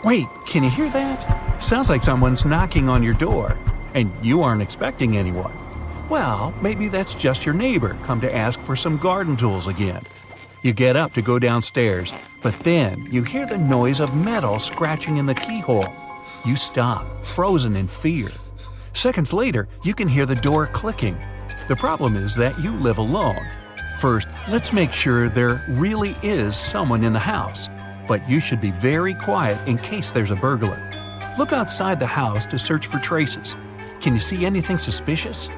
Wait, can you hear that? Sounds like someone's knocking on your door, and you aren't expecting anyone. Well, maybe that's just your neighbor come to ask for some garden tools again. You get up to go downstairs, but then you hear the noise of metal scratching in the keyhole. You stop, frozen in fear. Seconds later, you can hear the door clicking. The problem is that you live alone. First, let's make sure there really is someone in the house. But you should be very quiet in case there's a burglar. Look outside the house to search for traces. Can you see anything suspicious?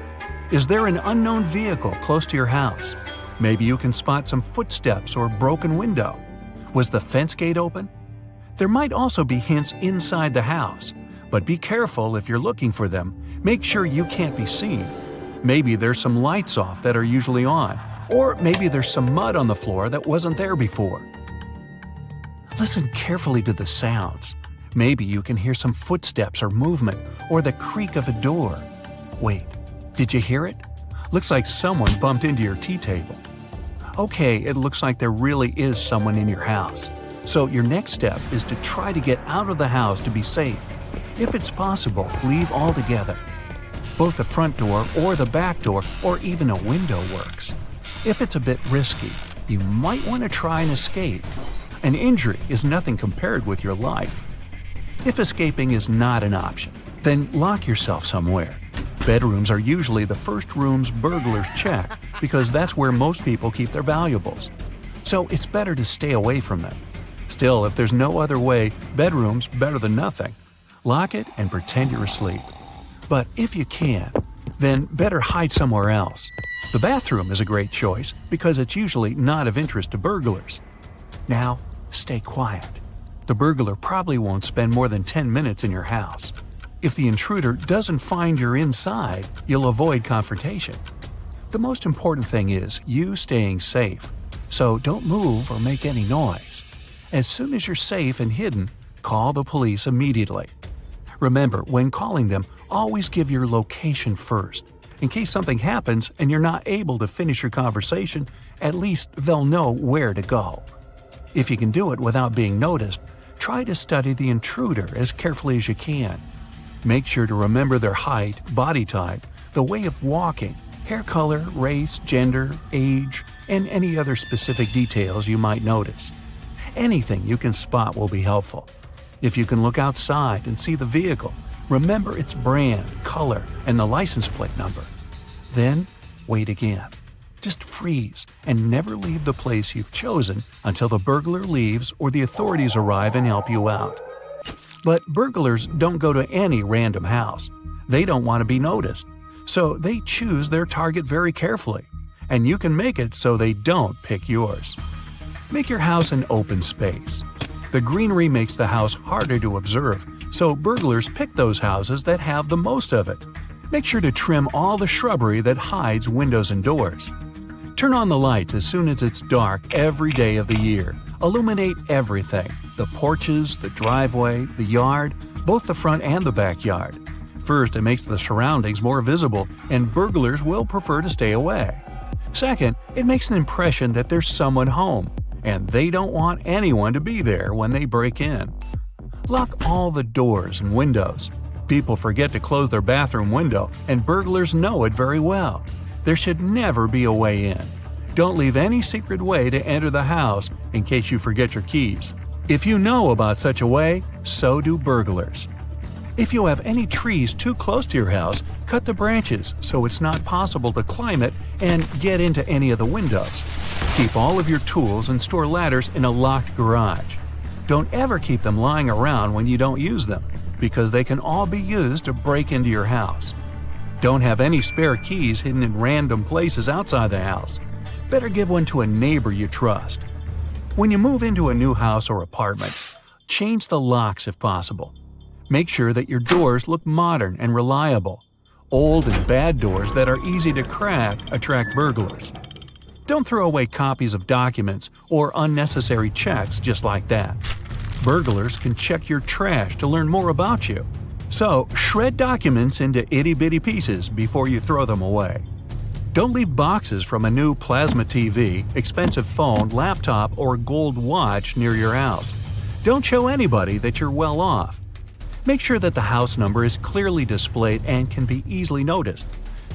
Is there an unknown vehicle close to your house? Maybe you can spot some footsteps or broken window. Was the fence gate open? There might also be hints inside the house, but be careful if you're looking for them. Make sure you can't be seen. Maybe there's some lights off that are usually on, or maybe there's some mud on the floor that wasn't there before. Listen carefully to the sounds. Maybe you can hear some footsteps or movement, or the creak of a door. Wait, did you hear it? Looks like someone bumped into your tea table. Okay, it looks like there really is someone in your house. So your next step is to try to get out of the house to be safe. If it's possible, leave altogether. Both the front door or the back door or even a window works. If it's a bit risky, you might want to try and escape. An injury is nothing compared with your life. If escaping is not an option, then lock yourself somewhere. Bedrooms are usually the first rooms burglars check because that's where most people keep their valuables. So it's better to stay away from them. Still, if there's no other way, bedroom's better than nothing. Lock it and pretend you're asleep. But if you can, then better hide somewhere else. The bathroom is a great choice because it's usually not of interest to burglars. Now, stay quiet. The burglar probably won't spend more than 10 minutes in your house. If the intruder doesn't find you're inside, you'll avoid confrontation. The most important thing is you staying safe, so don't move or make any noise. As soon as you're safe and hidden, call the police immediately. Remember, when calling them, always give your location first. In case something happens and you're not able to finish your conversation, at least they'll know where to go. If you can do it without being noticed, try to study the intruder as carefully as you can. Make sure to remember their height, body type, the way of walking, hair color, race, gender, age, and any other specific details you might notice. Anything you can spot will be helpful. If you can look outside and see the vehicle, remember its brand, color, and the license plate number. Then, wait again. Just freeze and never leave the place you've chosen until the burglar leaves or the authorities arrive and help you out. But burglars don't go to any random house. They don't want to be noticed. So they choose their target very carefully. And you can make it so they don't pick yours. Make your house an open space. The greenery makes the house harder to observe, so burglars pick those houses that have the most of it. Make sure to trim all the shrubbery that hides windows and doors. Turn on the lights as soon as it's dark every day of the year. Illuminate everything: the porches, the driveway, the yard, both the front and the backyard. First, it makes the surroundings more visible, and burglars will prefer to stay away. Second, it makes an impression that there's someone home, and they don't want anyone to be there when they break in. Lock all the doors and windows. People forget to close their bathroom window, and burglars know it very well. There should never be a way in. Don't leave any secret way to enter the house in case you forget your keys. If you know about such a way, so do burglars. If you have any trees too close to your house, cut the branches so it's not possible to climb it and get into any of the windows. Keep all of your tools and store ladders in a locked garage. Don't ever keep them lying around when you don't use them, because they can all be used to break into your house. Don't have any spare keys hidden in random places outside the house. Better give one to a neighbor you trust. When you move into a new house or apartment, change the locks if possible. Make sure that your doors look modern and reliable. Old and bad doors that are easy to crack attract burglars. Don't throw away copies of documents or unnecessary checks just like that. Burglars can check your trash to learn more about you. So, shred documents into itty-bitty pieces before you throw them away. Don't leave boxes from a new plasma TV, expensive phone, laptop, or gold watch near your house. Don't show anybody that you're well off. Make sure that the house number is clearly displayed and can be easily noticed.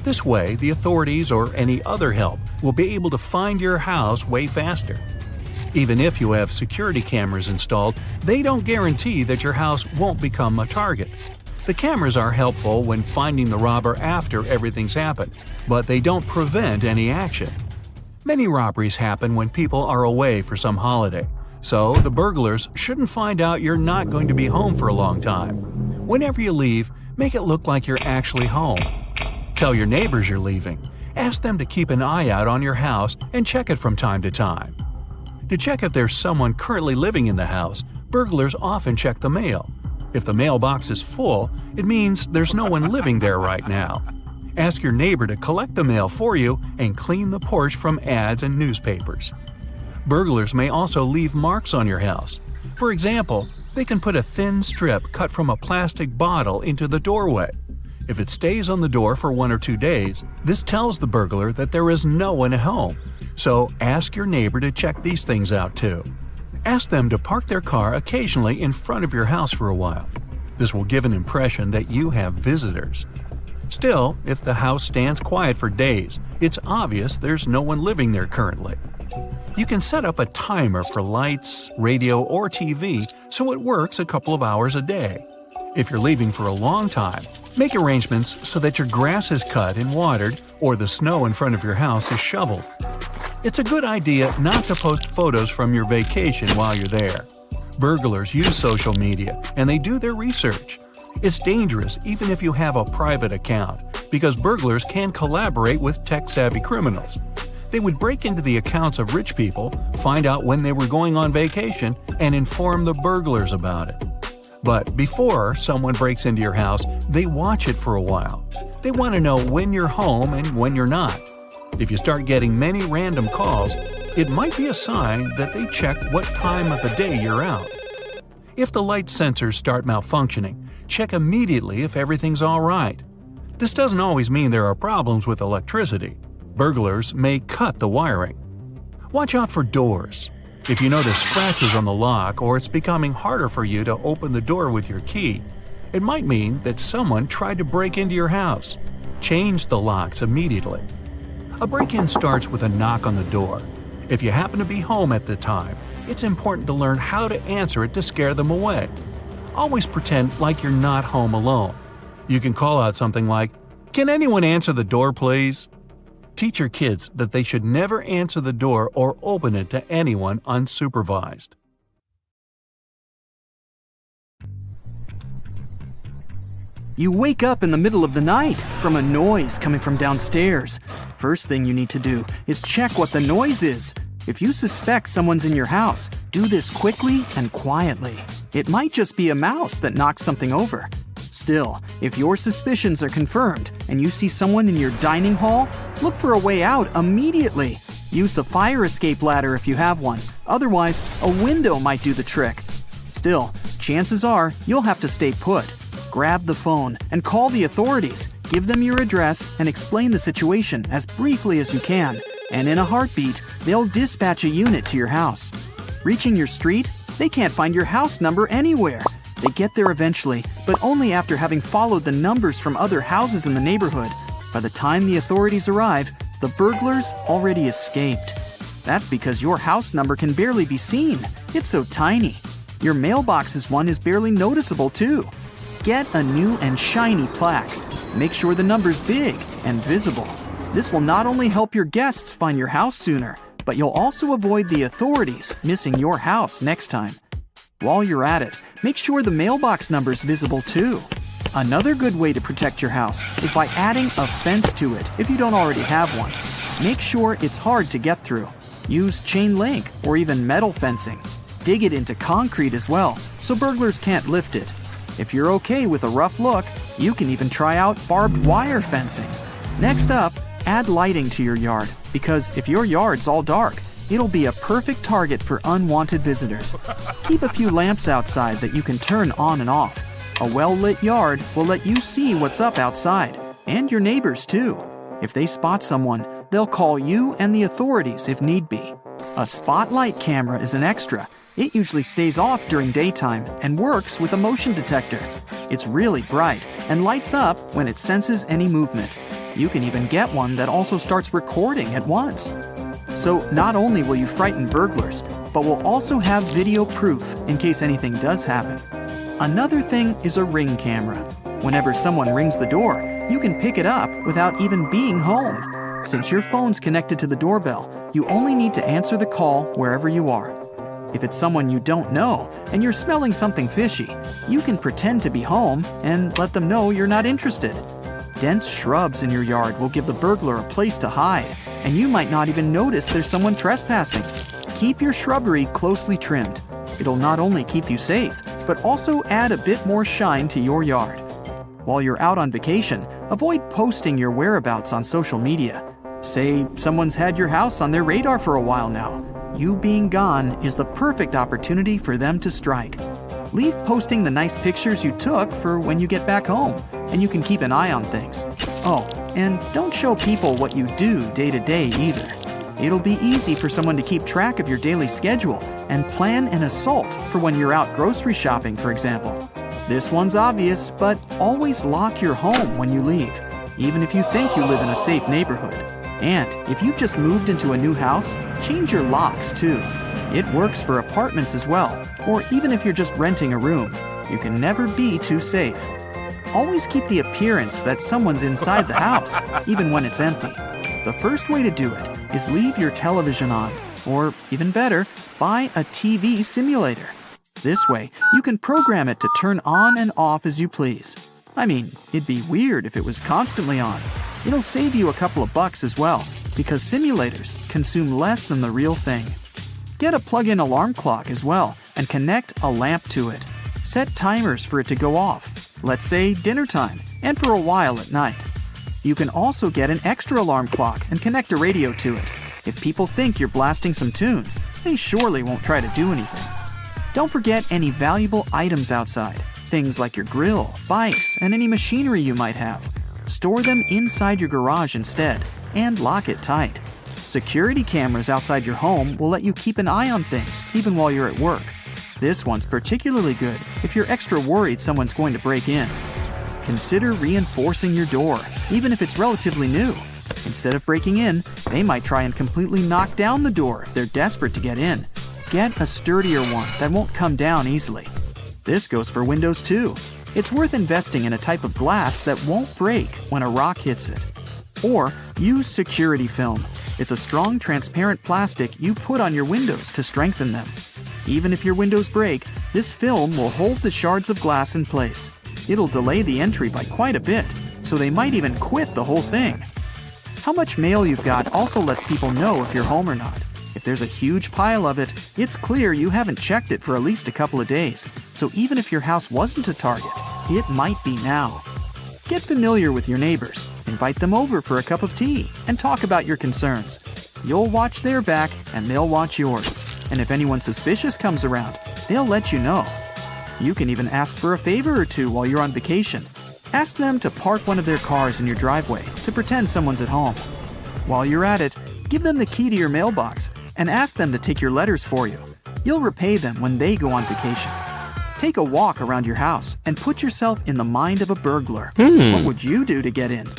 This way, the authorities or any other help will be able to find your house way faster. Even if you have security cameras installed, they don't guarantee that your house won't become a target. The cameras are helpful when finding the robber after everything's happened, but they don't prevent any action. Many robberies happen when people are away for some holiday, so the burglars shouldn't find out you're not going to be home for a long time. Whenever you leave, make it look like you're actually home. Tell your neighbors you're leaving. Ask them to keep an eye out on your house and check it from time to time. To check if there's someone currently living in the house, burglars often check the mail. If the mailbox is full, it means there's no one living there right now. Ask your neighbor to collect the mail for you and clean the porch from ads and newspapers. Burglars may also leave marks on your house. For example, they can put a thin strip cut from a plastic bottle into the doorway. If it stays on the door for 1 or 2 days, this tells the burglar that there is no one at home. So ask your neighbor to check these things out too. Ask them to park their car occasionally in front of your house for a while. This will give an impression that you have visitors. Still, if the house stands quiet for days, it's obvious there's no one living there currently. You can set up a timer for lights, radio, or TV so it works a couple of hours a day. If you're leaving for a long time, make arrangements so that your grass is cut and watered or the snow in front of your house is shoveled. It's a good idea not to post photos from your vacation while you're there. Burglars use social media and they do their research. It's dangerous even if you have a private account, because burglars can collaborate with tech-savvy criminals. They would break into the accounts of rich people, find out when they were going on vacation, and inform the burglars about it. But before someone breaks into your house, they watch it for a while. They want to know when you're home and when you're not. If you start getting many random calls, it might be a sign that they check what time of the day you're out. If the light sensors start malfunctioning, check immediately if everything's all right. This doesn't always mean there are problems with electricity. Burglars may cut the wiring. Watch out for doors. If you notice scratches on the lock or it's becoming harder for you to open the door with your key, it might mean that someone tried to break into your house. Change the locks immediately. A break-in starts with a knock on the door. If you happen to be home at the time, it's important to learn how to answer it to scare them away. Always pretend like you're not home alone. You can call out something like, "Can anyone answer the door, please?" Teach your kids that they should never answer the door or open it to anyone unsupervised. You wake up in the middle of the night from a noise coming from downstairs. First thing you need to do is check what the noise is. If you suspect someone's in your house, do this quickly and quietly. It might just be a mouse that knocks something over. Still, if your suspicions are confirmed and you see someone in your dining hall, look for a way out immediately. Use the fire escape ladder if you have one. Otherwise, a window might do the trick. Still, chances are you'll have to stay put. Grab the phone and call the authorities. Give them your address and explain the situation as briefly as you can. And in a heartbeat, they'll dispatch a unit to your house. Reaching your street, they can't find your house number anywhere. They get there eventually, but only after having followed the numbers from other houses in the neighborhood. By the time the authorities arrive, the burglars already escaped. That's because your house number can barely be seen. It's so tiny. Your mailbox's one is barely noticeable too. Get a new and shiny plaque. Make sure the number's big and visible. This will not only help your guests find your house sooner, but you'll also avoid the authorities missing your house next time. While you're at it, make sure the mailbox number's visible too. Another good way to protect your house is by adding a fence to it if you don't already have one. Make sure it's hard to get through. Use chain link or even metal fencing. Dig it into concrete as well, so burglars can't lift it. If you're okay with a rough look, you can even try out barbed wire fencing. Next up, add lighting to your yard, because if your yard's all dark, it'll be a perfect target for unwanted visitors. Keep a few lamps outside that you can turn on and off. A well-lit yard will let you see what's up outside, and your neighbors too. If they spot someone, they'll call you and the authorities if need be. A spotlight camera is an extra. It usually stays off during daytime and works with a motion detector. It's really bright and lights up when it senses any movement. You can even get one that also starts recording at once. So not only will you frighten burglars, but will also have video proof in case anything does happen. Another thing is a Ring camera. Whenever someone rings the door, you can pick it up without even being home. Since your phone's connected to the doorbell, you only need to answer the call wherever you are. If it's someone you don't know and you're smelling something fishy, you can pretend to be home and let them know you're not interested. Dense shrubs in your yard will give the burglar a place to hide, and you might not even notice there's someone trespassing. Keep your shrubbery closely trimmed. It'll not only keep you safe, but also add a bit more shine to your yard. While you're out on vacation, avoid posting your whereabouts on social media. Say someone's had your house on their radar for a while now. You being gone is the perfect opportunity for them to strike. Leave posting the nice pictures you took for when you get back home, and you can keep an eye on things. Oh, and don't show people what you do day to day either. It'll be easy for someone to keep track of your daily schedule and plan an assault for when you're out grocery shopping, for example. This one's obvious, but always lock your home when you leave, even if you think you live in a safe neighborhood. And if you've just moved into a new house, change your locks too. It works for apartments as well, or even if you're just renting a room. You can never be too safe. Always keep the appearance that someone's inside the house, even when it's empty. The first way to do it is leave your television on, or even better, buy a TV simulator. This way, you can program it to turn on and off as you please. I mean, it'd be weird if it was constantly on. It'll save you a couple of bucks as well, because simulators consume less than the real thing. Get a plug-in alarm clock as well, and connect a lamp to it. Set timers for it to go off, let's say dinner time, and for a while at night. You can also get an extra alarm clock and connect a radio to it. If people think you're blasting some tunes, they surely won't try to do anything. Don't forget any valuable items outside, things like your grill, bikes, and any machinery you might have. Store them inside your garage instead, and lock it tight. Security cameras outside your home will let you keep an eye on things, even while you're at work. This one's particularly good if you're extra worried someone's going to break in. Consider reinforcing your door, even if it's relatively new. Instead of breaking in, they might try and completely knock down the door if they're desperate to get in. Get a sturdier one that won't come down easily. This goes for windows too. It's worth investing in a type of glass that won't break when a rock hits it. Or use security film. It's a strong, transparent plastic you put on your windows to strengthen them. Even if your windows break, this film will hold the shards of glass in place. It'll delay the entry by quite a bit, so they might even quit the whole thing. How much mail you've got also lets people know if you're home or not. If there's a huge pile of it, it's clear you haven't checked it for at least a couple of days, so even if your house wasn't a target, it might be now. Get familiar with your neighbors, invite them over for a cup of tea, and talk about your concerns. You'll watch their back, and they'll watch yours. And if anyone suspicious comes around, they'll let you know. You can even ask for a favor or two while you're on vacation. Ask them to park one of their cars in your driveway to pretend someone's at home. While you're at it, give them the key to your mailbox and ask them to take your letters for you. You'll repay them when they go on vacation. Take a walk around your house and put yourself in the mind of a burglar. What would you do to get in?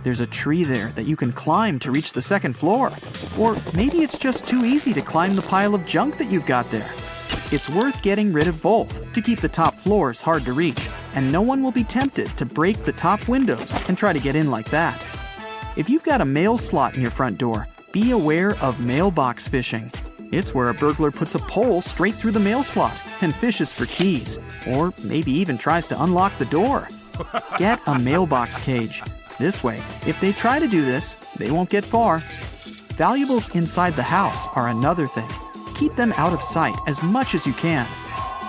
There's a tree there that you can climb to reach the second floor. Or maybe it's just too easy to climb the pile of junk that you've got there. It's worth getting rid of both to keep the top floors hard to reach, and no one will be tempted to break the top windows and try to get in like that. If you've got a mail slot in your front door, be aware of mailbox fishing. It's where a burglar puts a pole straight through the mail slot and fishes for keys, or maybe even tries to unlock the door. Get a mailbox cage. This way, if they try to do this, they won't get far. Valuables inside the house are another thing. Keep them out of sight as much as you can.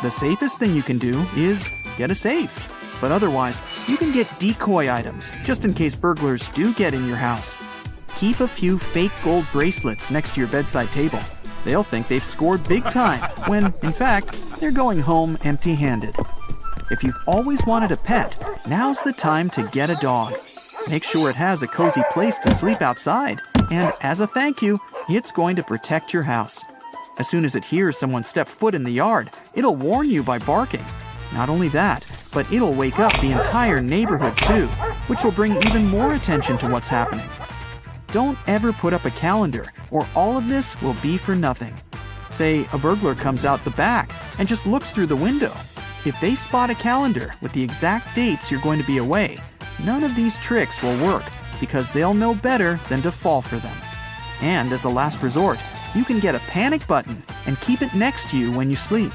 The safest thing you can do is get a safe. But otherwise, you can get decoy items just in case burglars do get in your house. Keep a few fake gold bracelets next to your bedside table. They'll think they've scored big time when, in fact, they're going home empty-handed. If you've always wanted a pet, now's the time to get a dog. Make sure it has a cozy place to sleep outside, and as a thank you, it's going to protect your house. As soon as it hears someone step foot in the yard, it'll warn you by barking. Not only that, but it'll wake up the entire neighborhood too, which will bring even more attention to what's happening. Don't ever put up a calendar, or all of this will be for nothing. Say a burglar comes out the back and just looks through the window. If they spot a calendar with the exact dates you're going to be away, none of these tricks will work because they'll know better than to fall for them. And as a last resort, you can get a panic button and keep it next to you when you sleep.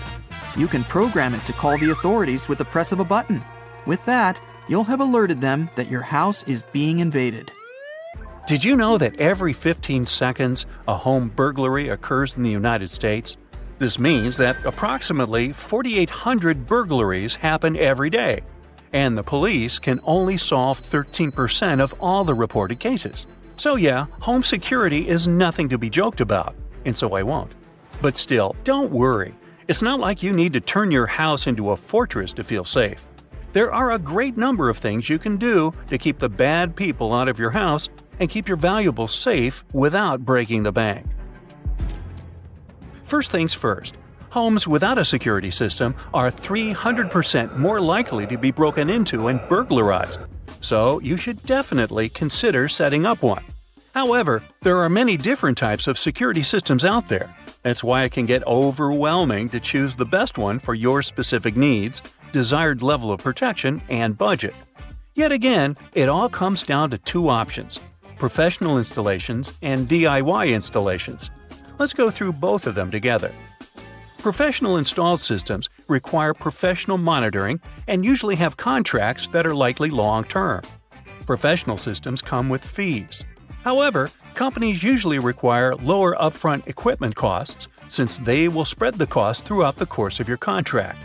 You can program it to call the authorities with the press of a button. With that, you'll have alerted them that your house is being invaded. Did you know that every 15 seconds a home burglary occurs in the United States? This means that approximately 4,800 burglaries happen every day, and the police can only solve 13% of all the reported cases. So yeah, home security is nothing to be joked about, and so I won't. But still, don't worry. It's not like you need to turn your house into a fortress to feel safe. There are a great number of things you can do to keep the bad people out of your house and keep your valuables safe without breaking the bank. First things first, homes without a security system are 300% more likely to be broken into and burglarized, so you should definitely consider setting up one. However, there are many different types of security systems out there. That's why it can get overwhelming to choose the best one for your specific needs, desired level of protection, and budget. Yet again, it all comes down to two options: professional installations and DIY installations. Let's go through both of them together. Professional installed systems require professional monitoring and usually have contracts that are likely long-term. Professional systems come with fees. However, companies usually require lower upfront equipment costs since they will spread the cost throughout the course of your contract.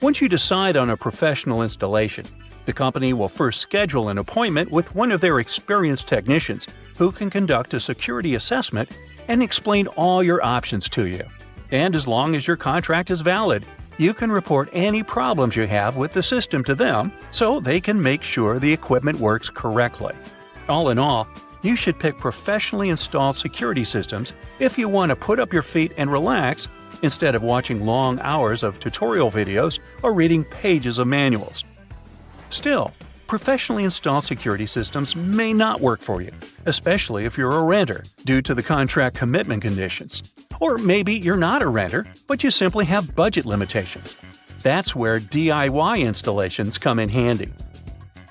Once you decide on a professional installation, the company will first schedule an appointment with one of their experienced technicians who can conduct a security assessment and explain all your options to you. And as long as your contract is valid, you can report any problems you have with the system to them so they can make sure the equipment works correctly. All in all, you should pick professionally installed security systems if you want to put up your feet and relax instead of watching long hours of tutorial videos or reading pages of manuals. Still, professionally installed security systems may not work for you, especially if you're a renter, due to the contract commitment conditions. Or maybe you're not a renter, but you simply have budget limitations. That's where DIY installations come in handy.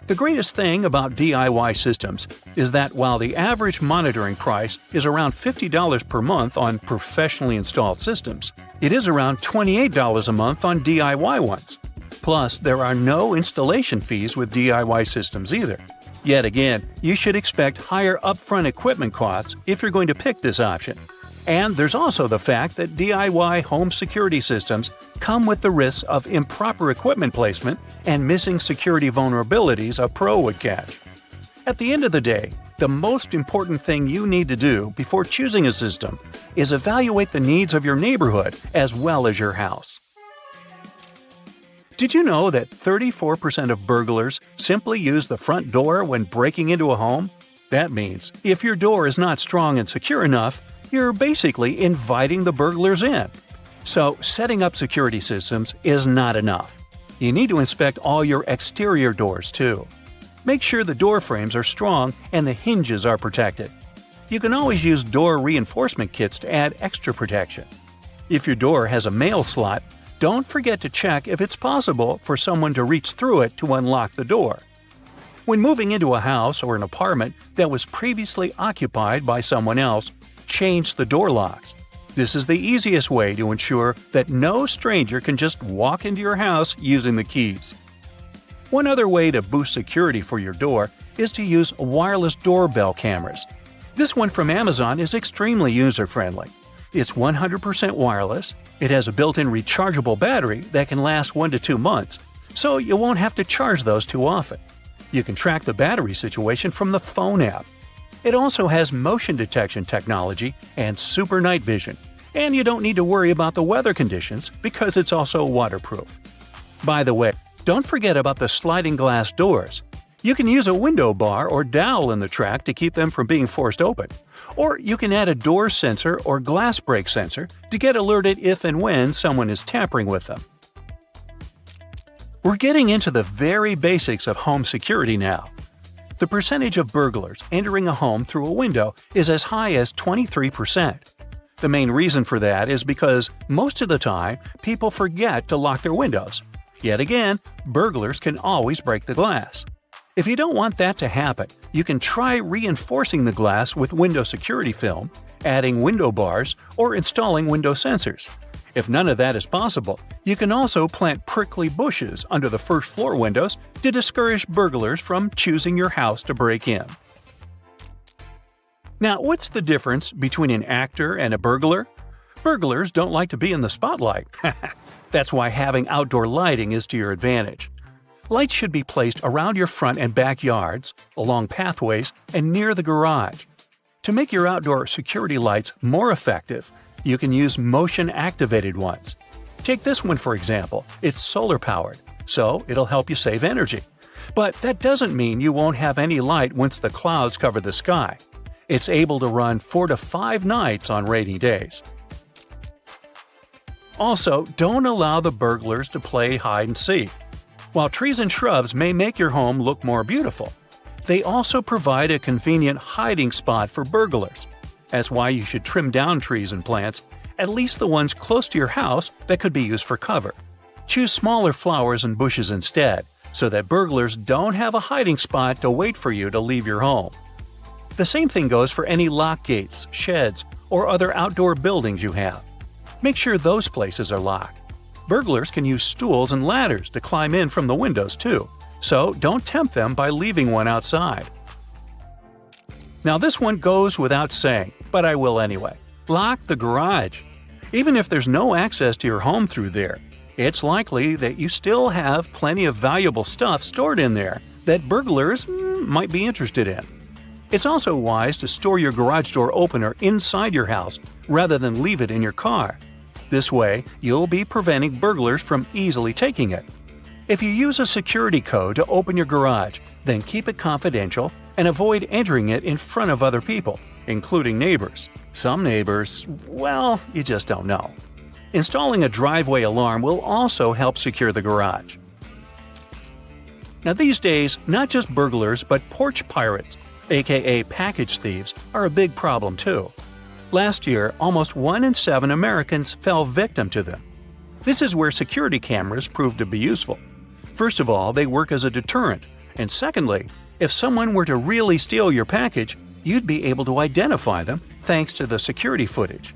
The greatest thing about DIY systems is that while the average monitoring price is around $50 per month on professionally installed systems, it is around $28 a month on DIY ones. Plus, there are no installation fees with DIY systems either. Yet again, you should expect higher upfront equipment costs if you're going to pick this option. And there's also the fact that DIY home security systems come with the risks of improper equipment placement and missing security vulnerabilities a pro would catch. At the end of the day, the most important thing you need to do before choosing a system is evaluate the needs of your neighborhood as well as your house. Did you know that 34% of burglars simply use the front door when breaking into a home? That means if your door is not strong and secure enough, you're basically inviting the burglars in. So, setting up security systems is not enough. You need to inspect all your exterior doors too. Make sure the door frames are strong and the hinges are protected. You can always use door reinforcement kits to add extra protection. If your door has a mail slot, don't forget to check if it's possible for someone to reach through it to unlock the door. When moving into a house or an apartment that was previously occupied by someone else, change the door locks. This is the easiest way to ensure that no stranger can just walk into your house using the keys. One other way to boost security for your door is to use wireless doorbell cameras. This one from Amazon is extremely user-friendly. It's 100% wireless, it has a built-in rechargeable battery that can last 1 to 2 months, so you won't have to charge those too often. You can track the battery situation from the phone app. It also has motion detection technology and super night vision, and you don't need to worry about the weather conditions because it's also waterproof. By the way, don't forget about the sliding glass doors. You can use a window bar or dowel in the track to keep them from being forced open. Or you can add a door sensor or glass break sensor to get alerted if and when someone is tampering with them. We're getting into the very basics of home security now. The percentage of burglars entering a home through a window is as high as 23%. The main reason for that is because most of the time people forget to lock their windows. Yet again, burglars can always break the glass. If you don't want that to happen, you can try reinforcing the glass with window security film, adding window bars, or installing window sensors. If none of that is possible, you can also plant prickly bushes under the first floor windows to discourage burglars from choosing your house to break in. Now, what's the difference between an actor and a burglar? Burglars don't like to be in the spotlight. That's why having outdoor lighting is to your advantage. Lights should be placed around your front and backyards, along pathways, and near the garage. To make your outdoor security lights more effective, you can use motion-activated ones. Take this one for example. It's solar-powered, so it'll help you save energy. But that doesn't mean you won't have any light once the clouds cover the sky. It's able to run 4 to 5 nights on rainy days. Also, don't allow the burglars to play hide-and-seek. While trees and shrubs may make your home look more beautiful, they also provide a convenient hiding spot for burglars. That's why you should trim down trees and plants, at least the ones close to your house that could be used for cover. Choose smaller flowers and bushes instead, so that burglars don't have a hiding spot to wait for you to leave your home. The same thing goes for any lock gates, sheds, or other outdoor buildings you have. Make sure those places are locked. Burglars can use stools and ladders to climb in from the windows too, so don't tempt them by leaving one outside. Now this one goes without saying, but I will anyway. Lock the garage. Even if there's no access to your home through there, it's likely that you still have plenty of valuable stuff stored in there that burglars might be interested in. It's also wise to store your garage door opener inside your house rather than leave it in your car. This way, you'll be preventing burglars from easily taking it. If you use a security code to open your garage, then keep it confidential and avoid entering it in front of other people, including neighbors. Some neighbors, well, you just don't know. Installing a driveway alarm will also help secure the garage. Now these days, not just burglars but porch pirates, aka package thieves, are a big problem too. Last year, almost 1 in 7 Americans fell victim to them. This is where security cameras prove to be useful. First of all, they work as a deterrent, and secondly, if someone were to really steal your package, you'd be able to identify them thanks to the security footage.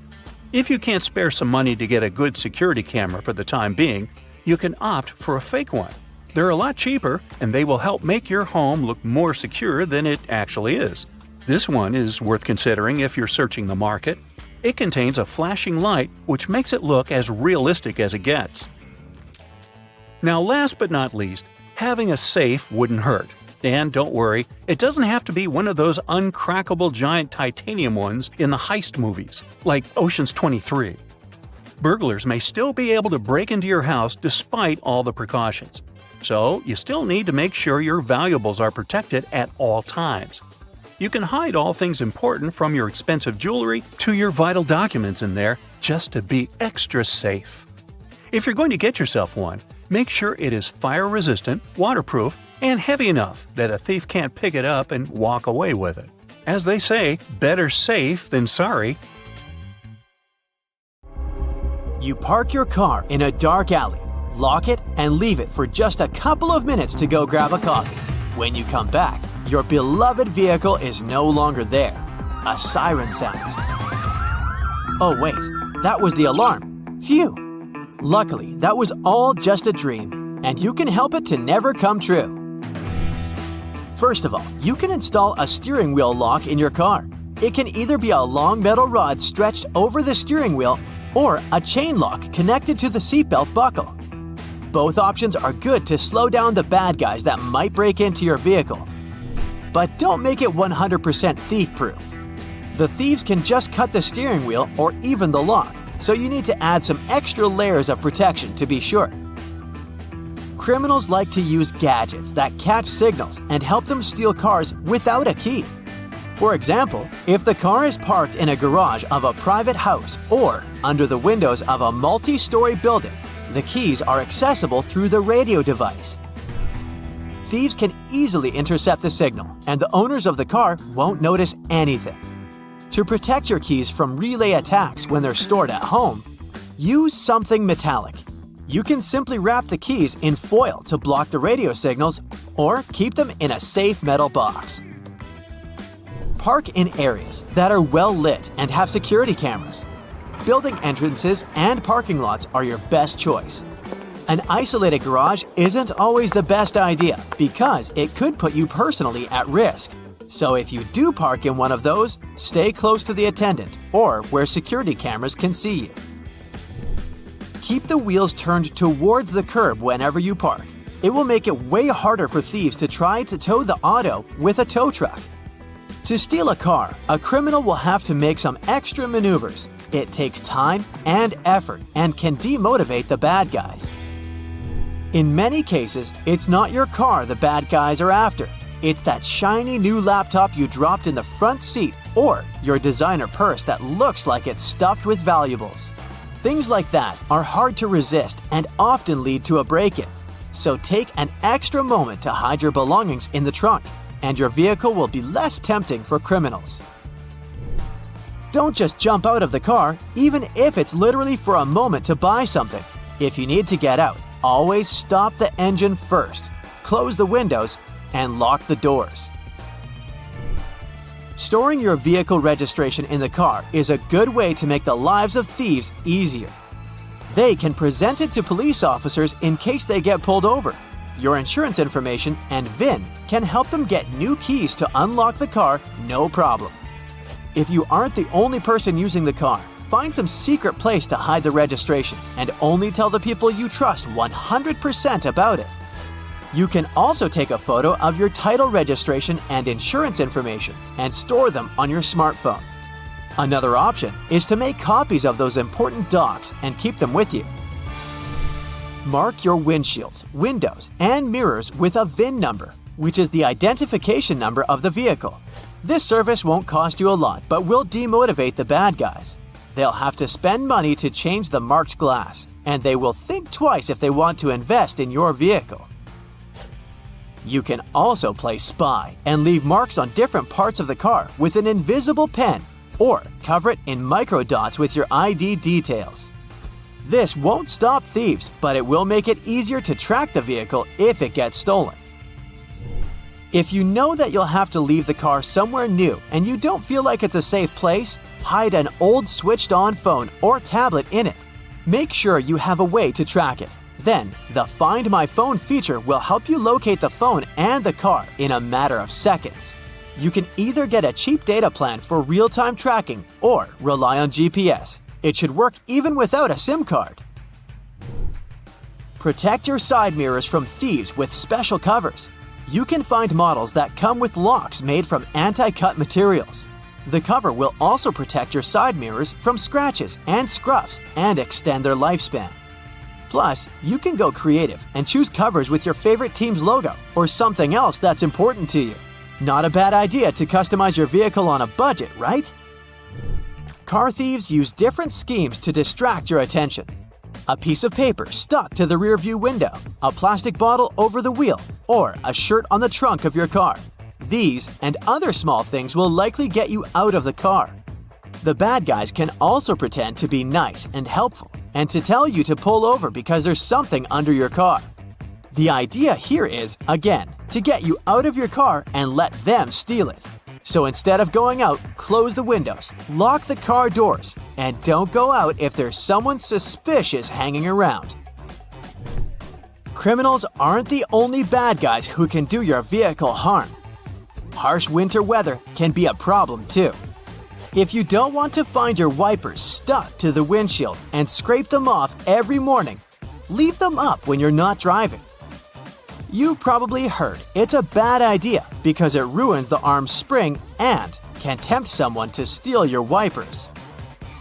If you can't spare some money to get a good security camera for the time being, you can opt for a fake one. They're a lot cheaper, and they will help make your home look more secure than it actually is. This one is worth considering if you're searching the market. It contains a flashing light which makes it look as realistic as it gets. Now last but not least, having a safe wouldn't hurt. And don't worry, it doesn't have to be one of those uncrackable giant titanium ones in the heist movies, like Ocean's 23. Burglars may still be able to break into your house despite all the precautions. So you still need to make sure your valuables are protected at all times. You can hide all things important from your expensive jewelry to your vital documents in there just to be extra safe. If you're going to get yourself one, make sure it is fire-resistant, waterproof, and heavy enough that a thief can't pick it up and walk away with it. As they say, better safe than sorry. You park your car in a dark alley, lock it, and leave it for just a couple of minutes to go grab a coffee. When you come back, your beloved vehicle is no longer there. A siren sounds. Oh wait, that was the alarm. Phew! Luckily, that was all just a dream, and you can help it to never come true. First of all, you can install a steering wheel lock in your car. It can either be a long metal rod stretched over the steering wheel or a chain lock connected to the seatbelt buckle. Both options are good to slow down the bad guys that might break into your vehicle. But don't make it 100% thief-proof. The thieves can just cut the steering wheel or even the lock, so you need to add some extra layers of protection to be sure. Criminals like to use gadgets that catch signals and help them steal cars without a key. For example, if the car is parked in a garage of a private house or under the windows of a multi-story building, the keys are accessible through the radio device. Thieves can easily intercept the signal, and the owners of the car won't notice anything. To protect your keys from relay attacks when they're stored at home, use something metallic. You can simply wrap the keys in foil to block the radio signals or keep them in a safe metal box. Park in areas that are well lit and have security cameras. Building entrances and parking lots are your best choice. An isolated garage isn't always the best idea because it could put you personally at risk. So if you do park in one of those, stay close to the attendant or where security cameras can see you. Keep the wheels turned towards the curb whenever you park. It will make it way harder for thieves to try to tow the auto with a tow truck. To steal a car, a criminal will have to make some extra maneuvers. It takes time and effort and can demotivate the bad guys. In many cases, it's not your car the bad guys are after. It's that shiny new laptop you dropped in the front seat or your designer purse that looks like it's stuffed with valuables. Things like that are hard to resist and often lead to a break-in. So take an extra moment to hide your belongings in the trunk, and your vehicle will be less tempting for criminals. Don't just jump out of the car, even if it's literally for a moment to buy something. If you need to get out, always stop the engine first, close the windows, and lock the doors. Storing your vehicle registration in the car is a good way to make the lives of thieves easier. They can present it to police officers in case they get pulled over. Your insurance information and VIN can help them get new keys to unlock the car, no problem. If you aren't the only person using the car, find some secret place to hide the registration and only tell the people you trust 100% about it. You can also take a photo of your title registration and insurance information and store them on your smartphone. Another option is to make copies of those important docs and keep them with you. Mark your windshields, windows, and mirrors with a VIN number, which is the identification number of the vehicle. This service won't cost you a lot, but will demotivate the bad guys. They'll have to spend money to change the marked glass, and they will think twice if they want to invest in your vehicle. You can also play spy and leave marks on different parts of the car with an invisible pen or cover it in microdots with your ID details. This won't stop thieves, but it will make it easier to track the vehicle if it gets stolen. If you know that you'll have to leave the car somewhere new and you don't feel like it's a safe place, hide an old switched-on phone or tablet in it. Make sure you have a way to track it. Then, the Find My Phone feature will help you locate the phone and the car in a matter of seconds. You can either get a cheap data plan for real-time tracking or rely on GPS. It should work even without a SIM card. Protect your side mirrors from thieves with special covers. You can find models that come with locks made from anti-cut materials. The cover will also protect your side mirrors from scratches and scuffs and extend their lifespan. Plus, you can go creative and choose covers with your favorite team's logo or something else that's important to you. Not a bad idea to customize your vehicle on a budget, right? Car thieves use different schemes to distract your attention. A piece of paper stuck to the rearview window, a plastic bottle over the wheel, or a shirt on the trunk of your car. These and other small things will likely get you out of the car. The bad guys can also pretend to be nice and helpful and to tell you to pull over because there's something under your car. The idea here is, again, to get you out of your car and let them steal it. So instead of going out, close the windows, lock the car doors, and don't go out if there's someone suspicious hanging around. Criminals aren't the only bad guys who can do your vehicle harm. Harsh winter weather can be a problem too. If you don't want to find your wipers stuck to the windshield and scrape them off every morning, leave them up when you're not driving. You probably heard it's a bad idea because it ruins the arm's spring and can tempt someone to steal your wipers.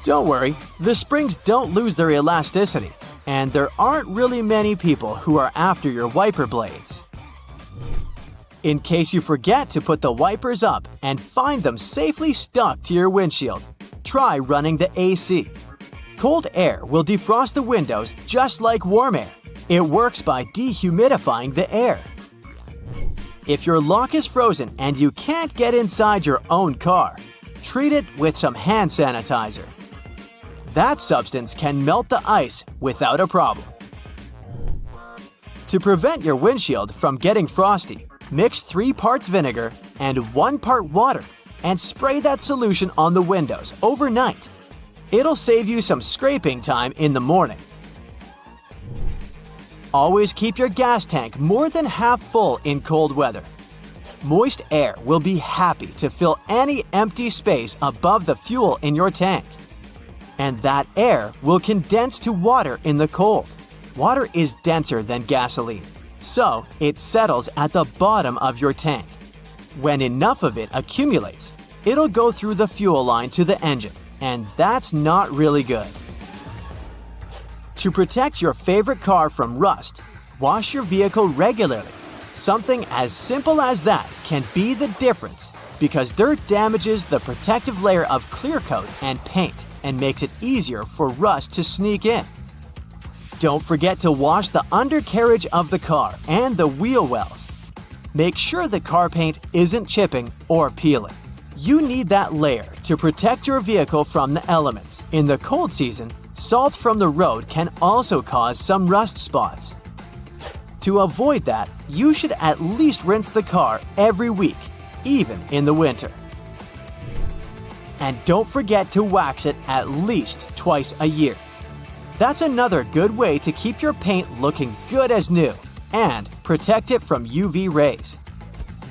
Don't worry, the springs don't lose their elasticity. and there aren't really many people who are after your wiper blades. In case you forget to put the wipers up and find them safely stuck to your windshield, try running the AC. Cold air will defrost the windows just like warm air. It works by dehumidifying the air. If your lock is frozen and you can't get inside your own car, treat it with some hand sanitizer. That substance can melt the ice without a problem. To prevent your windshield from getting frosty, mix 3 parts vinegar and 1 part water and spray that solution on the windows overnight. It'll save you some scraping time in the morning. Always keep your gas tank more than half full in cold weather. Moist air will be happy to fill any empty space above the fuel in your tank. And that air will condense to water in the cold. Water is denser than gasoline, so it settles at the bottom of your tank. When enough of it accumulates, it'll go through the fuel line to the engine, and that's not really good. To protect your favorite car from rust, wash your vehicle regularly. Something as simple as that can be the difference because dirt damages the protective layer of clear coat and paint and makes it easier for rust to sneak in. Don't forget to wash the undercarriage of the car and the wheel wells. Make sure the car paint isn't chipping or peeling. You need that layer to protect your vehicle from the elements. In the cold season, salt from the road can also cause some rust spots. To avoid that, you should at least rinse the car every week, even in the winter. And don't forget to wax it at least twice a year. That's another good way to keep your paint looking good as new and protect it from UV rays.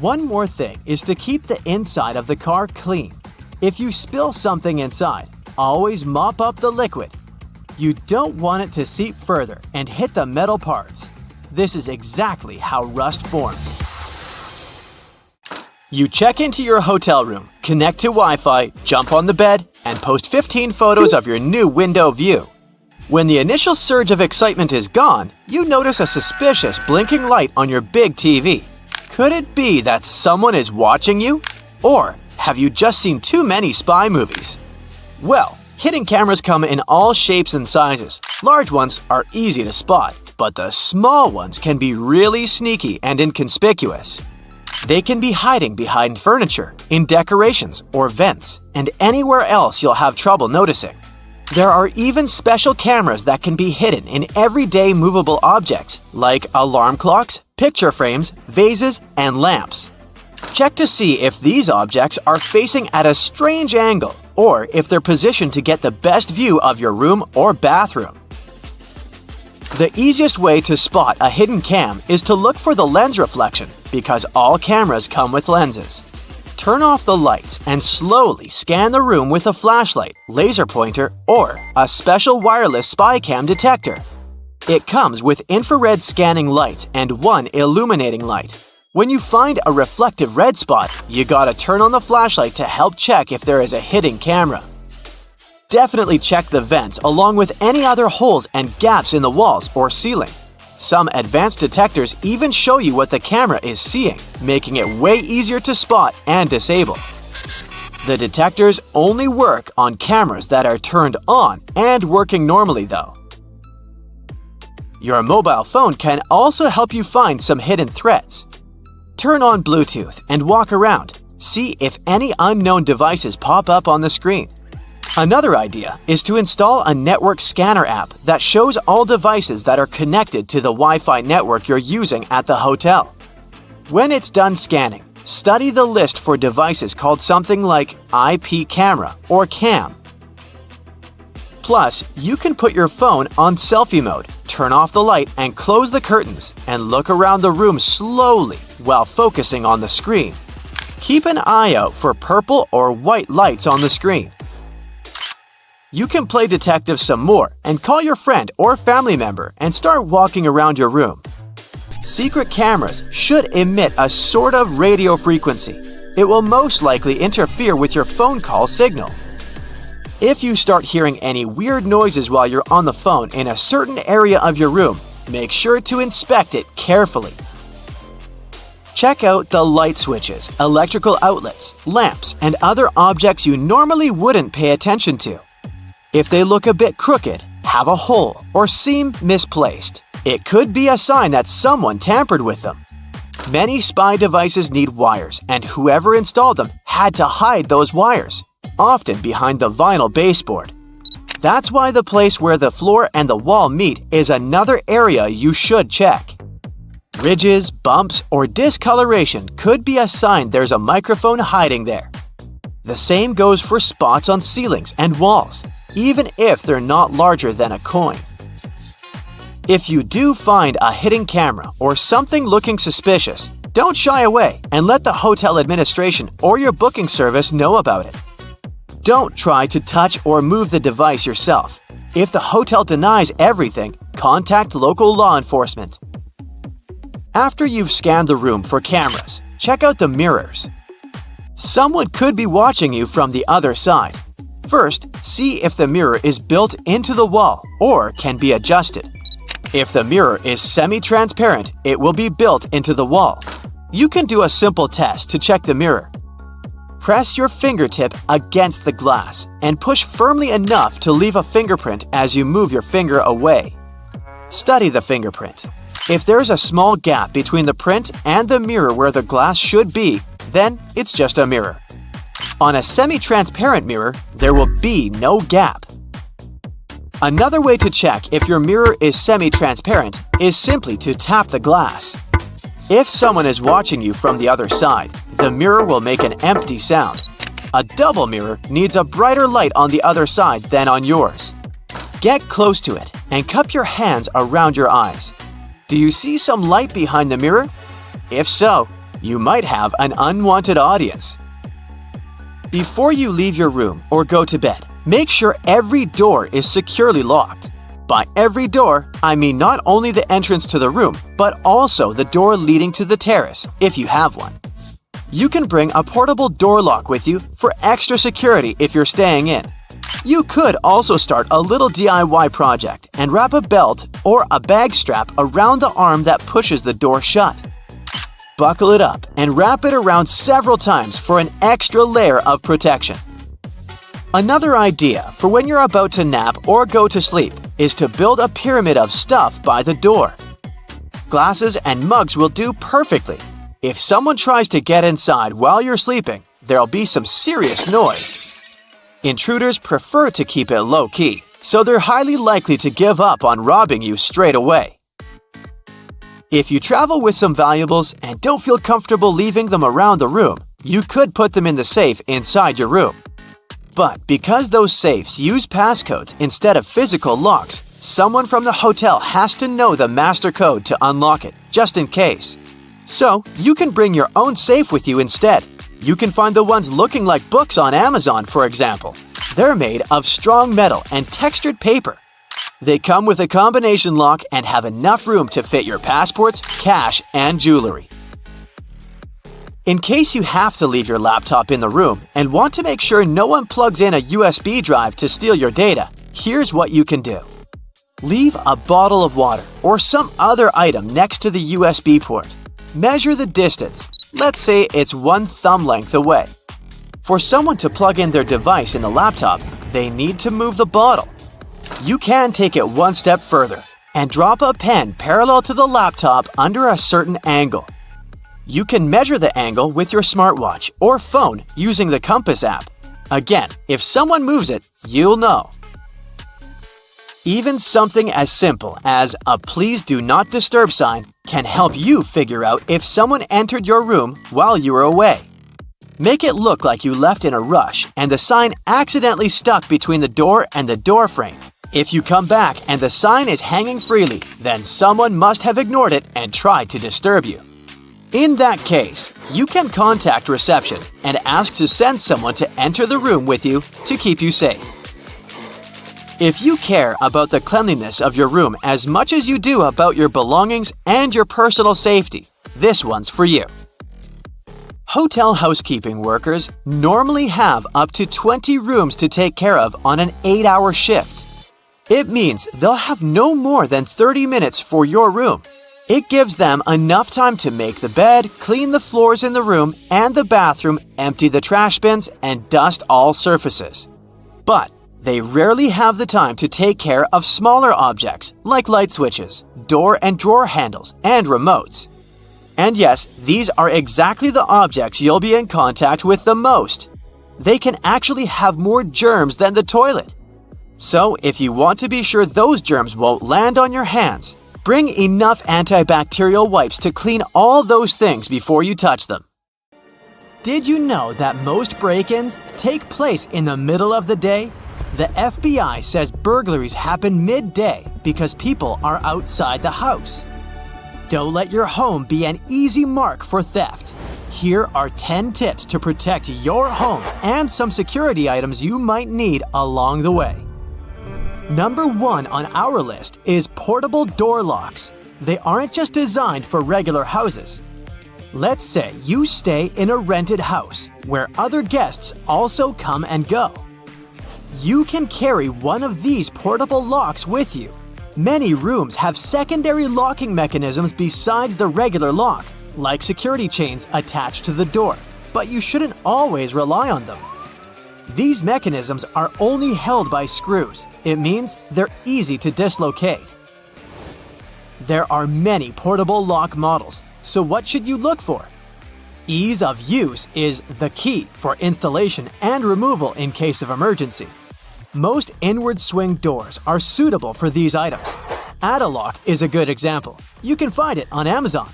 One more thing is to keep the inside of the car clean. If you spill something inside, always mop up the liquid. You don't want it to seep further and hit the metal parts. This is exactly how rust forms. You check into your hotel room, connect to Wi-Fi, jump on the bed, and post 15 photos of your new window view. When the initial surge of excitement is gone, you notice a suspicious blinking light on your big TV. Could it be that someone is watching you? Or have you just seen too many spy movies? Well, hidden cameras come in all shapes and sizes. Large ones are easy to spot, but the small ones can be really sneaky and inconspicuous. They can be hiding behind furniture, in decorations or vents, and anywhere else you'll have trouble noticing. There are even special cameras that can be hidden in everyday movable objects like alarm clocks, picture frames, vases, and lamps. Check to see if these objects are facing at a strange angle or if they're positioned to get the best view of your room or bathroom. The easiest way to spot a hidden cam is to look for the lens reflection because all cameras come with lenses. Turn off the lights and slowly scan the room with a flashlight, laser pointer, or a special wireless spy cam detector. It comes with infrared scanning lights and one illuminating light. When you find a reflective red spot, you gotta turn on the flashlight to help check if there is a hidden camera. Definitely check the vents along with any other holes and gaps in the walls or ceiling. Some advanced detectors even show you what the camera is seeing, making it way easier to spot and disable. The detectors only work on cameras that are turned on and working normally though. Your mobile phone can also help you find some hidden threats. Turn on Bluetooth and walk around. See if any unknown devices pop up on the screen. Another idea is to install a network scanner app that shows all devices that are connected to the Wi-Fi network you're using at the hotel. When it's done scanning, study the list for devices called something like IP camera or cam. Plus, you can put your phone on selfie mode, turn off the light and close the curtains, and look around the room slowly while focusing on the screen. Keep an eye out for purple or white lights on the screen. You can play detective some more and call your friend or family member and start walking around your room. Secret cameras should emit a sort of radio frequency. It will most likely interfere with your phone call signal. If you start hearing any weird noises while you're on the phone in a certain area of your room, make sure to inspect it carefully. Check out the light switches, electrical outlets, lamps, and other objects you normally wouldn't pay attention to. If they look a bit crooked, have a hole, or seem misplaced, it could be a sign that someone tampered with them. Many spy devices need wires, and whoever installed them had to hide those wires, often behind the vinyl baseboard. That's why the place where the floor and the wall meet is another area you should check. Ridges, bumps, or discoloration could be a sign there's a microphone hiding there. The same goes for spots on ceilings and walls, even if they're not larger than a coin. If you do find a hidden camera or something looking suspicious, don't shy away and let the hotel administration or your booking service know about it. Don't try to touch or move the device yourself. If the hotel denies everything, contact local law enforcement. After you've scanned the room for cameras, check out the mirrors. Someone could be watching you from the other side. First, see if the mirror is built into the wall or can be adjusted. If the mirror is semi-transparent, it will be built into the wall. You can do a simple test to check the mirror. Press your fingertip against the glass and push firmly enough to leave a fingerprint as you move your finger away. Study the fingerprint. If there's a small gap between the print and the mirror where the glass should be, then it's just a mirror. On a semi-transparent mirror, there will be no gap. Another way to check if your mirror is semi-transparent is simply to tap the glass. If someone is watching you from the other side, the mirror will make an empty sound. A double mirror needs a brighter light on the other side than on yours. Get close to it and cup your hands around your eyes. Do you see some light behind the mirror? If so, you might have an unwanted audience. Before you leave your room or go to bed, make sure every door is securely locked. By every door, I mean not only the entrance to the room, but also the door leading to the terrace, if you have one. You can bring a portable door lock with you for extra security if you're staying in. You could also start a little DIY project and wrap a belt or a bag strap around the arm that pushes the door shut. Buckle it up and wrap it around several times for an extra layer of protection. Another idea for when you're about to nap or go to sleep is to build a pyramid of stuff by the door. Glasses and mugs will do perfectly. If someone tries to get inside while you're sleeping, there'll be some serious noise. Intruders prefer to keep it low-key, so they're highly likely to give up on robbing you straight away. If you travel with some valuables and don't feel comfortable leaving them around the room, you could put them in the safe inside your room. But because those safes use passcodes instead of physical locks, someone from the hotel has to know the master code to unlock it, just in case. So, you can bring your own safe with you instead. You can find the ones looking like books on Amazon, for example. They're made of strong metal and textured paper. They come with a combination lock and have enough room to fit your passports, cash, and jewelry. In case you have to leave your laptop in the room and want to make sure no one plugs in a USB drive to steal your data, here's what you can do. Leave a bottle of water or some other item next to the USB port. Measure the distance. Let's say it's 1 thumb length away. For someone to plug in their device in the laptop, they need to move the bottle. You can take it one step further and drop a pen parallel to the laptop under a certain angle. You can measure the angle with your smartwatch or phone using the compass app. Again, if someone moves it, you'll know. Even something as simple as a "Please do not disturb" sign can help you figure out if someone entered your room while you were away. Make it look like you left in a rush and the sign accidentally stuck between the door and the door frame. If you come back and the sign is hanging freely, then someone must have ignored it and tried to disturb you. In that case, you can contact reception and ask to send someone to enter the room with you to keep you safe. If you care about the cleanliness of your room as much as you do about your belongings and your personal safety, this one's for you. Hotel housekeeping workers normally have up to 20 rooms to take care of on an 8-hour shift. It means they'll have no more than 30 minutes for your room. It gives them enough time to make the bed, clean the floors in the room and the bathroom, empty the trash bins, and dust all surfaces. But they rarely have the time to take care of smaller objects like light switches, door and drawer handles, and remotes. And yes, these are exactly the objects you'll be in contact with the most. They can actually have more germs than the toilet. So if you want to be sure those germs won't land on your hands, bring enough antibacterial wipes to clean all those things before you touch them. Did you know that most break-ins take place in the middle of the day? The FBI says burglaries happen midday because people are outside the house. Don't let your home be an easy mark for theft. Here are 10 tips to protect your home and some security items you might need along the way. Number 1 on our list is portable door locks. They aren't just designed for regular houses. Let's say you stay in a rented house where other guests also come and go. You can carry one of these portable locks with you. Many rooms have secondary locking mechanisms besides the regular lock, like security chains attached to the door, but you shouldn't always rely on them. These mechanisms are only held by screws. It means they're easy to dislocate. There are many portable lock models, so what should you look for? Ease of use is the key for installation and removal in case of emergency. Most inward swing doors are suitable for these items. Add-A-Lock is a good example. You can find it on Amazon.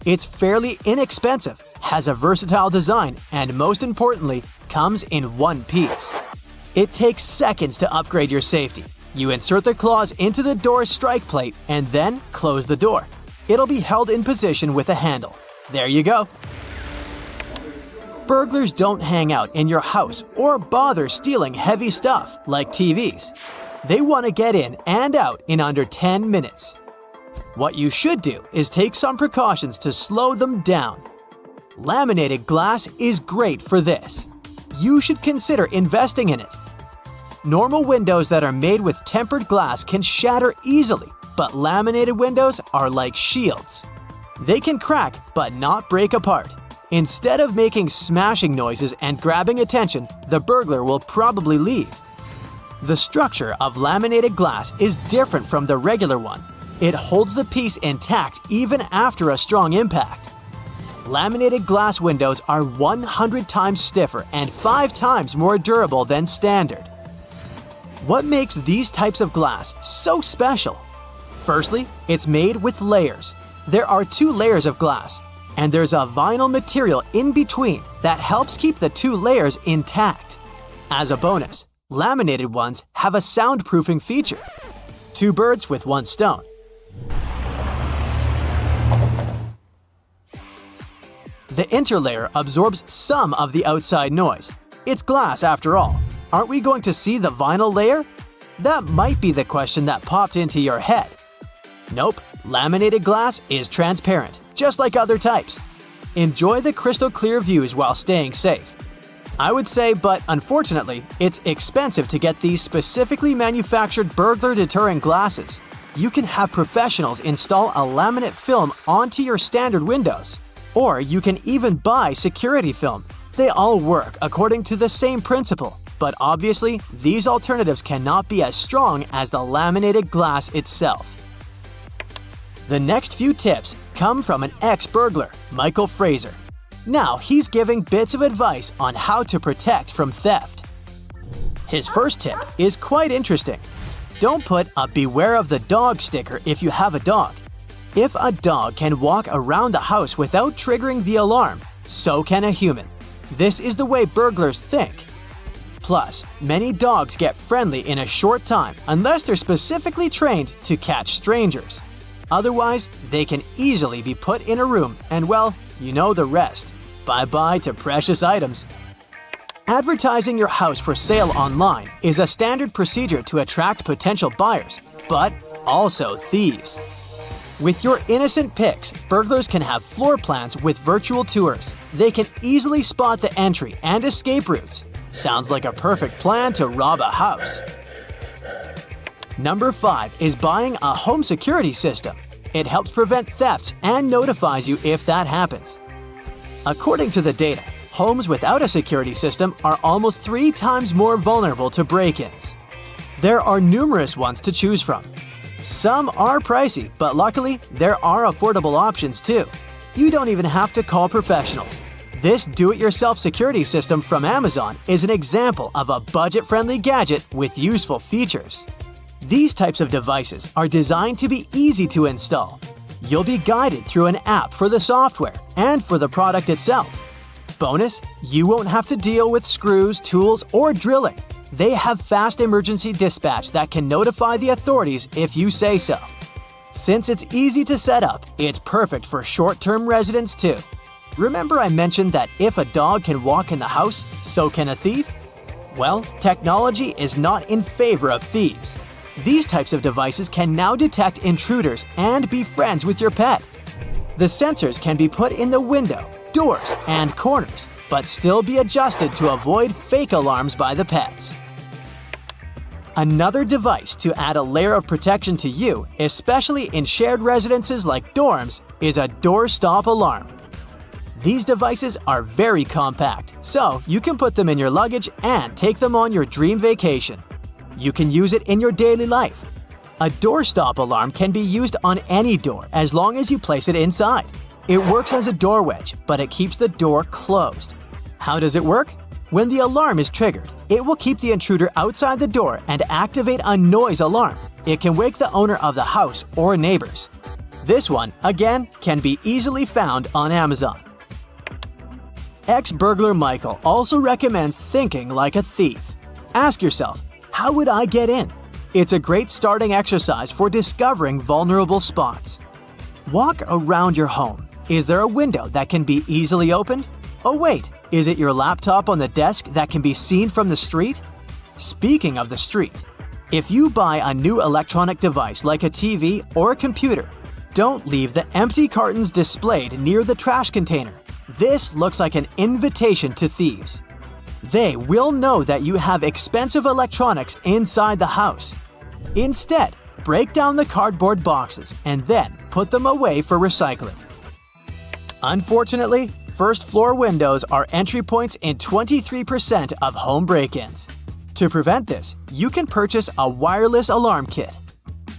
It's fairly inexpensive, has a versatile design, and most importantly, comes in one piece. It takes seconds to upgrade your safety. You insert the claws into the door's strike plate and then close the door. It'll be held in position with a handle. There you go. Burglars don't hang out in your house or bother stealing heavy stuff like TVs. They want to get in and out in under 10 minutes. What you should do is take some precautions to slow them down. Laminated glass is great for this. You should consider investing in it. Normal windows that are made with tempered glass can shatter easily, but laminated windows are like shields. They can crack but not break apart. Instead of making smashing noises and grabbing attention, the burglar will probably leave. The structure of laminated glass is different from the regular one. It holds the piece intact even after a strong impact. Laminated glass windows are 100 times stiffer and 5 times more durable than standard. What makes these types of glass so special? Firstly, it's made with layers. There are 2 layers of glass, and there's a vinyl material in between that helps keep the 2 layers intact. As a bonus, laminated ones have a soundproofing feature. 2 birds with 1 stone. The interlayer absorbs some of the outside noise. It's glass after all. Aren't we going to see the vinyl layer? That might be the question that popped into your head. Nope, laminated glass is transparent, just like other types. Enjoy the crystal clear views while staying safe. I would say, but unfortunately, it's expensive to get these specifically manufactured burglar-deterring glasses. You can have professionals install a laminate film onto your standard windows. Or you can even buy security film. They all work according to the same principle, but obviously, these alternatives cannot be as strong as the laminated glass itself. The next few tips come from an ex-burglar, Michael Fraser. Now he's giving bits of advice on how to protect from theft. His first tip is quite interesting. Don't put a "Beware of the dog" sticker if you have a dog. If a dog can walk around the house without triggering the alarm, so can a human. This is the way burglars think. Plus, many dogs get friendly in a short time unless they're specifically trained to catch strangers. Otherwise, they can easily be put in a room and, well, you know the rest. Bye-bye to precious items. Advertising your house for sale online is a standard procedure to attract potential buyers, but also thieves. With your innocent picks, burglars can have floor plans with virtual tours. They can easily spot the entry and escape routes. Sounds like a perfect plan to rob a house. Number 5 is buying a home security system. It helps prevent thefts and notifies you if that happens. According to the data, homes without a security system are almost 3 times more vulnerable to break-ins. There are numerous ones to choose from. Some are pricey, but luckily, there are affordable options too. You don't even have to call professionals. This do-it-yourself security system from Amazon is an example of a budget-friendly gadget with useful features. These types of devices are designed to be easy to install. You'll be guided through an app for the software and for the product itself. Bonus, you won't have to deal with screws, tools, or drilling. They have fast emergency dispatch that can notify the authorities if you say so. Since it's easy to set up, it's perfect for short-term residents too. Remember I mentioned that if a dog can walk in the house, so can a thief? Well, technology is not in favor of thieves. These types of devices can now detect intruders and be friends with your pet. The sensors can be put in the window, doors, and corners, but still be adjusted to avoid fake alarms by the pets. Another device to add a layer of protection to you, especially in shared residences like dorms, is a doorstop alarm. These devices are very compact, so you can put them in your luggage and take them on your dream vacation. You can use it in your daily life. A doorstop alarm can be used on any door as long as you place it inside. It works as a door wedge, but it keeps the door closed. How does it work? When the alarm is triggered, it will keep the intruder outside the door and activate a noise alarm. It can wake the owner of the house or neighbors. This one, again, can be easily found on Amazon. Ex-burglar Michael also recommends thinking like a thief. Ask yourself, how would I get in? It's a great starting exercise for discovering vulnerable spots. Walk around your home. Is there a window that can be easily opened? Oh wait, is it your laptop on the desk that can be seen from the street? Speaking of the street, if you buy a new electronic device like a TV or a computer, don't leave the empty cartons displayed near the trash container. This looks like an invitation to thieves. They will know that you have expensive electronics inside the house. Instead, break down the cardboard boxes and then put them away for recycling. Unfortunately, first-floor windows are entry points in 23% of home break-ins. To prevent this, you can purchase a wireless alarm kit.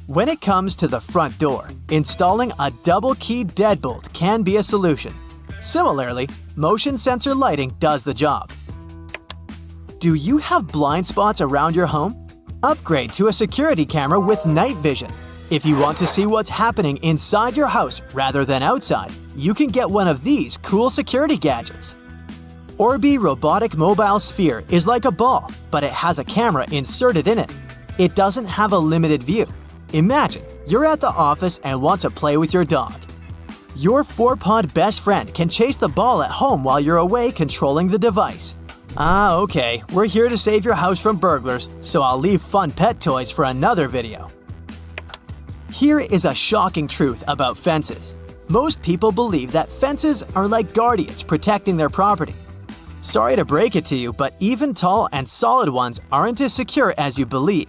When it comes to the front door, installing a double-key deadbolt can be a solution. Similarly, motion sensor lighting does the job. Do you have blind spots around your home? Upgrade to a security camera with night vision. If you want to see what's happening inside your house rather than outside, you can get one of these cool security gadgets. Orbi Robotic Mobile Sphere is like a ball, but it has a camera inserted in it. It doesn't have a limited view. Imagine you're at the office and want to play with your dog. Your 4-pod best friend can chase the ball at home while you're away controlling the device. Ah, okay, we're here to save your house from burglars, so I'll leave fun pet toys for another video. Here is a shocking truth about fences. Most people believe that fences are like guardians protecting their property. Sorry to break it to you, but even tall and solid ones aren't as secure as you believe.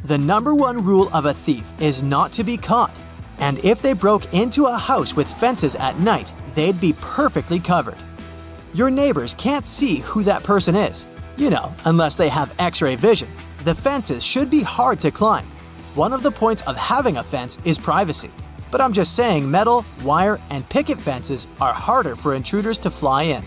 The #1 rule of a thief is not to be caught. And if they broke into a house with fences at night, they'd be perfectly covered. Your neighbors can't see who that person is. You know, unless they have X-ray vision. The fences should be hard to climb. One of the points of having a fence is privacy. But I'm just saying metal, wire, and picket fences are harder for intruders to fly in.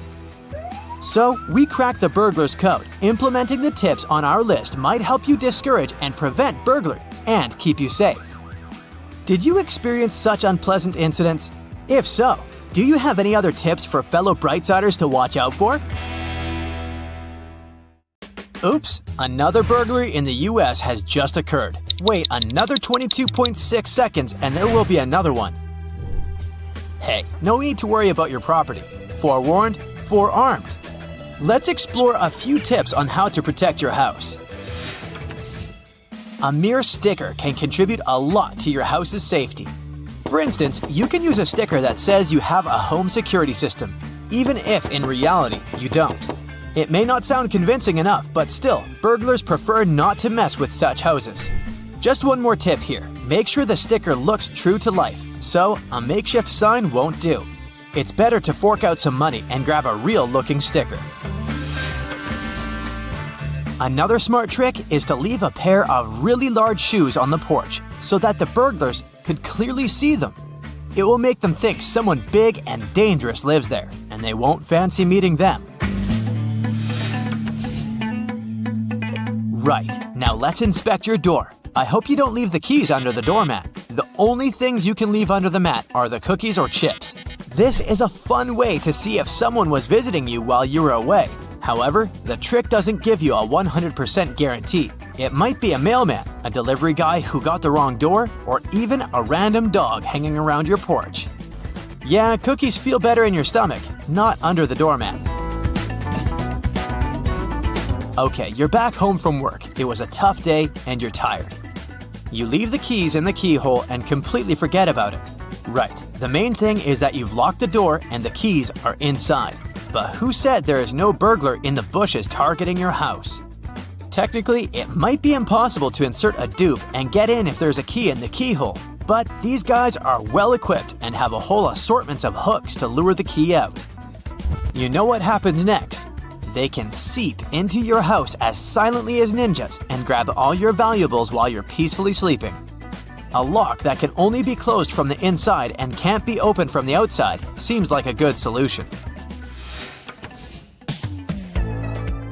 So, we cracked the burglar's code. Implementing the tips on our list might help you discourage and prevent burglary and keep you safe. Did you experience such unpleasant incidents? If so, do you have any other tips for fellow Brightsiders to watch out for? Oops, another burglary in the US has just occurred. Wait another 22.6 seconds and there will be another one. Hey, no need to worry about your property. Forewarned, forearmed. Let's explore a few tips on how to protect your house. A mere sticker can contribute a lot to your house's safety. For instance, you can use a sticker that says you have a home security system, even if in reality you don't. It may not sound convincing enough, but still, burglars prefer not to mess with such houses. Just one more tip here. Make sure the sticker looks true to life, so a makeshift sign won't do. It's better to fork out some money and grab a real-looking sticker. Another smart trick is to leave a pair of really large shoes on the porch so that the burglars could clearly see them. It will make them think someone big and dangerous lives there, and they won't fancy meeting them. Right, now let's inspect your door. I hope you don't leave the keys under the doormat. The only things you can leave under the mat are the cookies or chips. This is a fun way to see if someone was visiting you while you were away. However, the trick doesn't give you a 100% guarantee. It might be a mailman, a delivery guy who got the wrong door, or even a random dog hanging around your porch. Yeah, cookies feel better in your stomach, not under the doormat. Okay, you're back home from work. It was a tough day and you're tired. You leave the keys in the keyhole and completely forget about it. Right, the main thing is that you've locked the door and the keys are inside. But who said there is no burglar in the bushes targeting your house? Technically, it might be impossible to insert a dupe and get in if there's a key in the keyhole. But these guys are well equipped and have a whole assortment of hooks to lure the key out. You know what happens next? They can seep into your house as silently as ninjas and grab all your valuables while you're peacefully sleeping. A lock that can only be closed from the inside and can't be opened from the outside seems like a good solution.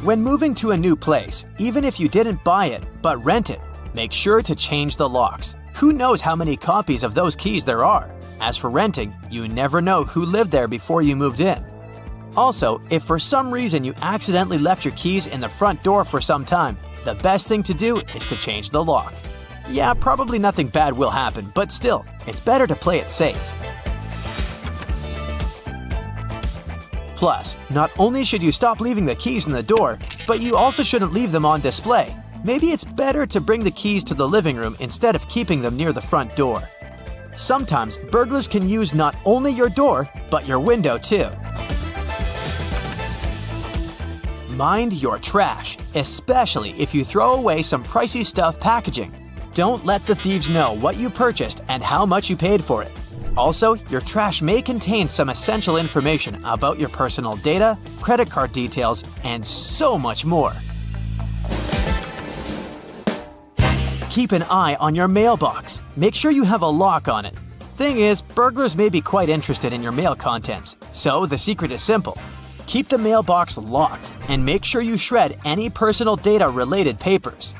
When moving to a new place, even if you didn't buy it but rent it, make sure to change the locks. Who knows how many copies of those keys there are? As for renting, you never know who lived there before you moved in. Also, if for some reason you accidentally left your keys in the front door for some time, the best thing to do is to change the lock. Yeah, probably nothing bad will happen, but still, it's better to play it safe. Plus, not only should you stop leaving the keys in the door, but you also shouldn't leave them on display. Maybe it's better to bring the keys to the living room instead of keeping them near the front door. Sometimes, burglars can use not only your door, but your window too. Mind your trash, especially if you throw away some pricey stuff packaging. Don't let the thieves know what you purchased and how much you paid for it. Also, your trash may contain some essential information about your personal data, credit card details, and so much more. Keep an eye on your mailbox. Make sure you have a lock on it. Thing is, burglars may be quite interested in your mail contents, so the secret is simple. Keep the mailbox locked and make sure you shred any personal data-related papers.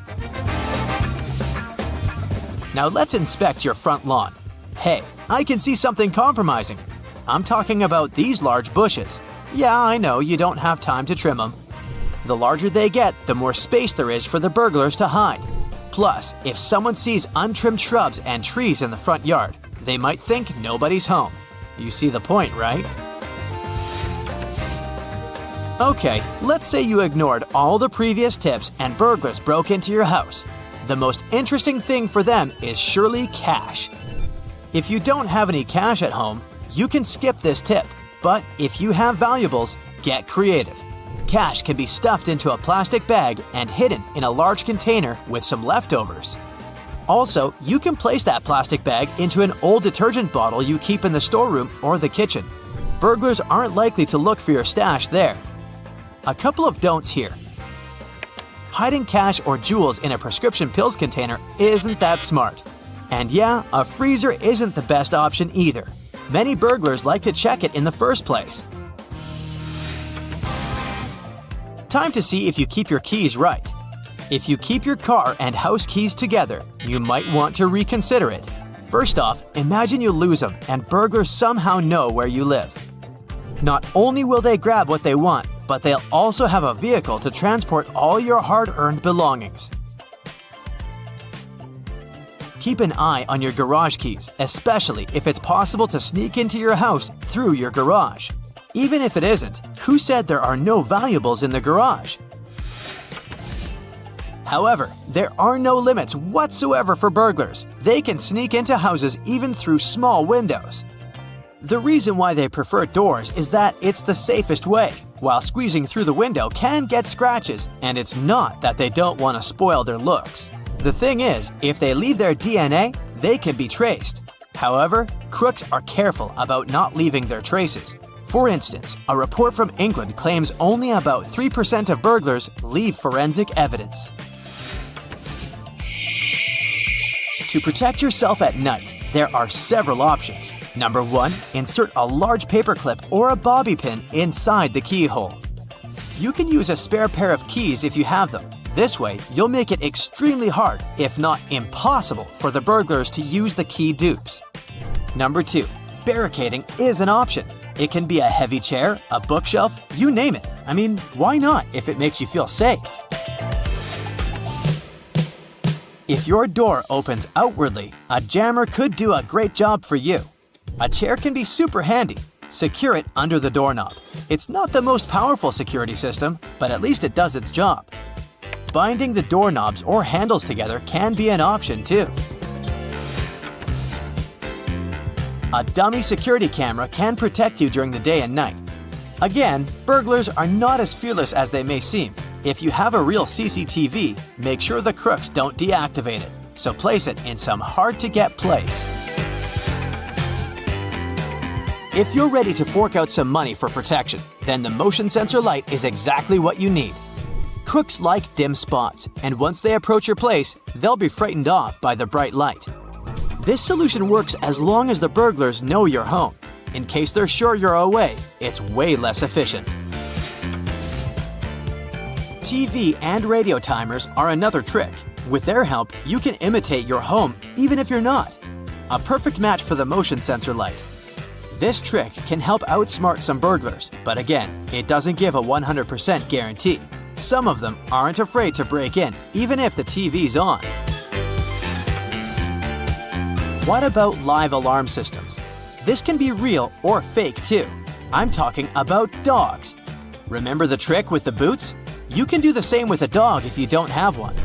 Now let's inspect your front lawn. Hey, I can see something compromising. I'm talking about these large bushes. Yeah, I know you don't have time to trim them. The larger they get, the more space there is for the burglars to hide. Plus, if someone sees untrimmed shrubs and trees in the front yard, they might think nobody's home. You see the point, right? Okay, let's say you ignored all the previous tips and burglars broke into your house. The most interesting thing for them is surely cash. If you don't have any cash at home, you can skip this tip. But if you have valuables, get creative. Cash can be stuffed into a plastic bag and hidden in a large container with some leftovers. Also, you can place that plastic bag into an old detergent bottle you keep in the storeroom or the kitchen. Burglars aren't likely to look for your stash there. A couple of don'ts here. Hiding cash or jewels in a prescription pills container isn't that smart. And yeah, a freezer isn't the best option either. Many burglars like to check it in the first place. Time to see if you keep your keys right. If you keep your car and house keys together, you might want to reconsider it. First off, imagine you lose them and burglars somehow know where you live. Not only will they grab what they want, but they'll also have a vehicle to transport all your hard-earned belongings. Keep an eye on your garage keys, especially if it's possible to sneak into your house through your garage. Even if it isn't, who said there are no valuables in the garage? However, there are no limits whatsoever for burglars. They can sneak into houses even through small windows. The reason why they prefer doors is that it's the safest way, while squeezing through the window can get scratches, and it's not that they don't want to spoil their looks. The thing is, if they leave their DNA, they can be traced. However, crooks are careful about not leaving their traces. For instance, a report from England claims only about 3% of burglars leave forensic evidence. To protect yourself at night, there are several options. Number 1, insert a large paperclip or a bobby pin inside the keyhole. You can use a spare pair of keys if you have them. This way, you'll make it extremely hard, if not impossible, for the burglars to use the key dupes. Number 2, barricading is an option. It can be a heavy chair, a bookshelf, you name it. I mean, why not if it makes you feel safe? If your door opens outwardly, a jammer could do a great job for you. A chair can be super handy. Secure it under the doorknob. It's not the most powerful security system, but at least it does its job. Binding the doorknobs or handles together can be an option too. A dummy security camera can protect you during the day and night. Again, burglars are not as fearless as they may seem. If you have a real CCTV, make sure the crooks don't deactivate it, so place it in some hard-to-get place. If you're ready to fork out some money for protection, then the motion sensor light is exactly what you need. Crooks like dim spots, and once they approach your place, they'll be frightened off by the bright light. This solution works as long as the burglars know you're home. In case they're sure you're away, it's way less efficient. TV and radio timers are another trick. With their help, you can imitate your home even if you're not. A perfect match for the motion sensor light. This trick can help outsmart some burglars, but again, it doesn't give a 100% guarantee. Some of them aren't afraid to break in, even if the TV's on. What about live alarm systems? This can be real or fake too. I'm talking about dogs. Remember the trick with the boots? You can do the same with a dog if you don't have one.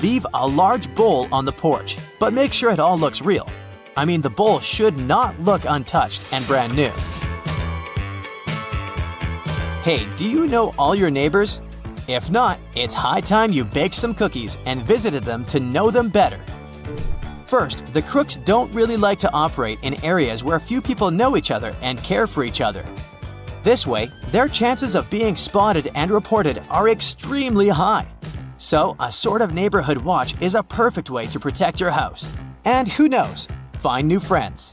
Leave a large bowl on the porch, but make sure it all looks real. I mean, the bowl should not look untouched and brand new. Hey, do you know all your neighbors? If not, it's high time you baked some cookies and visited them to know them better. First, the crooks don't really like to operate in areas where few people know each other and care for each other. This way, their chances of being spotted and reported are extremely high. So, a sort of neighborhood watch is a perfect way to protect your house. And who knows, find new friends.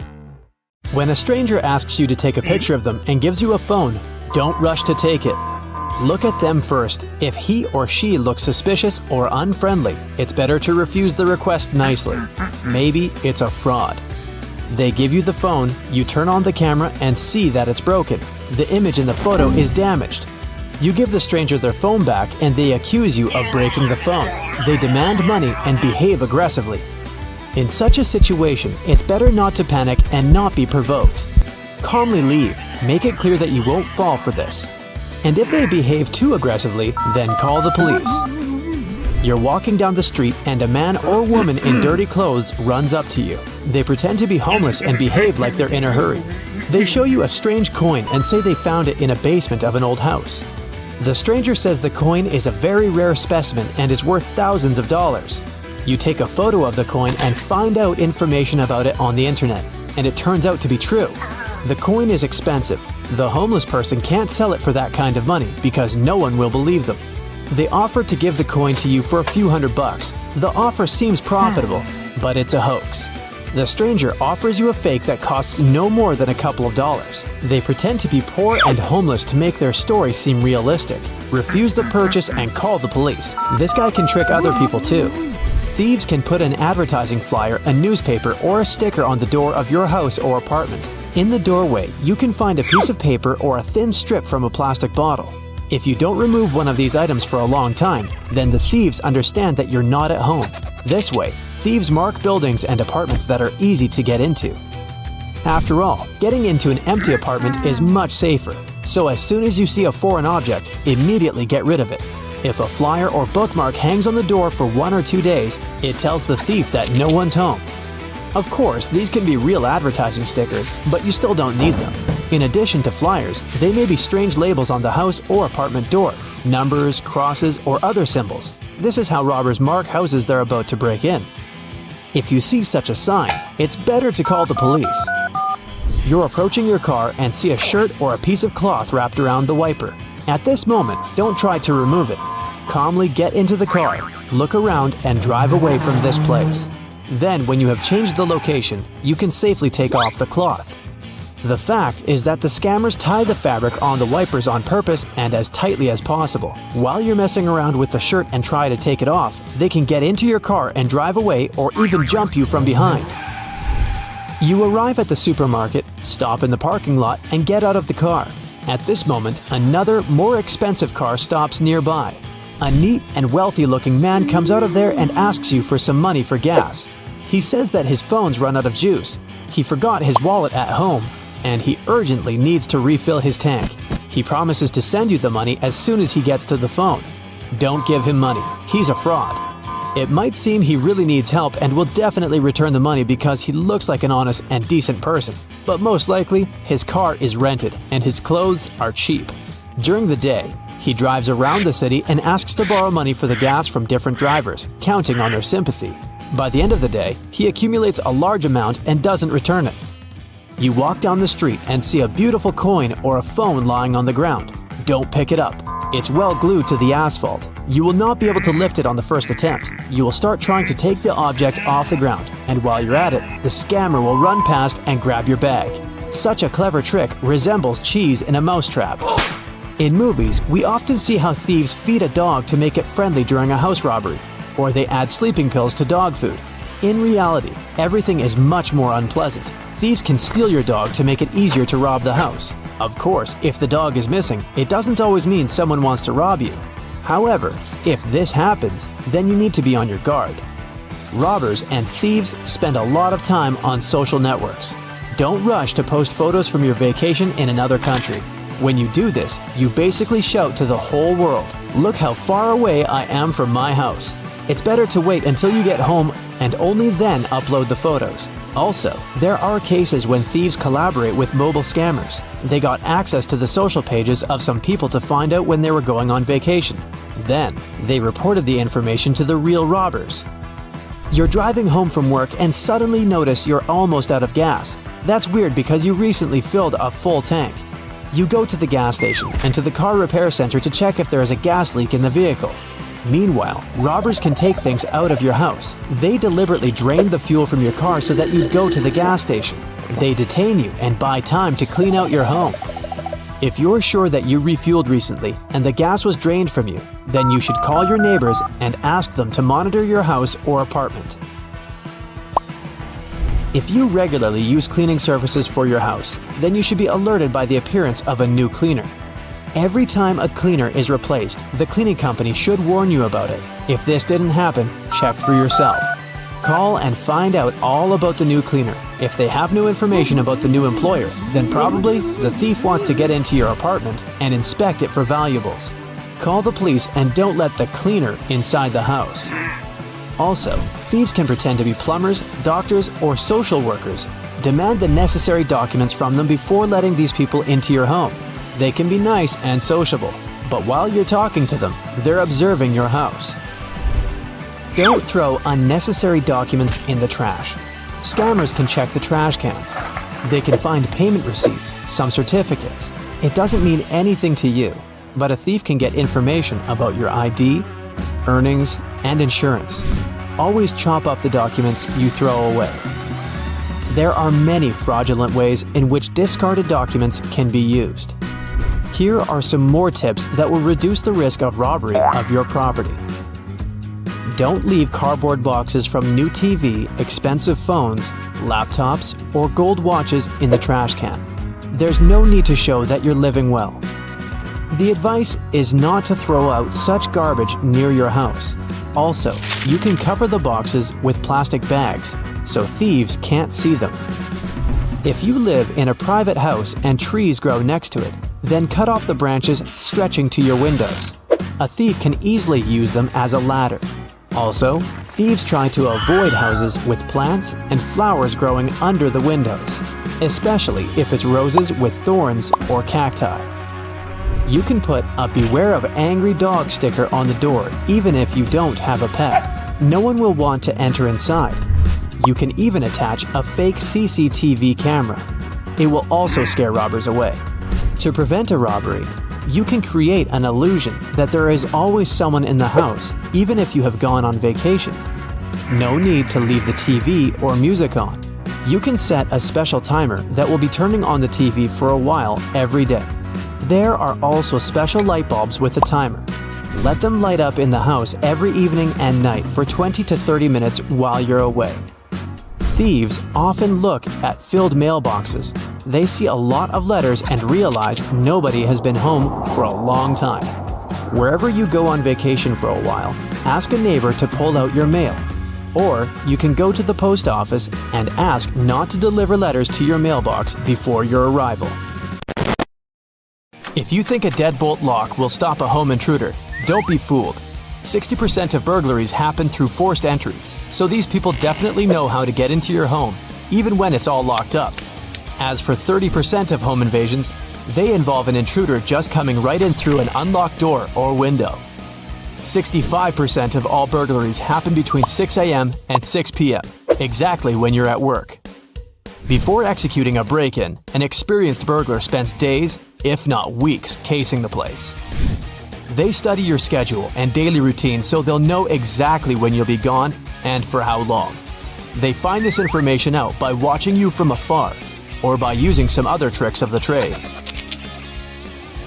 When a stranger asks you to take a picture of them and gives you a phone, don't rush to take it. Look at them first. If he or she looks suspicious or unfriendly, it's better to refuse the request nicely. Maybe it's a fraud. They give you the phone, you turn on the camera and see that it's broken. The image in the photo is damaged. You give the stranger their phone back and they accuse you of breaking the phone. They demand money and behave aggressively. In such a situation, it's better not to panic and not be provoked. Calmly leave. Make it clear that you won't fall for this. And if they behave too aggressively, then call the police. You're walking down the street and a man or woman in dirty clothes runs up to you. They pretend to be homeless and behave like they're in a hurry. They show you a strange coin and say they found it in a basement of an old house. The stranger says the coin is a very rare specimen and is worth thousands of dollars. You take a photo of the coin and find out information about it on the internet, and it turns out to be true. The coin is expensive. The homeless person can't sell it for that kind of money because no one will believe them. They offer to give the coin to you for a few $100. The offer seems profitable, but it's a hoax. The stranger offers you a fake that costs no more than a couple of dollars. They pretend to be poor and homeless to make their story seem realistic. Refuse the purchase and call the police. This guy can trick other people too. Thieves can put an advertising flyer, a newspaper, or a sticker on the door of your house or apartment. In the doorway, you can find a piece of paper or a thin strip from a plastic bottle. If you don't remove one of these items for a long time, then the thieves understand that you're not at home. This way, thieves mark buildings and apartments that are easy to get into. After all, getting into an empty apartment is much safer, so as soon as you see a foreign object, immediately get rid of it. If a flyer or bookmark hangs on the door for 1 or 2 days, it tells the thief that no one's home. Of course, these can be real advertising stickers, but you still don't need them. In addition to flyers, they may be strange labels on the house or apartment door, numbers, crosses, or other symbols. This is how robbers mark houses they're about to break in. If you see such a sign, it's better to call the police. You're approaching your car and see a shirt or a piece of cloth wrapped around the wiper. At this moment, don't try to remove it. Calmly get into the car, look around, and drive away from this place. Then, when you have changed the location, you can safely take off the cloth. The fact is that the scammers tie the fabric on the wipers on purpose and as tightly as possible. While you're messing around with the shirt and try to take it off, they can get into your car and drive away or even jump you from behind. You arrive at the supermarket, stop in the parking lot, and get out of the car. At this moment, another, more expensive car stops nearby. A neat and wealthy-looking man comes out of there and asks you for some money for gas. He says that his phone's run out of juice. He forgot his wallet at home, and he urgently needs to refill his tank. He promises to send you the money as soon as he gets to the phone. Don't give him money. He's a fraud. It might seem he really needs help and will definitely return the money because he looks like an honest and decent person. But most likely, his car is rented and his clothes are cheap. During the day, he drives around the city and asks to borrow money for the gas from different drivers, counting on their sympathy. By the end of the day, he accumulates a large amount and doesn't return it. You walk down the street and see a beautiful coin or a phone lying on the ground. Don't pick it up. It's well glued to the asphalt. You will not be able to lift it on the first attempt. You will start trying to take the object off the ground, and while you're at it, the scammer will run past and grab your bag. Such a clever trick resembles cheese in a mousetrap. In movies, we often see how thieves feed a dog to make it friendly during a house robbery, or they add sleeping pills to dog food. In reality, everything is much more unpleasant. Thieves can steal your dog to make it easier to rob the house. Of course, if the dog is missing, it doesn't always mean someone wants to rob you. However, if this happens, then you need to be on your guard. Robbers and thieves spend a lot of time on social networks. Don't rush to post photos from your vacation in another country. When you do this, you basically shout to the whole world, "Look how far away I am from my house." It's better to wait until you get home and only then upload the photos. Also, there are cases when thieves collaborate with mobile scammers. They got access to the social pages of some people to find out when they were going on vacation. Then, they reported the information to the real robbers. You're driving home from work and suddenly notice you're almost out of gas. That's weird because you recently filled a full tank. You go to the gas station and to the car repair center to check if there is a gas leak in the vehicle. Meanwhile, robbers can take things out of your house. They deliberately drain the fuel from your car so that you'd go to the gas station. They detain you and buy time to clean out your home. If you're sure that you refueled recently and the gas was drained from you, then you should call your neighbors and ask them to monitor your house or apartment. If you regularly use cleaning services for your house, then you should be alerted by the appearance of a new cleaner. Every time a cleaner is replaced, the cleaning company should warn you about it. If this didn't happen, check for yourself. Call and find out all about the new cleaner. If they have no information about the new employer, then probably the thief wants to get into your apartment and inspect it for valuables. Call the police and don't let the cleaner inside the house. Also, thieves can pretend to be plumbers, doctors, or social workers. Demand the necessary documents from them before letting these people into your home. They can be nice and sociable, but while you're talking to them, they're observing your house. Don't throw unnecessary documents in the trash. Scammers can check the trash cans. They can find payment receipts, some certificates. It doesn't mean anything to you, but a thief can get information about your ID, earnings, and insurance. Always chop up the documents you throw away. There are many fraudulent ways in which discarded documents can be used. Here are some more tips that will reduce the risk of robbery of your property. Don't leave cardboard boxes from new TV, expensive phones, laptops, or gold watches in the trash can. There's no need to show that you're living well. The advice is not to throw out such garbage near your house. Also, you can cover the boxes with plastic bags so thieves can't see them. If you live in a private house and trees grow next to it, then cut off the branches stretching to your windows. a thief can easily use them as a ladder. Also, thieves try to avoid houses with plants and flowers growing under the windows, especially if it's roses with thorns or cacti. You can put a "Beware of Angry Dog" sticker on the door even if you don't have a pet. No one will want to enter inside. You can even attach a fake CCTV camera. It will also scare robbers away. To prevent a robbery, you can create an illusion that there is always someone in the house, even if you have gone on vacation. No need to leave the TV or music on. You can set a special timer that will be turning on the TV for a while every day. There are also special light bulbs with a timer. Let them light up in the house every evening and night for 20 to 30 minutes while you're away. Thieves often look at filled mailboxes. They see a lot of letters and realize nobody has been home for a long time. Wherever you go on vacation for a while, ask a neighbor to pull out your mail. Or you can go to the post office and ask not to deliver letters to your mailbox before your arrival. If you think a deadbolt lock will stop a home intruder, don't be fooled. 60% of burglaries happen through forced entry, so these people definitely know how to get into your home, even when it's all locked up. As for 30% of home invasions, they involve an intruder just coming right in through an unlocked door or window. 65% of all burglaries happen between 6 a.m. and 6 p.m., exactly when you're at work. Before executing a break-in, an experienced burglar spends days, if not weeks, casing the place. They study your schedule and daily routine so they'll know exactly when you'll be gone and for how long. They find this information out by watching you from afar or by using some other tricks of the trade.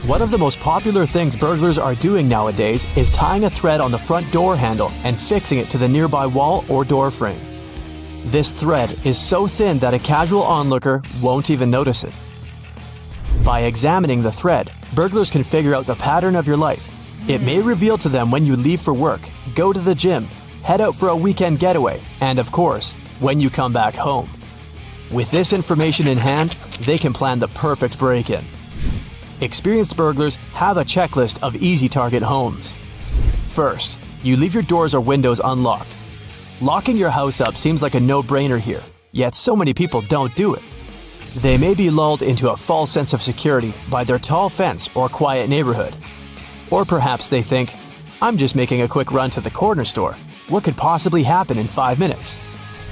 One of the most popular things burglars are doing nowadays is tying a thread on the front door handle and fixing it to the nearby wall or door frame. This thread is so thin that a casual onlooker won't even notice it. By examining the thread, burglars can figure out the pattern of your life. It may reveal to them when you leave for work, go to the gym, head out for a weekend getaway, and of course, when you come back home. With this information in hand, they can plan the perfect break-in. Experienced burglars have a checklist of easy target homes. First, you leave your doors or windows unlocked. Locking your house up seems like a no-brainer here, yet so many people don't do it. They may be lulled into a false sense of security by their tall fence or quiet neighborhood. Or perhaps they think, I'm just making a quick run to the corner store. What could possibly happen in 5 minutes?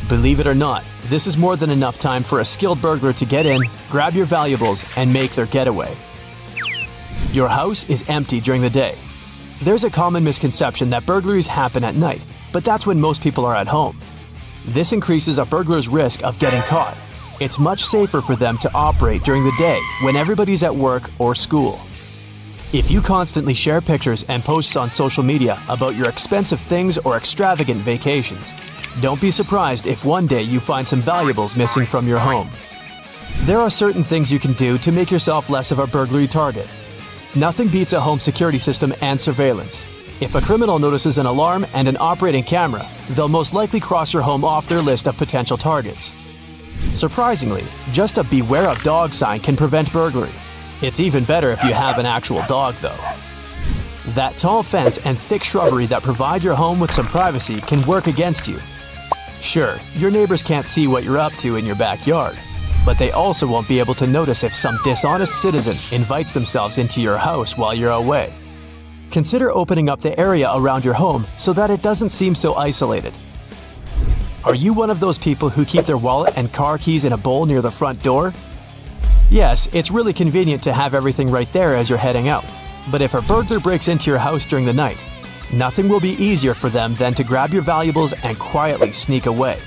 Believe it or not, this is more than enough time for a skilled burglar to get in, grab your valuables, and make their getaway. Your house is empty during the day. There's a common misconception that burglaries happen at night, but that's when most people are at home. This increases a burglar's risk of getting caught. It's much safer for them to operate during the day when everybody's at work or school. If you constantly share pictures and posts on social media about your expensive things or extravagant vacations, don't be surprised if one day you find some valuables missing from your home. There are certain things you can do to make yourself less of a burglary target. Nothing beats a home security system and surveillance. If a criminal notices an alarm and an operating camera, they'll most likely cross your home off their list of potential targets. Surprisingly, just a "Beware of Dog" sign can prevent burglary. It's even better if you have an actual dog, though. That tall fence and thick shrubbery that provide your home with some privacy can work against you. Sure, your neighbors can't see what you're up to in your backyard, but they also won't be able to notice if some dishonest citizen invites themselves into your house while you're away. Consider opening up the area around your home so that it doesn't seem so isolated. Are you one of those people who keep their wallet and car keys in a bowl near the front door? Yes, it's really convenient to have everything right there as you're heading out. But if a burglar breaks into your house during the night, nothing will be easier for them than to grab your valuables and quietly sneak away.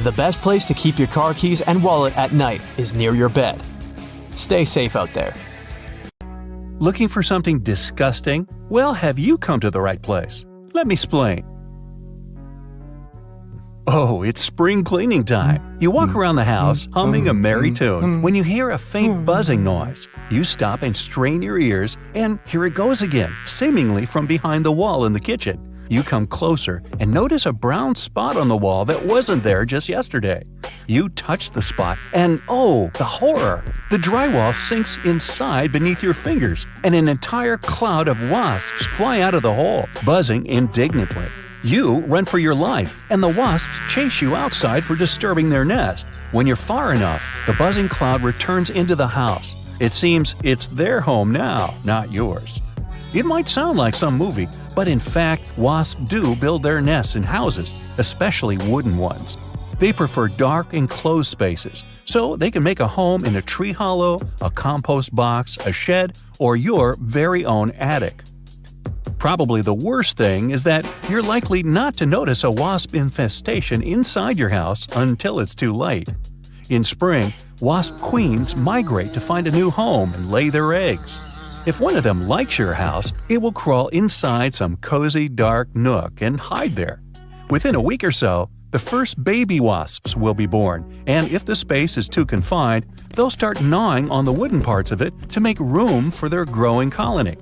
The best place to keep your car keys and wallet at night is near your bed. Stay safe out there. Looking for something disgusting? Well, have you come to the right place? Let me explain. Oh, it's spring cleaning time. You walk around the house humming a merry tune when you hear a faint buzzing noise. You stop and strain your ears, and here it goes again, seemingly from behind the wall in the kitchen. You come closer and notice a brown spot on the wall that wasn't there just yesterday. You touch the spot and oh, the horror! The drywall sinks inside beneath your fingers and an entire cloud of wasps fly out of the hole, buzzing indignantly. You run for your life and the wasps chase you outside for disturbing their nest. When you're far enough, the buzzing cloud returns into the house. It seems it's their home now, not yours. It might sound like some movie, but in fact, wasps do build their nests in houses, especially wooden ones. They prefer dark, enclosed spaces, so they can make a home in a tree hollow, a compost box, a shed, or your very own attic. Probably the worst thing is that you're likely not to notice a wasp infestation inside your house until it's too late. In spring, wasp queens migrate to find a new home and lay their eggs. If one of them likes your house, it will crawl inside some cozy, dark nook and hide there. Within a week or so, the first baby wasps will be born, and if the space is too confined, they'll start gnawing on the wooden parts of it to make room for their growing colony.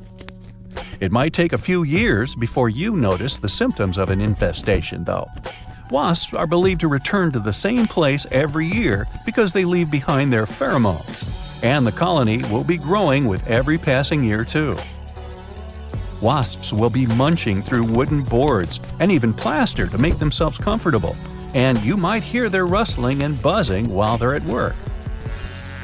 It might take a few years before you notice the symptoms of an infestation, though. Wasps are believed to return to the same place every year because they leave behind their pheromones. And the colony will be growing with every passing year, too. Wasps will be munching through wooden boards and even plaster to make themselves comfortable, and you might hear their rustling and buzzing while they're at work.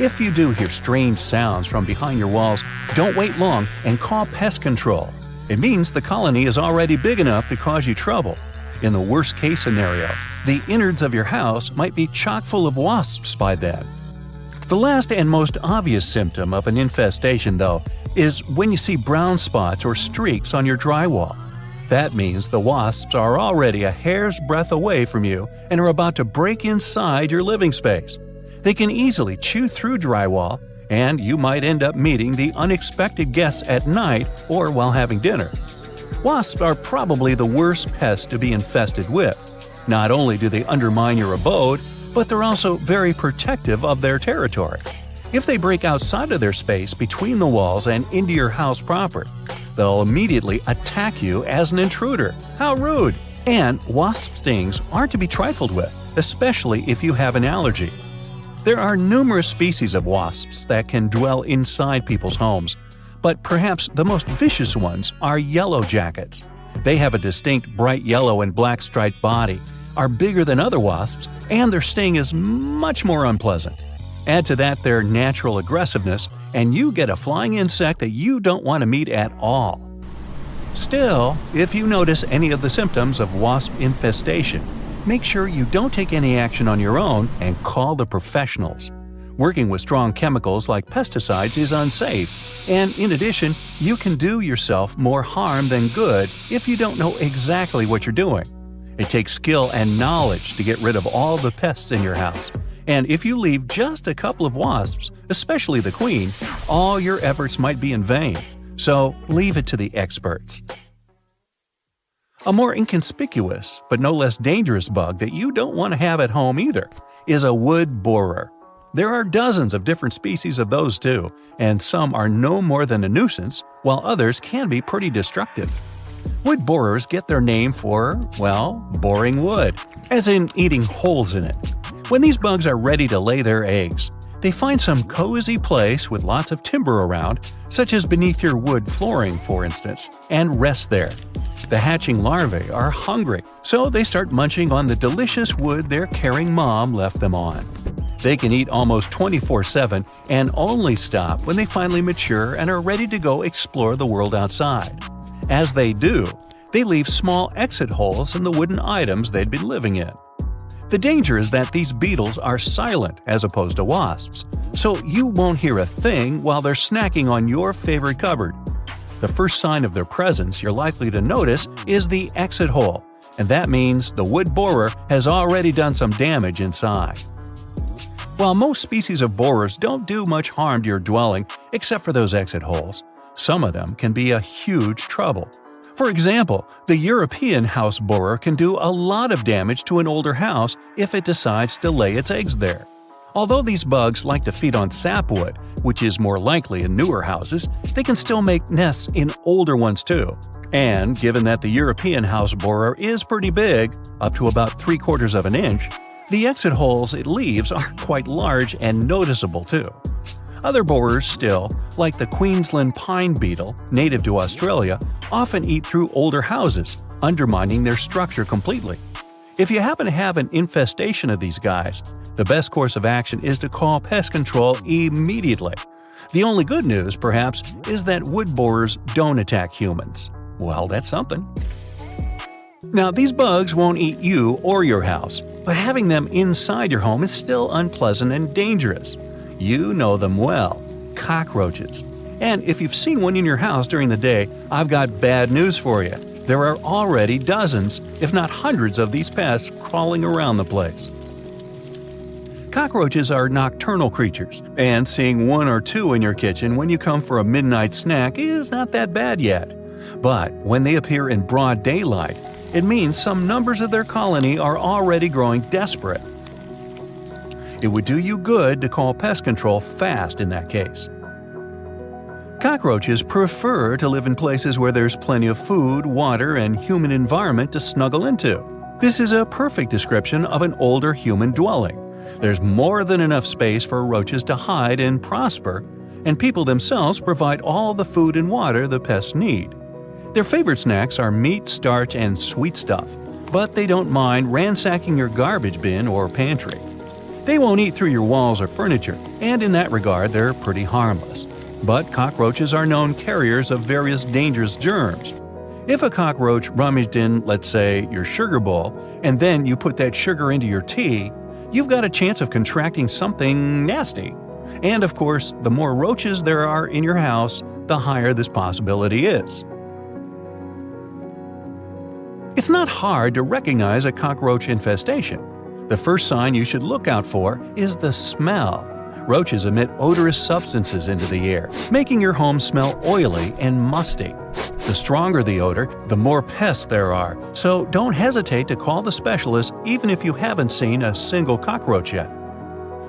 If you do hear strange sounds from behind your walls, don't wait long and call pest control. It means the colony is already big enough to cause you trouble. In the worst-case scenario, the innards of your house might be chock full of wasps by then. The last and most obvious symptom of an infestation, though, is when you see brown spots or streaks on your drywall. That means the wasps are already a hair's breadth away from you and are about to break inside your living space. They can easily chew through drywall, and you might end up meeting the unexpected guests at night or while having dinner. Wasps are probably the worst pest to be infested with. Not only do they undermine your abode, but they're also very protective of their territory. If they break outside of their space between the walls and into your house proper, they'll immediately attack you as an intruder. How rude! And wasp stings aren't to be trifled with, especially if you have an allergy. There are numerous species of wasps that can dwell inside people's homes, but perhaps the most vicious ones are yellow jackets. They have a distinct bright yellow and black striped body, are bigger than other wasps, and their sting is much more unpleasant. Add to that their natural aggressiveness, and you get a flying insect that you don't want to meet at all. Still, if you notice any of the symptoms of wasp infestation, make sure you don't take any action on your own and call the professionals. Working with strong chemicals like pesticides is unsafe, and in addition, you can do yourself more harm than good if you don't know exactly what you're doing. It takes skill and knowledge to get rid of all the pests in your house, and if you leave just a couple of wasps, especially the queen, all your efforts might be in vain. So leave it to the experts. A more inconspicuous, but no less dangerous bug that you don't want to have at home either is a wood borer. There are dozens of different species of those too, and some are no more than a nuisance, while others can be pretty destructive. Wood borers get their name for, well, boring wood, as in eating holes in it. When these bugs are ready to lay their eggs, they find some cozy place with lots of timber around, such as beneath your wood flooring, for instance, and rest there. The hatching larvae are hungry, so they start munching on the delicious wood their caring mom left them on. They can eat almost 24/7 and only stop when they finally mature and are ready to go explore the world outside. As they do, they leave small exit holes in the wooden items they'd been living in. The danger is that these beetles are silent as opposed to wasps, so you won't hear a thing while they're snacking on your favorite cupboard. The first sign of their presence you're likely to notice is the exit hole, and that means the wood borer has already done some damage inside. While most species of borers don't do much harm to your dwelling except for those exit holes, some of them can be a huge trouble. For example, the European house borer can do a lot of damage to an older house if it decides to lay its eggs there. Although these bugs like to feed on sapwood, which is more likely in newer houses, they can still make nests in older ones too. And given that the European house borer is pretty big, up to about 3/4 of an inch, the exit holes it leaves are quite large and noticeable too. Other borers still, like the Queensland pine beetle, native to Australia, often eat through older houses, undermining their structure completely. If you happen to have an infestation of these guys, the best course of action is to call pest control immediately. The only good news, perhaps, is that wood borers don't attack humans. Well, that's something. Now, these bugs won't eat you or your house, but having them inside your home is still unpleasant and dangerous. You know them well – cockroaches. And if you've seen one in your house during the day, I've got bad news for you. There are already dozens, if not hundreds of these pests crawling around the place. Cockroaches are nocturnal creatures, and seeing one or two in your kitchen when you come for a midnight snack is not that bad yet. But when they appear in broad daylight, it means some numbers of their colony are already growing desperate. It would do you good to call pest control fast in that case. Cockroaches prefer to live in places where there's plenty of food, water, and human environment to snuggle into. This is a perfect description of an older human dwelling. There's more than enough space for roaches to hide and prosper, and people themselves provide all the food and water the pests need. Their favorite snacks are meat, starch, and sweet stuff, but they don't mind ransacking your garbage bin or pantry. They won't eat through your walls or furniture, and in that regard they're pretty harmless. But cockroaches are known carriers of various dangerous germs. If a cockroach rummaged in, let's say, your sugar bowl, and then you put that sugar into your tea, you've got a chance of contracting something nasty. And of course, the more roaches there are in your house, the higher this possibility is. It's not hard to recognize a cockroach infestation. The first sign you should look out for is the smell. Roaches emit odorous substances into the air, making your home smell oily and musty. The stronger the odor, the more pests there are, so don't hesitate to call the specialist even if you haven't seen a single cockroach yet.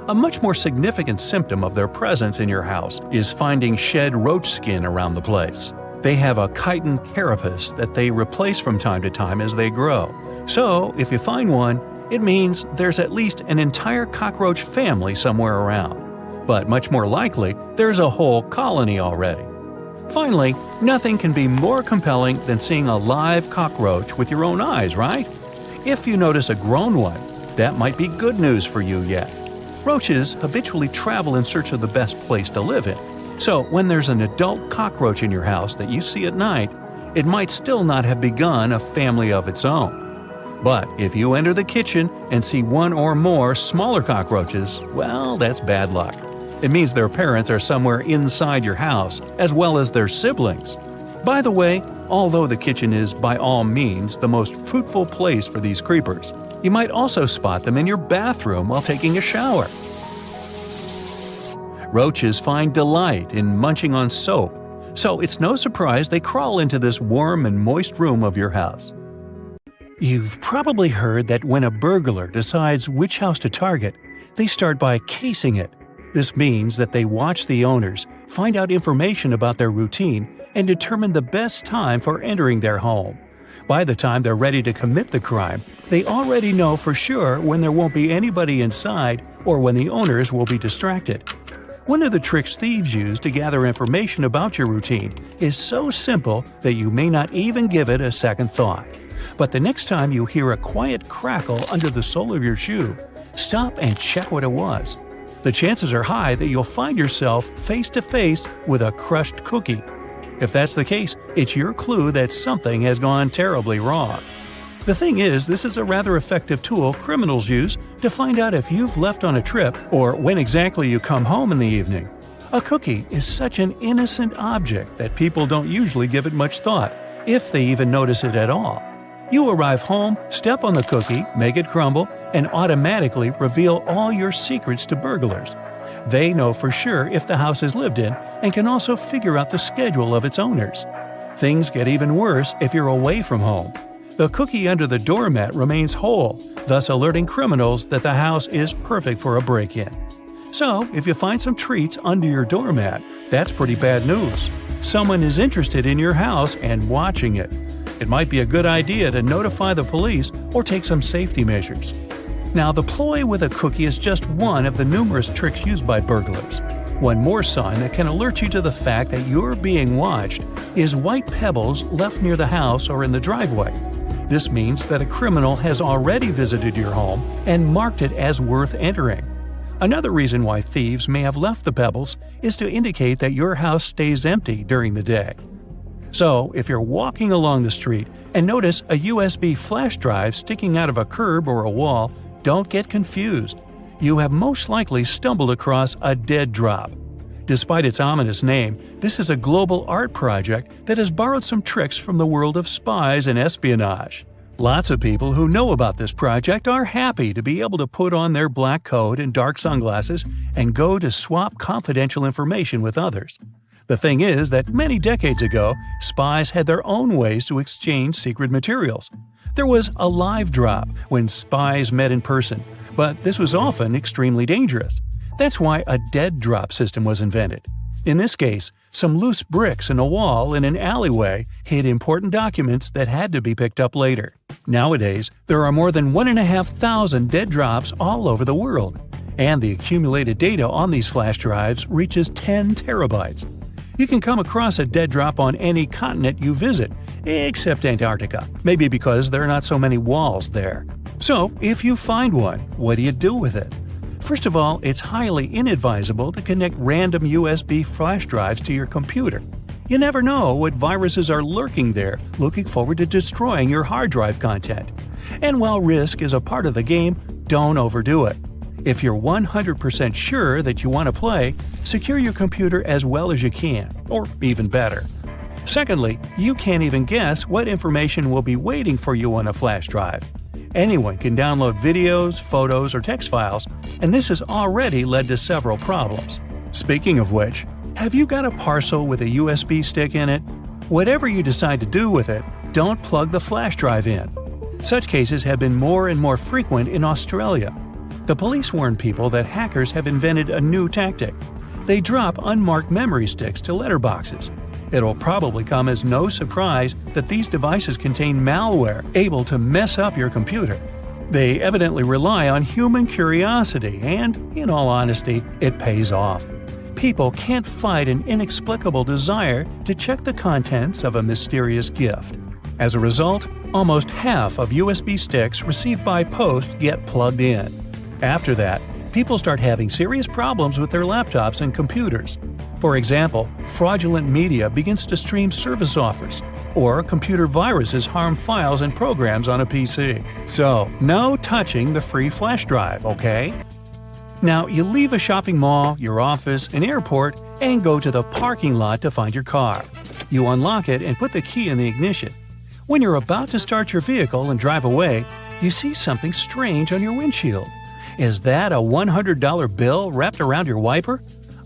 A much more significant symptom of their presence in your house is finding shed roach skin around the place. They have a chitin carapace that they replace from time to time as they grow. So, if you find one, it means there's at least an entire cockroach family somewhere around. But much more likely, there's a whole colony already. Finally, nothing can be more compelling than seeing a live cockroach with your own eyes, right? If you notice a grown one, that might be good news for you yet. Roaches habitually travel in search of the best place to live in. So when there's an adult cockroach in your house that you see at night, it might still not have begun a family of its own. But if you enter the kitchen and see one or more smaller cockroaches, well, that's bad luck. It means their parents are somewhere inside your house, as well as their siblings. By the way, although the kitchen is by all means the most fruitful place for these creepers, you might also spot them in your bathroom while taking a shower. Roaches find delight in munching on soap, so it's no surprise they crawl into this warm and moist room of your house. You've probably heard that when a burglar decides which house to target, they start by casing it. This means that they watch the owners, find out information about their routine, and determine the best time for entering their home. By the time they're ready to commit the crime, they already know for sure when there won't be anybody inside or when the owners will be distracted. One of the tricks thieves use to gather information about your routine is so simple that you may not even give it a second thought. But the next time you hear a quiet crackle under the sole of your shoe, stop and check what it was. The chances are high that you'll find yourself face to face with a crushed cookie. If that's the case, it's your clue that something has gone terribly wrong. The thing is, this is a rather effective tool criminals use to find out if you've left on a trip or when exactly you come home in the evening. A cookie is such an innocent object that people don't usually give it much thought, if they even notice it at all. You arrive home, step on the cookie, make it crumble, and automatically reveal all your secrets to burglars. They know for sure if the house is lived in and can also figure out the schedule of its owners. Things get even worse if you're away from home. The cookie under the doormat remains whole, thus alerting criminals that the house is perfect for a break-in. So, if you find some treats under your doormat, That's pretty bad news. Someone is interested in your house and watching it. It might be a good idea to notify the police or take some safety measures. Now, the ploy with a cookie is just one of the numerous tricks used by burglars. One more sign that can alert you to the fact that you're being watched is white pebbles left near the house or in the driveway. This means that a criminal has already visited your home and marked it as worth entering. Another reason why thieves may have left the pebbles is to indicate that your house stays empty during the day. So, if you're walking along the street and notice a USB flash drive sticking out of a curb or a wall, don't get confused. You have most likely stumbled across a dead drop. Despite its ominous name, this is a global art project that has borrowed some tricks from the world of spies and espionage. Lots of people who know about this project are happy to be able to put on their black coat and dark sunglasses and go to swap confidential information with others. The thing is that many decades ago, spies had their own ways to exchange secret materials. There was a live drop when spies met in person, but this was often extremely dangerous. That's why a dead drop system was invented. In this case, some loose bricks in a wall in an alleyway hid important documents that had to be picked up later. Nowadays, there are more than 1,500 dead drops all over the world, and the accumulated data on these flash drives reaches 10 terabytes. You can come across a dead drop on any continent you visit, except Antarctica, maybe because there are not so many walls there. So, if you find one, what do you do with it? First of all, it's highly inadvisable to connect random USB flash drives to your computer. You never know what viruses are lurking there, looking forward to destroying your hard drive content. And while risk is a part of the game, don't overdo it. If you're 100% sure that you want to play, secure your computer as well as you can, or even better. Secondly, you can't even guess what information will be waiting for you on a flash drive. Anyone can download videos, photos, or text files, and this has already led to several problems. Speaking of which, have you got a parcel with a USB stick in it? Whatever you decide to do with it, don't plug the flash drive in. Such cases have been more and more frequent in Australia. The police warn people that hackers have invented a new tactic. They drop unmarked memory sticks to letterboxes. It'll probably come as no surprise that these devices contain malware able to mess up your computer. They evidently rely on human curiosity and, in all honesty, it pays off. People can't fight an inexplicable desire to check the contents of a mysterious gift. As a result, almost half of USB sticks received by post get plugged in. After that, people start having serious problems with their laptops and computers. For example, fraudulent media begins to stream service offers, or computer viruses harm files and programs on a PC. So, no touching the free flash drive, okay? Now, you leave a shopping mall, your office, an airport, and go to the parking lot to find your car. You unlock it and put the key in the ignition. When you're about to start your vehicle and drive away, you see something strange on your windshield. Is that a $100 bill wrapped around your wiper?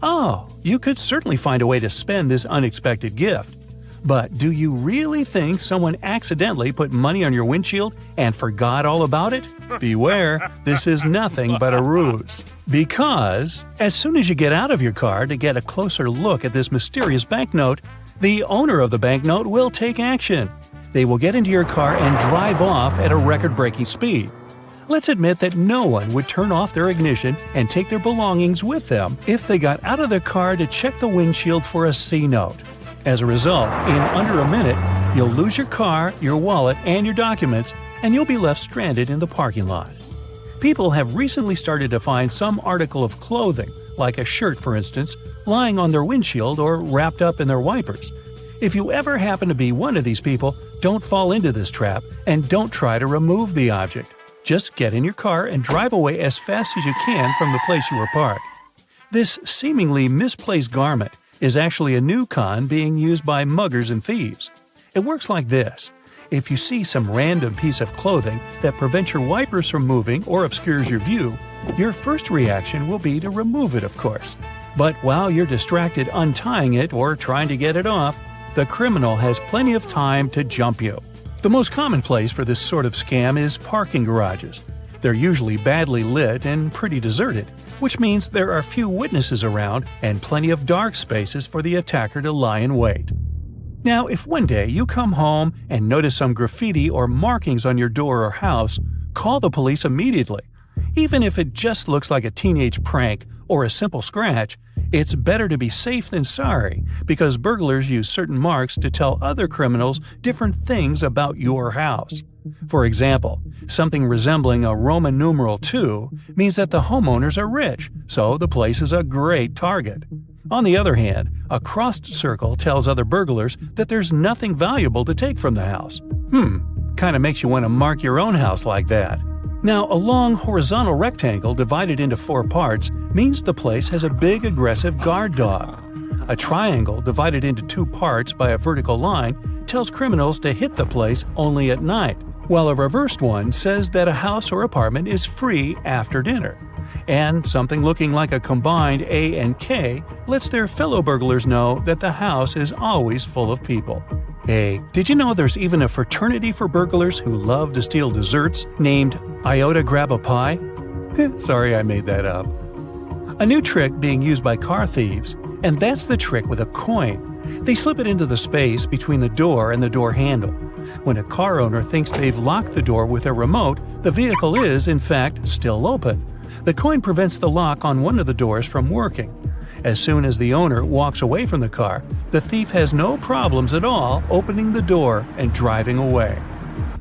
Oh, you could certainly find a way to spend this unexpected gift. But do you really think someone accidentally put money on your windshield and forgot all about it? Beware, this is nothing but a ruse. Because, as soon as you get out of your car to get a closer look at this mysterious banknote, the owner of the banknote will take action. They will get into your car and drive off at a record-breaking speed. Let's admit that no one would turn off their ignition and take their belongings with them if they got out of their car to check the windshield for a C note. As a result, in under a minute, you'll lose your car, your wallet, and your documents, and you'll be left stranded in the parking lot. People have recently started to find some article of clothing, like a shirt for instance, lying on their windshield or wrapped up in their wipers. If you ever happen to be one of these people, don't fall into this trap and don't try to remove the object. Just get in your car and drive away as fast as you can from the place you were parked. This seemingly misplaced garment is actually a new con being used by muggers and thieves. It works like this. If you see some random piece of clothing that prevents your wipers from moving or obscures your view, your first reaction will be to remove it, of course. But while you're distracted untying it or trying to get it off, the criminal has plenty of time to jump you. The most common place for this sort of scam is parking garages. They're usually badly lit and pretty deserted, which means there are few witnesses around and plenty of dark spaces for the attacker to lie in wait. Now, if one day you come home and notice some graffiti or markings on your door or house, call the police immediately. Even if it just looks like a teenage prank or a simple scratch, it's better to be safe than sorry, because burglars use certain marks to tell other criminals different things about your house. For example, something resembling a Roman numeral 2 means that the homeowners are rich, so the place is a great target. On the other hand, a crossed circle tells other burglars that there's nothing valuable to take from the house. Kinda makes you want to mark your own house like that. Now, a long horizontal rectangle divided into 4 parts means the place has a big aggressive guard dog. A triangle divided into 2 parts by a vertical line tells criminals to hit the place only at night, while a reversed one says that a house or apartment is free after dinner. And something looking like a combined A and K lets their fellow burglars know that the house is always full of people. Hey, did you know there's even a fraternity for burglars who love to steal desserts named Iota Grab a Pie? Sorry, I made that up. A new trick being used by car thieves, and that's the trick with a coin. They slip it into the space between the door and the door handle. When a car owner thinks they've locked the door with a remote, the vehicle is, in fact, still open. The coin prevents the lock on one of the doors from working. As soon as the owner walks away from the car, the thief has no problems at all opening the door and driving away.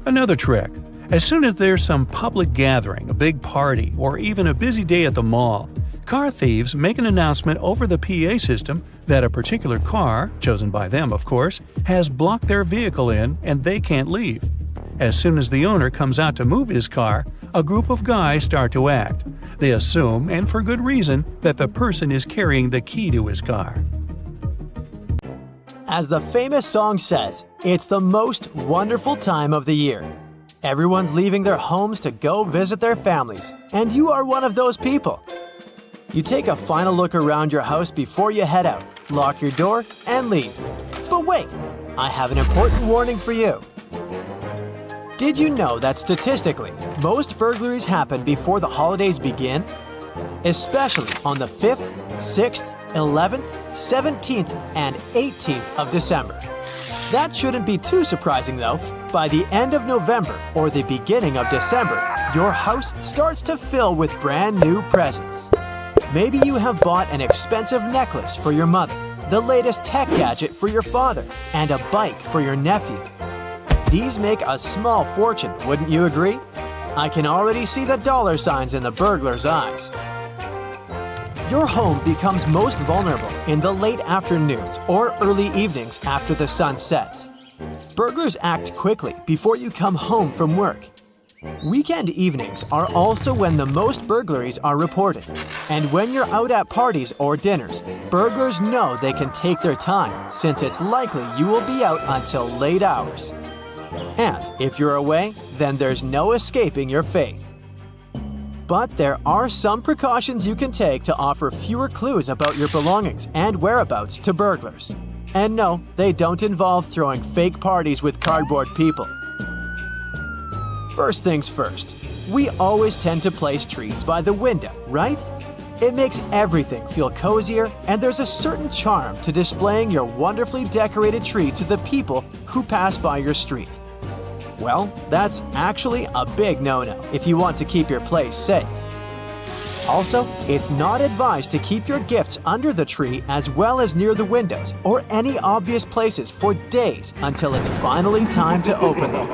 Another trick. As soon as there's some public gathering, a big party, or even a busy day at the mall, car thieves make an announcement over the PA system that a particular car, chosen by them of course, has blocked their vehicle in and they can't leave. As soon as the owner comes out to move his car, a group of guys start to act. They assume, and for good reason, that the person is carrying the key to his car. As the famous song says, it's the most wonderful time of the year. Everyone's leaving their homes to go visit their families, and you are one of those people. You take a final look around your house before you head out, lock your door, and leave. But wait, I have an important warning for you. Did you know that statistically, most burglaries happen before the holidays begin? Especially on the 5th, 6th, 11th, 17th, and 18th of December. That shouldn't be too surprising though. By the end of November or the beginning of December, your house starts to fill with brand new presents. Maybe you have bought an expensive necklace for your mother, the latest tech gadget for your father, and a bike for your nephew. These make a small fortune, wouldn't you agree? I can already see the dollar signs in the burglar's eyes. Your home becomes most vulnerable in the late afternoons or early evenings after the sun sets. Burglars act quickly before you come home from work. Weekend evenings are also when the most burglaries are reported. And when you're out at parties or dinners, burglars know they can take their time since it's likely you will be out until late hours. And if you're away, then there's no escaping your fate. But there are some precautions you can take to offer fewer clues about your belongings and whereabouts to burglars. And no, they don't involve throwing fake parties with cardboard people. First things first, we always tend to place trees by the window, right? It makes everything feel cozier, and there's a certain charm to displaying your wonderfully decorated tree to the people who pass by your street. Well, that's actually a big no-no if you want to keep your place safe. Also, it's not advised to keep your gifts under the tree as well as near the windows or any obvious places for days until it's finally time to open them,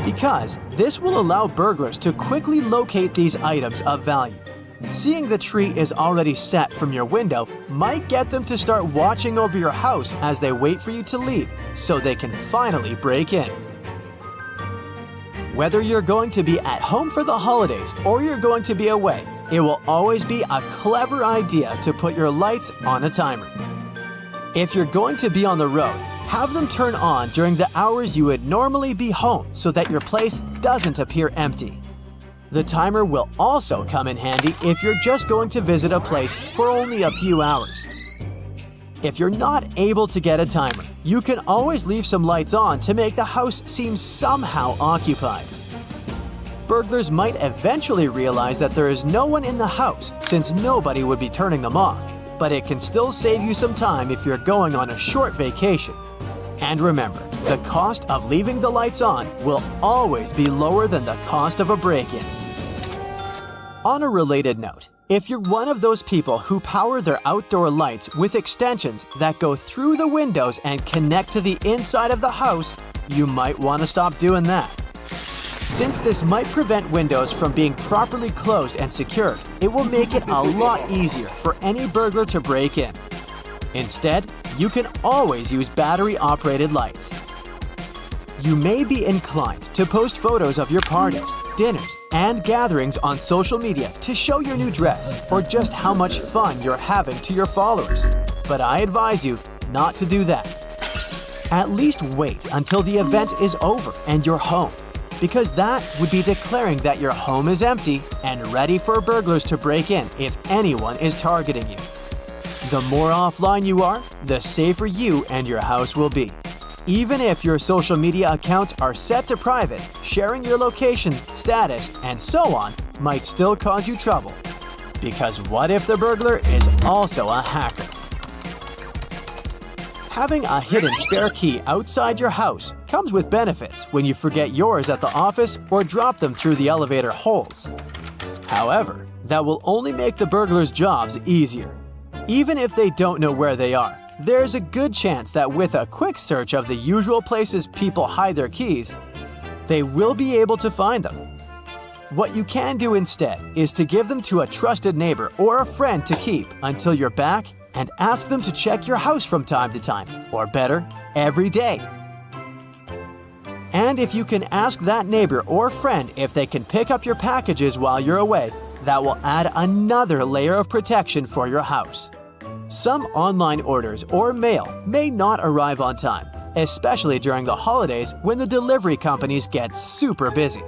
because this will allow burglars to quickly locate these items of value. Seeing the tree is already set from your window might get them to start watching over your house as they wait for you to leave so they can finally break in. Whether you're going to be at home for the holidays or you're going to be away, it will always be a clever idea to put your lights on a timer. If you're going to be on the road, have them turn on during the hours you would normally be home so that your place doesn't appear empty. The timer will also come in handy if you're just going to visit a place for only a few hours. If you're not able to get a timer, you can always leave some lights on to make the house seem somehow occupied. burglars might eventually realize that there is no one in the house since nobody would be turning them off, but it can still save you some time if you're going on a short vacation. And remember, the cost of leaving the lights on will always be lower than the cost of a break-in. On a related note, if you're one of those people who power their outdoor lights with extensions that go through the windows and connect to the inside of the house, you might want to stop doing that. Since this might prevent windows from being properly closed and secured, it will make it a lot easier for any burglar to break in. Instead, you can always use battery-operated lights. You may be inclined to post photos of your parties, dinners, and gatherings on social media to show your new dress or just how much fun you're having to your followers. But I advise you not to do that. At least wait until the event is over and you're home, because that would be declaring that your home is empty and ready for burglars to break in if anyone is targeting you. The more offline you are, the safer you and your house will be. Even if your social media accounts are set to private, sharing your location, status, and so on might still cause you trouble. Because what if the burglar is also a hacker? Having a hidden spare key outside your house comes with benefits when you forget yours at the office or drop them through the elevator holes. However, that will only make the burglars' jobs easier. Even if they don't know where they are, there's a good chance that with a quick search of the usual places people hide their keys, they will be able to find them. What you can do instead is to give them to a trusted neighbor or a friend to keep until you're back and ask them to check your house from time to time, or better, every day. And if you can ask that neighbor or friend if they can pick up your packages while you're away, that will add another layer of protection for your house. Some online orders or mail may not arrive on time, especially during the holidays when the delivery companies get super busy.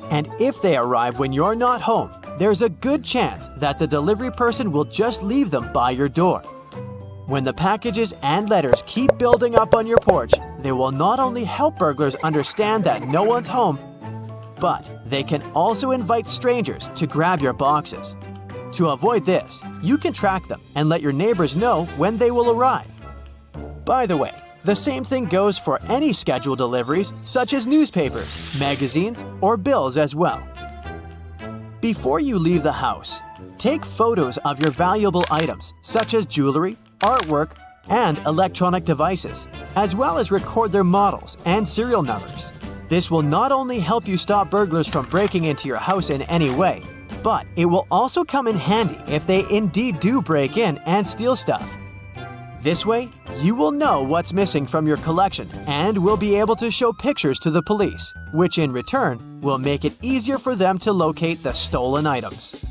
And if they arrive when you're not home, there's a good chance that the delivery person will just leave them by your door. When the packages and letters keep building up on your porch, they will not only help burglars understand that no one's home, but they can also invite strangers to grab your boxes. To avoid this, you can track them and let your neighbors know when they will arrive. By the way, the same thing goes for any scheduled deliveries such as newspapers, magazines, or bills as well. Before you leave the house, take photos of your valuable items such as jewelry, artwork, and electronic devices, as well as record their models and serial numbers. This will not only help you stop burglars from breaking into your house in any way, but it will also come in handy if they indeed do break in and steal stuff. This way, you will know what's missing from your collection and will be able to show pictures to the police, which in return will make it easier for them to locate the stolen items.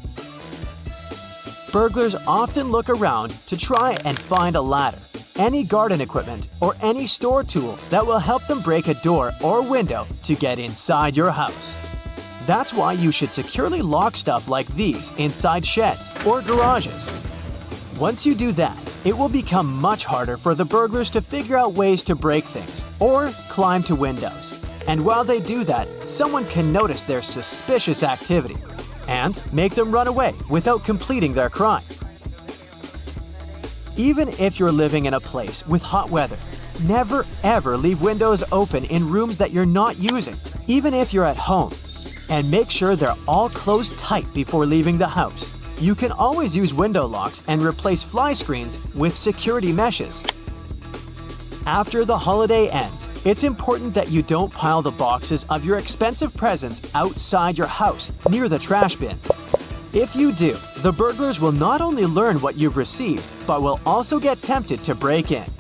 Burglars often look around to try and find a ladder, any garden equipment, or any store tool that will help them break a door or window to get inside your house. That's why you should securely lock stuff like these inside sheds or garages. Once you do that, it will become much harder for the burglars to figure out ways to break things or climb to windows. And while they do that, someone can notice their suspicious activity and make them run away without completing their crime. Even if you're living in a place with hot weather, never ever leave windows open in rooms that you're not using, even if you're at home. And make sure they're all closed tight before leaving the house. You can always use window locks and replace fly screens with security meshes. After the holiday ends, it's important that you don't pile the boxes of your expensive presents outside your house near the trash bin. If you do, the burglars will not only learn what you've received, but will also get tempted to break in.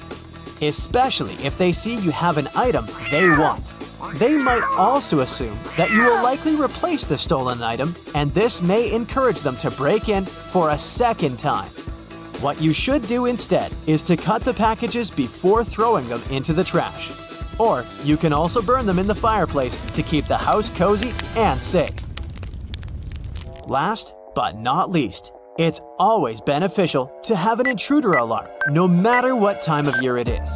Especially if they see you have an item they want. They might also assume that you will likely replace the stolen item, and this may encourage them to break in for a second time. What you should do instead is to cut the packages before throwing them into the trash. Or you can also burn them in the fireplace to keep the house cozy and safe. Last but not least, it's always beneficial to have an intruder alarm, no matter what time of year it is.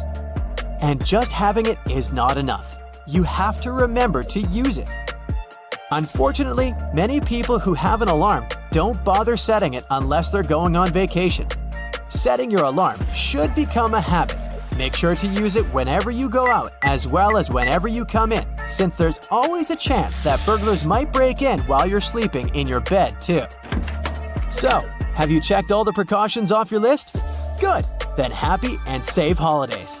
And just having it is not enough. You have to remember to use it. Unfortunately, many people who have an alarm don't bother setting it unless they're going on vacation. Setting your alarm should become a habit. Make sure to use it whenever you go out as well as whenever you come in, since there's always a chance that burglars might break in while you're sleeping in your bed too. So, have you checked all the precautions off your list? Good! Then happy and safe holidays!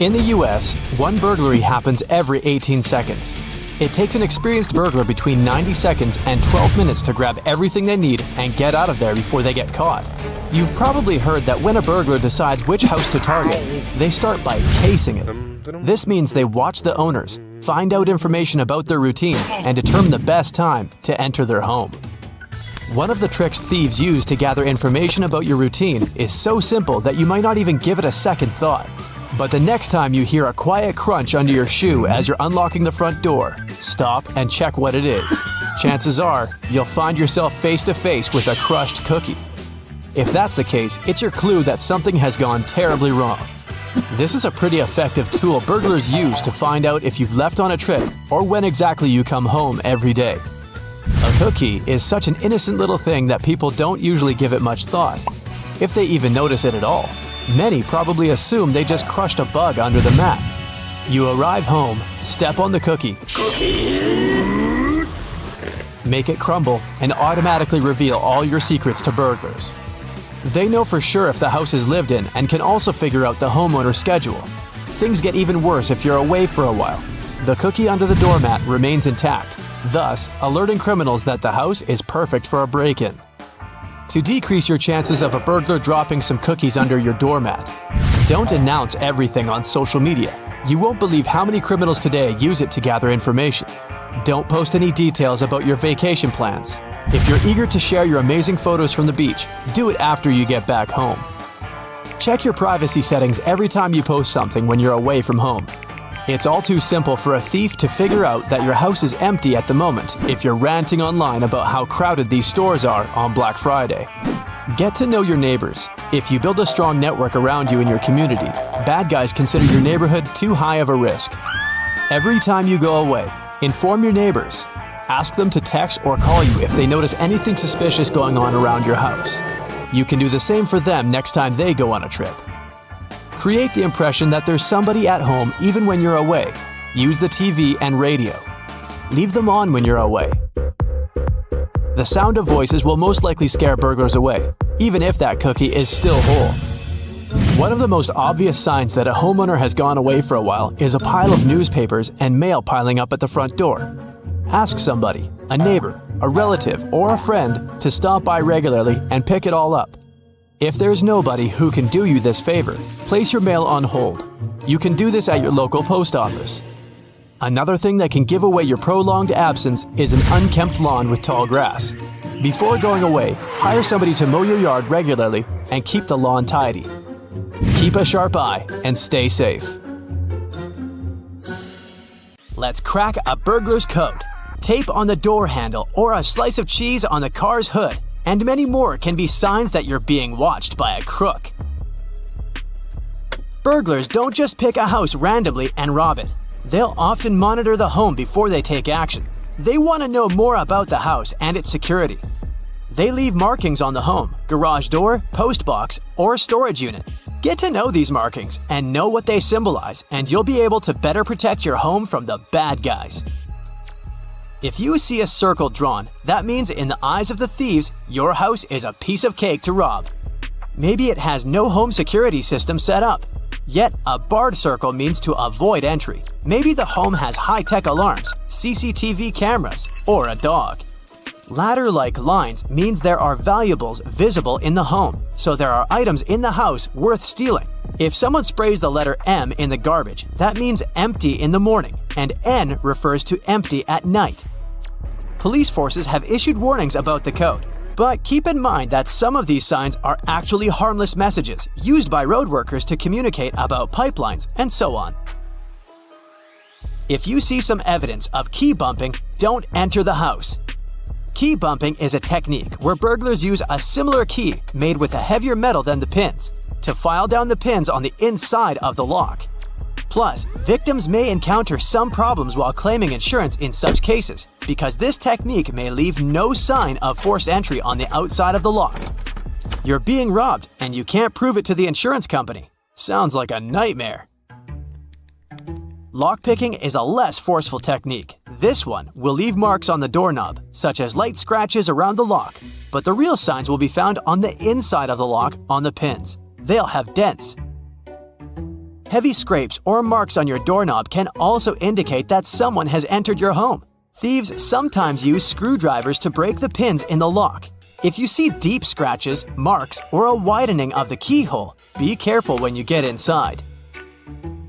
In the US, one burglary happens every 18 seconds. It takes an experienced burglar between 90 seconds and 12 minutes to grab everything they need and get out of there before they get caught. You've probably heard that when a burglar decides which house to target, they start by casing it. This means they watch the owners, find out information about their routine, and determine the best time to enter their home. One of the tricks thieves use to gather information about your routine is so simple that you might not even give it a second thought. But the next time you hear a quiet crunch under your shoe as you're unlocking the front door, stop and check what it is. Chances are, you'll find yourself face to face with a crushed cookie. If that's the case, it's your clue that something has gone terribly wrong. This is a pretty effective tool burglars use to find out if you've left on a trip or when exactly you come home every day. A cookie is such an innocent little thing that people don't usually give it much thought, if they even notice it at all. Many probably assume they just crushed a bug under the mat. You arrive home, step on the cookie, make it crumble, and automatically reveal all your secrets to burglars. They know for sure if the house is lived in and can also figure out the homeowner's schedule. Things get even worse if you're away for a while. The cookie under the doormat remains intact, thus alerting criminals that the house is perfect for a break-in. To decrease your chances of a burglar dropping some cookies under your doormat, don't announce everything on social media. You won't believe how many criminals today use it to gather information. Don't post any details about your vacation plans. If you're eager to share your amazing photos from the beach, do it after you get back home. Check your privacy settings every time you post something when you're away from home. It's all too simple for a thief to figure out that your house is empty at the moment if you're ranting online about how crowded these stores are on Black Friday. Get to know your neighbors. If you build a strong network around you in your community, bad guys consider your neighborhood too high of a risk. Every time you go away, inform your neighbors. Ask them to text or call you if they notice anything suspicious going on around your house. You can do the same for them next time they go on a trip. Create the impression that there's somebody at home even when you're away. Use the TV and radio. Leave them on when you're away. The sound of voices will most likely scare burglars away, even if that cookie is still whole. One of the most obvious signs that a homeowner has gone away for a while is a pile of newspapers and mail piling up at the front door. Ask somebody, a neighbor, a relative, or a friend to stop by regularly and pick it all up. If there's nobody who can do you this favor, place your mail on hold. You can do this at your local post office. Another thing that can give away your prolonged absence is an unkempt lawn with tall grass. Before going away, hire somebody to mow your yard regularly and keep the lawn tidy. Keep a sharp eye and stay safe. Let's crack a burglar's code. Tape on the door handle or a slice of cheese on the car's hood, and many more can be signs that you're being watched by a crook. Burglars don't just pick a house randomly and rob it. They'll often monitor the home before they take action. They want to know more about the house and its security. They leave markings on the home, garage door, post box, or storage unit. Get to know these markings and know what they symbolize, and you'll be able to better protect your home from the bad guys. If you see a circle drawn, that means in the eyes of the thieves, your house is a piece of cake to rob. Maybe it has no home security system set up. Yet, a barred circle means to avoid entry. Maybe the home has high-tech alarms, CCTV cameras, or a dog. Ladder-like lines means there are valuables visible in the home, so there are items in the house worth stealing. If someone sprays the letter M in the garbage, that means empty in the morning, and N refers to empty at night. Police forces have issued warnings about the code, but keep in mind that some of these signs are actually harmless messages used by road workers to communicate about pipelines and so on. If you see some evidence of key bumping, don't enter the house. Key bumping is a technique where burglars use a similar key made with a heavier metal than the pins to file down the pins on the inside of the lock. Plus, victims may encounter some problems while claiming insurance in such cases, because this technique may leave no sign of forced entry on the outside of the lock. You're being robbed, and you can't prove it to the insurance company. Sounds like a nightmare. Lockpicking is a less forceful technique. This one will leave marks on the doorknob, such as light scratches around the lock, but the real signs will be found on the inside of the lock on the pins. They'll have dents. Heavy scrapes or marks on your doorknob can also indicate that someone has entered your home. Thieves sometimes use screwdrivers to break the pins in the lock. If you see deep scratches, marks, or a widening of the keyhole, be careful when you get inside.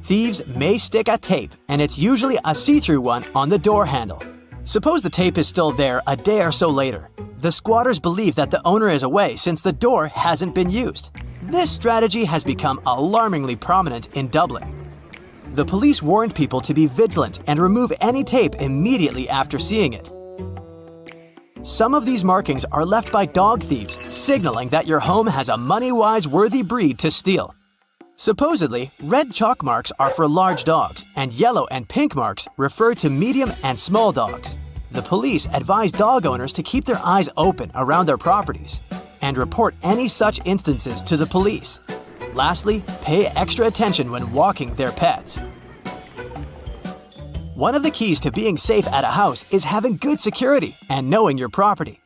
Thieves may stick a tape, and it's usually a see-through one, on the door handle. Suppose the tape is still there a day or so later. The squatters believe that the owner is away since the door hasn't been used. This strategy has become alarmingly prominent in Dublin. The police warned people to be vigilant and remove any tape immediately after seeing it. Some of these markings are left by dog thieves, signaling that your home has a money-wise worthy breed to steal. Supposedly, red chalk marks are for large dogs, and yellow and pink marks refer to medium and small dogs. The police advise dog owners to keep their eyes open around their properties and report any such instances to the police. Lastly, pay extra attention when walking their pets. One of the keys to being safe at a house is having good security and knowing your property.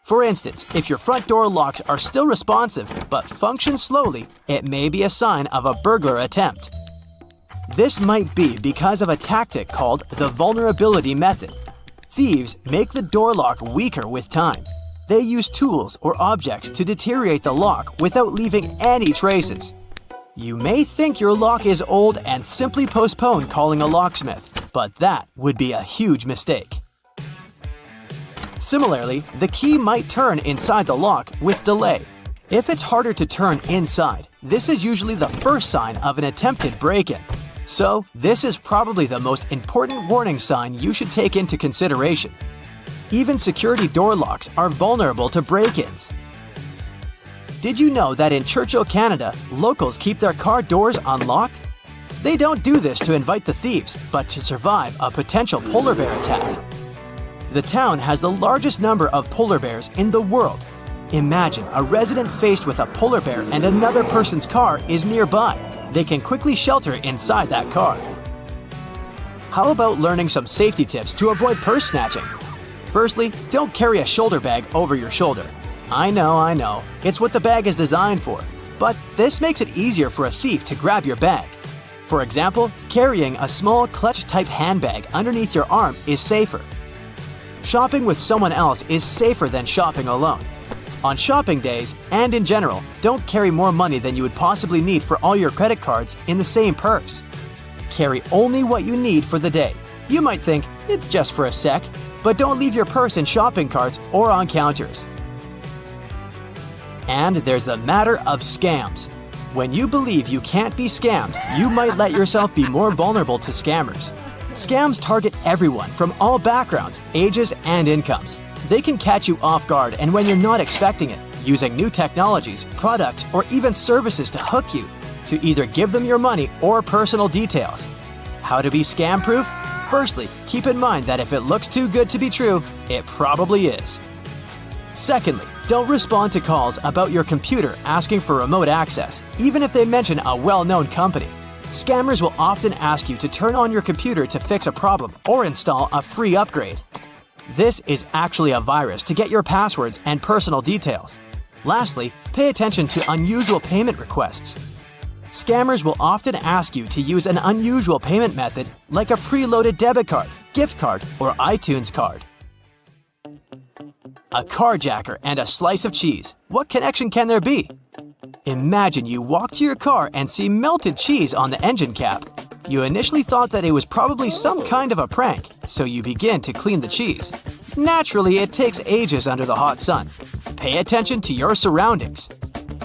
For instance, if your front door locks are still responsive but function slowly, it may be a sign of a burglar attempt. This might be because of a tactic called the vulnerability method. Thieves make the door lock weaker with time. They use tools or objects to deteriorate the lock without leaving any traces. You may think your lock is old and simply postpone calling a locksmith, but that would be a huge mistake. Similarly, the key might turn inside the lock with delay. If it's harder to turn inside, this is usually the first sign of an attempted break-in. So, this is probably the most important warning sign you should take into consideration. Even security door locks are vulnerable to break-ins. Did you know that in Churchill, Canada, locals keep their car doors unlocked? They don't do this to invite the thieves, but to survive a potential polar bear attack. The town has the largest number of polar bears in the world. Imagine a resident faced with a polar bear and another person's car is nearby. They can quickly shelter inside that car. How about learning some safety tips to avoid purse snatching? Firstly, don't carry a shoulder bag over your shoulder. I know, it's what the bag is designed for. But this makes it easier for a thief to grab your bag. For example, carrying a small clutch-type handbag underneath your arm is safer. Shopping with someone else is safer than shopping alone. On shopping days, and in general, don't carry more money than you would possibly need for all your credit cards in the same purse. Carry only what you need for the day. You might think, it's just for a sec, but don't leave your purse in shopping carts or on counters. And there's the matter of scams. When you believe you can't be scammed, you might let yourself be more vulnerable to scammers. Scams target everyone from all backgrounds, ages, and incomes. They can catch you off guard and when you're not expecting it, using new technologies, products, or even services to hook you, to either give them your money or personal details. How to be scam-proof? Firstly, keep in mind that if it looks too good to be true, it probably is. Secondly, don't respond to calls about your computer asking for remote access, even if they mention a well-known company. Scammers will often ask you to turn on your computer to fix a problem or install a free upgrade. This is actually a virus to get your passwords and personal details. Lastly, pay attention to unusual payment requests. Scammers will often ask you to use an unusual payment method like a preloaded debit card, gift card, or iTunes card. A carjacker and a slice of cheese. What connection can there be? Imagine you walk to your car and see melted cheese on the engine cap. You initially thought that it was probably some kind of a prank, so you begin to clean the cheese. Naturally, it takes ages under the hot sun. Pay attention to your surroundings.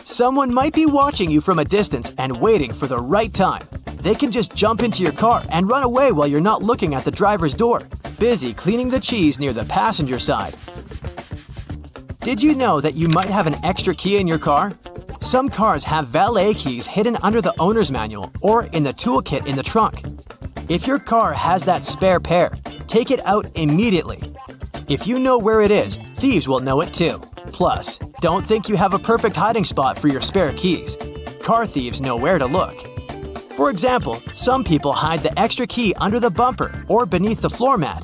Someone might be watching you from a distance and waiting for the right time. They can just jump into your car and run away while you're not looking at the driver's door, busy cleaning the cheese near the passenger side. Did you know that you might have an extra key in your car? Some cars have valet keys hidden under the owner's manual or in the toolkit in the trunk. If your car has that spare pair, take it out immediately. If you know where it is, thieves will know it too. Plus, don't think you have a perfect hiding spot for your spare keys. Car thieves know where to look. For example, some people hide the extra key under the bumper or beneath the floor mat.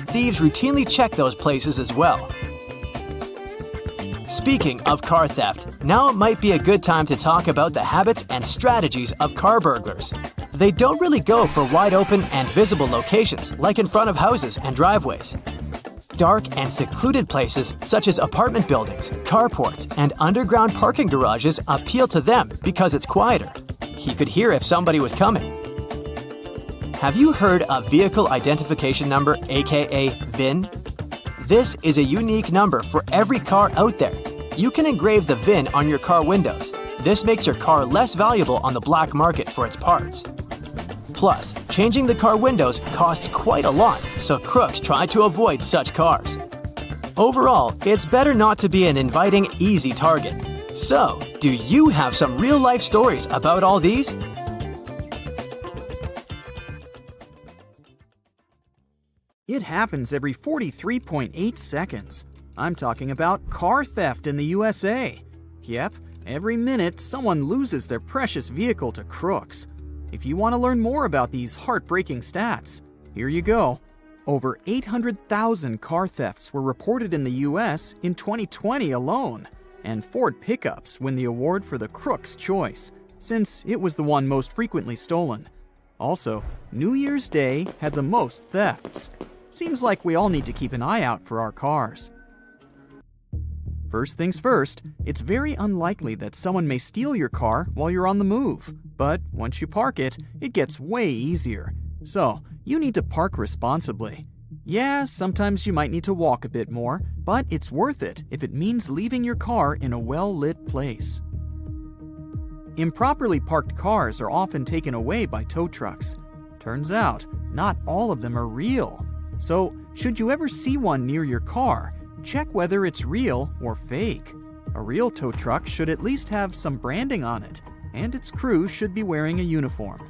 Thieves routinely check those places as well. Speaking of car theft, now it might be a good time to talk about the habits and strategies of car burglars. They don't really go for wide open and visible locations like in front of houses and driveways. Dark and secluded places such as apartment buildings, carports, and underground parking garages appeal to them because it's quieter. He could hear if somebody was coming. Have you heard of vehicle identification number, aka VIN? This is a unique number for every car out there. You can engrave the VIN on your car windows. This makes your car less valuable on the black market for its parts. Plus, changing the car windows costs quite a lot, so crooks try to avoid such cars. Overall, it's better not to be an inviting, easy target. So, do you have some real-life stories about all these? It happens every 43.8 seconds. I'm talking about car theft in the USA. Yep, every minute someone loses their precious vehicle to crooks. If you want to learn more about these heartbreaking stats, here you go. Over 800,000 car thefts were reported in the US in 2020 alone, and Ford pickups win the award for the Crook's Choice, since it was the one most frequently stolen. Also, New Year's Day had the most thefts. Seems like we all need to keep an eye out for our cars. First things first, it's very unlikely that someone may steal your car while you're on the move. But once you park it, it gets way easier. So, you need to park responsibly. Yeah, sometimes you might need to walk a bit more, but it's worth it if it means leaving your car in a well-lit place. Improperly parked cars are often taken away by tow trucks. Turns out, not all of them are real. So, should you ever see one near your car, check whether it's real or fake. A real tow truck should at least have some branding on it, and its crew should be wearing a uniform.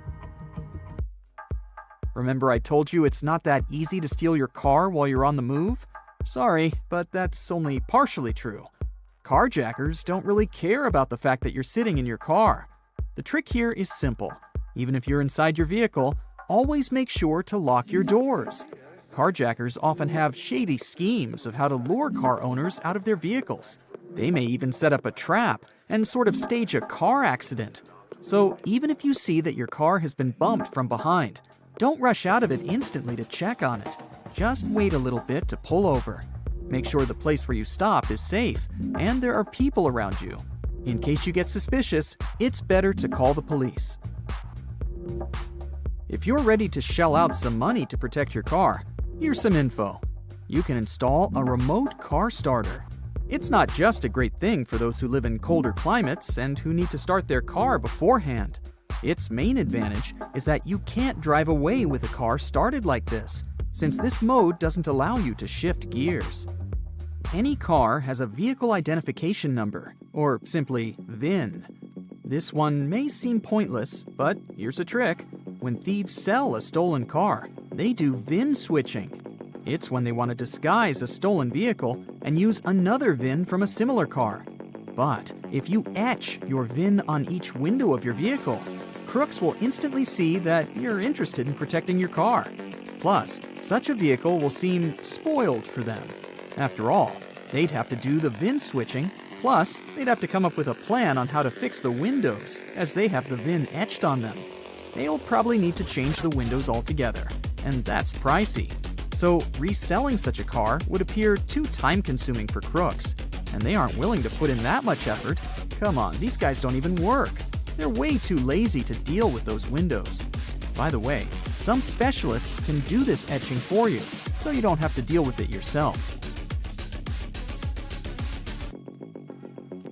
Remember I told you it's not that easy to steal your car while you're on the move? Sorry, but that's only partially true. Carjackers don't really care about the fact that you're sitting in your car. The trick here is simple. Even if you're inside your vehicle, always make sure to lock your doors. Carjackers often have shady schemes of how to lure car owners out of their vehicles. They may even set up a trap and sort of stage a car accident. So even if you see that your car has been bumped from behind, don't rush out of it instantly to check on it. Just wait a little bit to pull over. Make sure the place where you stop is safe and there are people around you. In case you get suspicious, it's better to call the police. If you're ready to shell out some money to protect your car, here's some info. You can install a remote car starter. It's not just a great thing for those who live in colder climates and who need to start their car beforehand. Its main advantage is that you can't drive away with a car started like this, since this mode doesn't allow you to shift gears. Any car has a vehicle identification number, or simply VIN. This one may seem pointless, but here's a trick. When thieves sell a stolen car, they do VIN switching. It's when they want to disguise a stolen vehicle and use another VIN from a similar car. But if you etch your VIN on each window of your vehicle, crooks will instantly see that you're interested in protecting your car. Plus, such a vehicle will seem spoiled for them. After all, they'd have to do the VIN switching, plus they'd have to come up with a plan on how to fix the windows, as they have the VIN etched on them. They'll probably need to change the windows altogether, and that's pricey. So reselling such a car would appear too time-consuming for crooks, and they aren't willing to put in that much effort. Come on, these guys don't even work. They're way too lazy to deal with those windows. By the way, some specialists can do this etching for you, so you don't have to deal with it yourself.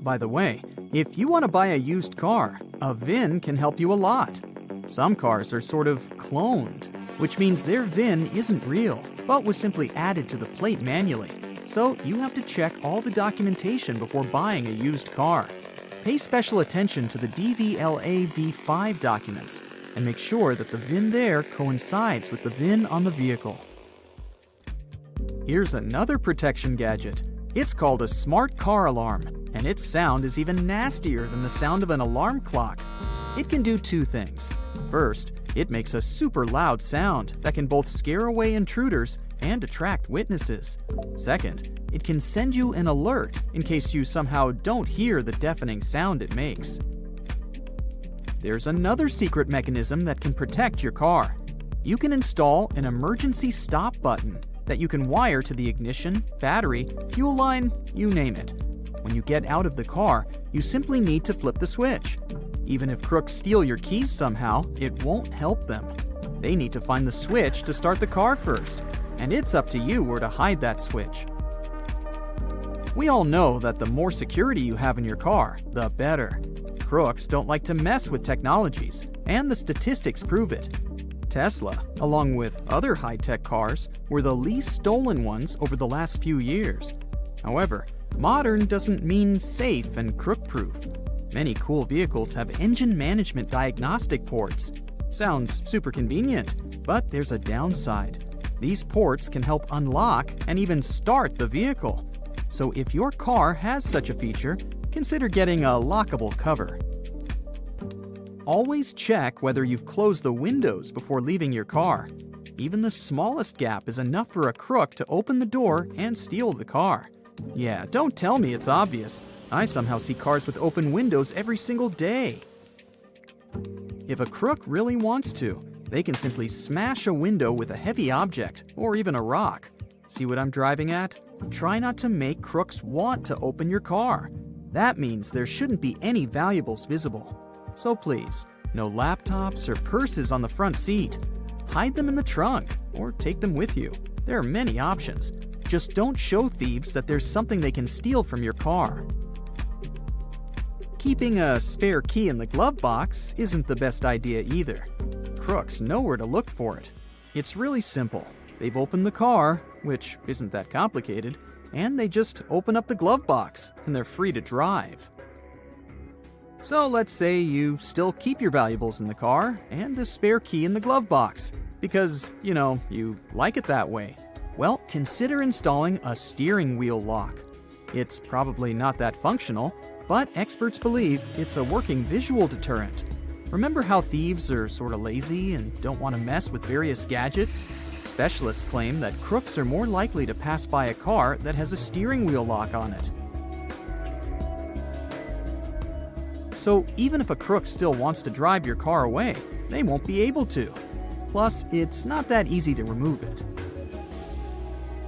By the way, if you want to buy a used car, a VIN can help you a lot. Some cars are sort of cloned, which means their VIN isn't real, but was simply added to the plate manually. So you have to check all the documentation before buying a used car. Pay special attention to the DVLA V5 documents and make sure that the VIN there coincides with the VIN on the vehicle. Here's another protection gadget. It's called a smart car alarm, and its sound is even nastier than the sound of an alarm clock. It can do two things. First, it makes a super loud sound that can both scare away intruders and attract witnesses. Second, it can send you an alert in case you somehow don't hear the deafening sound it makes. There's another secret mechanism that can protect your car. You can install an emergency stop button that you can wire to the ignition, battery, fuel line, you name it. When you get out of the car, you simply need to flip the switch. Even if crooks steal your keys somehow, it won't help them. They need to find the switch to start the car first, and it's up to you where to hide that switch. We all know that the more security you have in your car, the better. Crooks don't like to mess with technologies, and the statistics prove it. Tesla, along with other high-tech cars, were the least stolen ones over the last few years. However, modern doesn't mean safe and crook-proof. Many cool vehicles have engine management diagnostic ports. Sounds super convenient, but there's a downside. These ports can help unlock and even start the vehicle. So if your car has such a feature, consider getting a lockable cover. Always check whether you've closed the windows before leaving your car. Even the smallest gap is enough for a crook to open the door and steal the car. Yeah, don't tell me it's obvious. I somehow see cars with open windows every single day. If a crook really wants to, they can simply smash a window with a heavy object or even a rock. See what I'm driving at? Try not to make crooks want to open your car. That means there shouldn't be any valuables visible. So please, no laptops or purses on the front seat. Hide them in the trunk or take them with you. There are many options. Just don't show thieves that there's something they can steal from your car. Keeping a spare key in the glove box isn't the best idea either. Crooks know where to look for it. It's really simple. They've opened the car, which isn't that complicated, and they just open up the glove box and they're free to drive. So let's say you still keep your valuables in the car and a spare key in the glove box because, you like it that way. Well, consider installing a steering wheel lock. It's probably not that functional, but experts believe it's a working visual deterrent. Remember how thieves are sort of lazy and don't want to mess with various gadgets? Specialists claim that crooks are more likely to pass by a car that has a steering wheel lock on it. So even if a crook still wants to drive your car away, they won't be able to. Plus, it's not that easy to remove it.